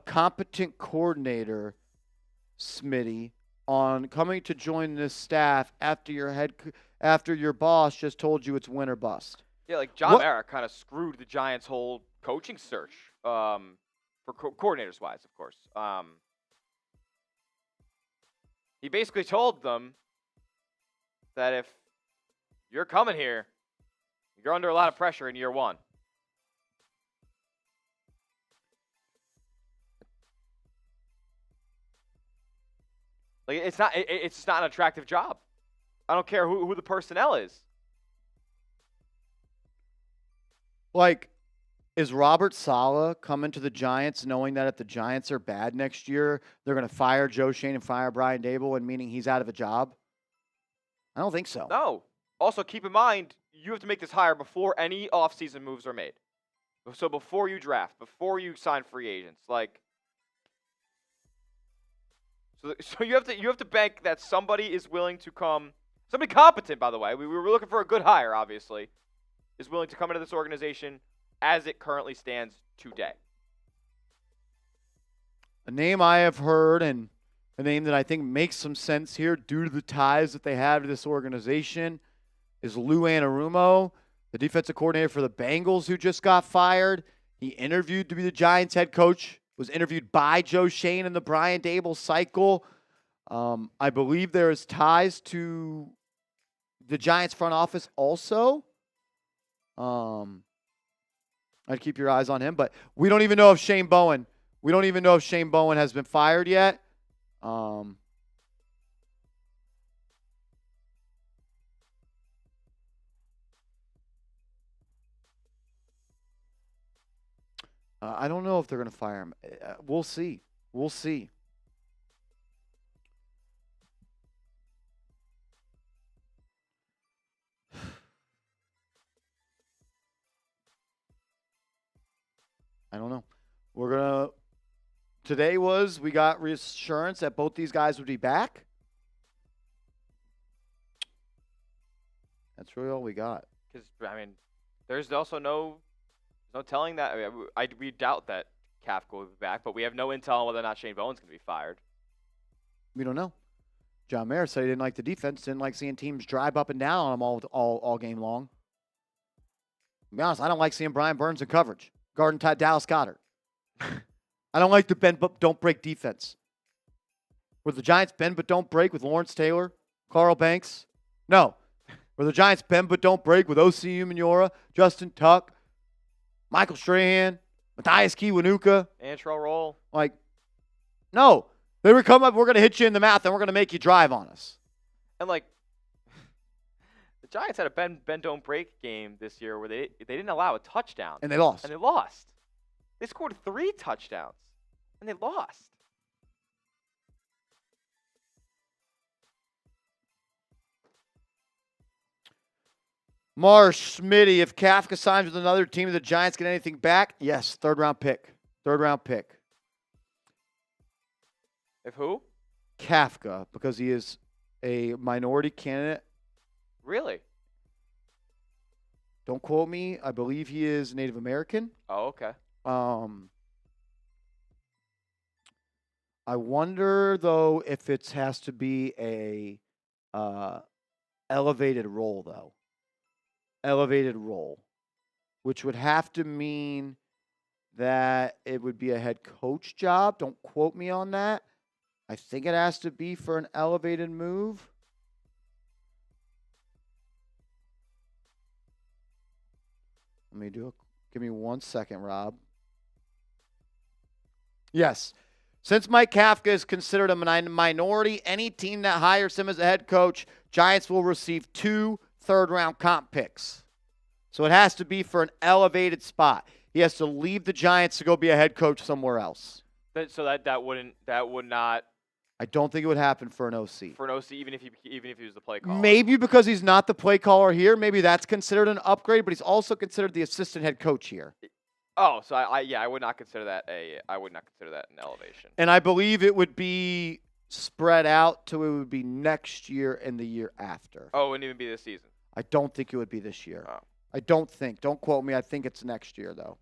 competent coordinator, Smitty, on coming to join this staff after your boss just told you it's win or bust? Yeah, like John Mara kind of screwed the Giants' whole coaching search for coordinators wise, of course. He basically told them that if you're coming here, you're under a lot of pressure in year 1. Like it's just not an attractive job. I don't care who the personnel is. Like, is Robert Saleh coming to the Giants knowing that if the Giants are bad next year, they're going to fire Joe Schoen and fire Brian Daboll, and meaning he's out of a job? I don't think so. No. Also, keep in mind, you have to make this hire before any offseason moves are made. So before you draft, before you sign free agents, like. So you have to bank that somebody is willing to come. Somebody competent, by the way. We were looking for a good hire, obviously. Is willing to come into this organization as it currently stands today. A name I have heard, and a name that I think makes some sense here due to the ties that they have to this organization, is Lou Anarumo, the defensive coordinator for the Bengals who just got fired. He interviewed to be the Giants head coach, was interviewed by Joe Schoen in the Brian Daboll cycle. I believe there is ties to the Giants front office also. I'd keep your eyes on him, but we don't even know if Shane Bowen has been fired yet. I don't know if they're going to fire him. We'll see. I don't know. We got reassurance that both these guys would be back. That's really all we got. Because, there's also no telling that. We doubt that Kafka will be back, but we have no intel on whether or not Shane Bowen's going to be fired. We don't know. John Mayer said he didn't like the defense, didn't like seeing teams drive up and down on him all game long. To be honest, I don't like seeing Brian Burns in coverage. Guarding Dallas Goedert. I don't like the bend but don't break defense. Were the Giants bend but don't break with Lawrence Taylor, Carl Banks? No. Were the Giants bend but don't break with O.C. Umenyiora, Justin Tuck, Michael Strahan, Matthias Kiwanuka? Antrell Roll. No. They were coming up, we're going to hit you in the mouth, and we're going to make you drive on us. And, the Giants had a bend don't break game this year where they didn't allow a touchdown. And they lost. They scored 3 touchdowns, and they lost. Marsh, Smitty, if Kafka signs with another team, do the Giants get anything back? Yes, third round pick. If who? Kafka, because he is a minority candidate. Really? Don't quote me. I believe he is Native American. Oh, okay. I wonder though if it has to be a elevated role though. Elevated role, which would have to mean that it would be a head coach job. Don't quote me on that. I think it has to be for an elevated move. Give me 1 second, Rob. Yes. Since Mike Kafka is considered a minority, any team that hires him as a head coach, Giants will receive 2 third-round comp picks. So it has to be for an elevated spot. He has to leave the Giants to go be a head coach somewhere else. So that would not. I don't think it would happen for an OC. For an OC, even if he was the play caller. Maybe because he's not the play caller here. Maybe that's considered an upgrade, but he's also considered the assistant head coach here. Oh, so I would not consider that an elevation. And I believe it would be spread out to it would be next year and the year after. Oh, it wouldn't even be this season. I don't think it would be this year. Oh. I don't think. Don't quote me. I think it's next year though.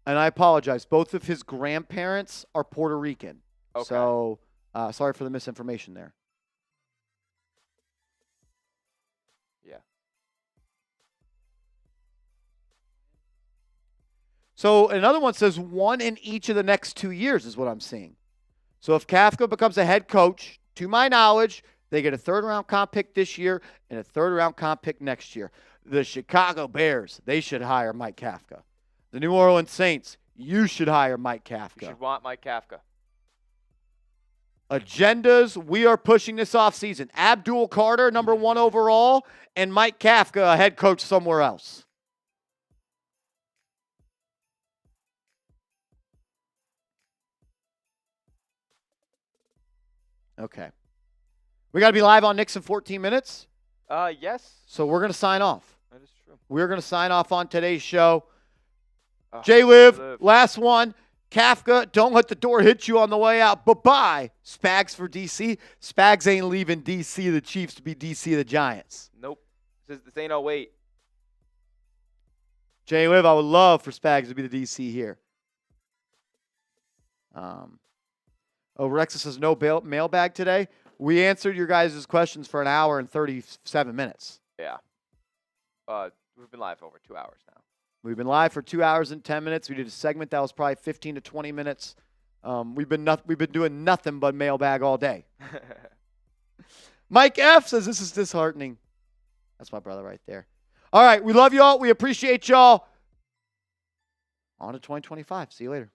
And I apologize. Both of his grandparents are Puerto Rican. Okay. So sorry for the misinformation there. Yeah. So another one says 1 in each of the next 2 years is what I'm seeing. So if Kafka becomes a head coach, to my knowledge, they get a third-round comp pick this year and a third-round comp pick next year. The Chicago Bears, they should hire Mike Kafka. The New Orleans Saints, you should hire Mike Kafka. You should want Mike Kafka. Agendas, we are pushing this offseason. Abdul Carter, number 1 overall, and Mike Kafka, a head coach somewhere else. Okay. We got to be live on Knicks in 14 minutes. Yes. So we're going to sign off. That is true. We're going to sign off on today's show. J-Liv, last one. Kafka, don't let the door hit you on the way out. Bye-bye. Spags for DC. Spags ain't leaving DC, the Chiefs, to be DC, the Giants. Nope. This ain't no wait. J-Liv, I would love for Spags to be the DC here. Rexa says no mailbag today. We answered your guys' questions for an hour and 37 minutes. Yeah. We've been live for over 2 hours now. We've been live for 2 hours and 10 minutes. We did a segment that was probably 15 to 20 minutes. We've been doing nothing but mailbag all day. Mike F says this is disheartening. That's my brother right there. All right, we love you all. We appreciate y'all. On to 2025. See you later.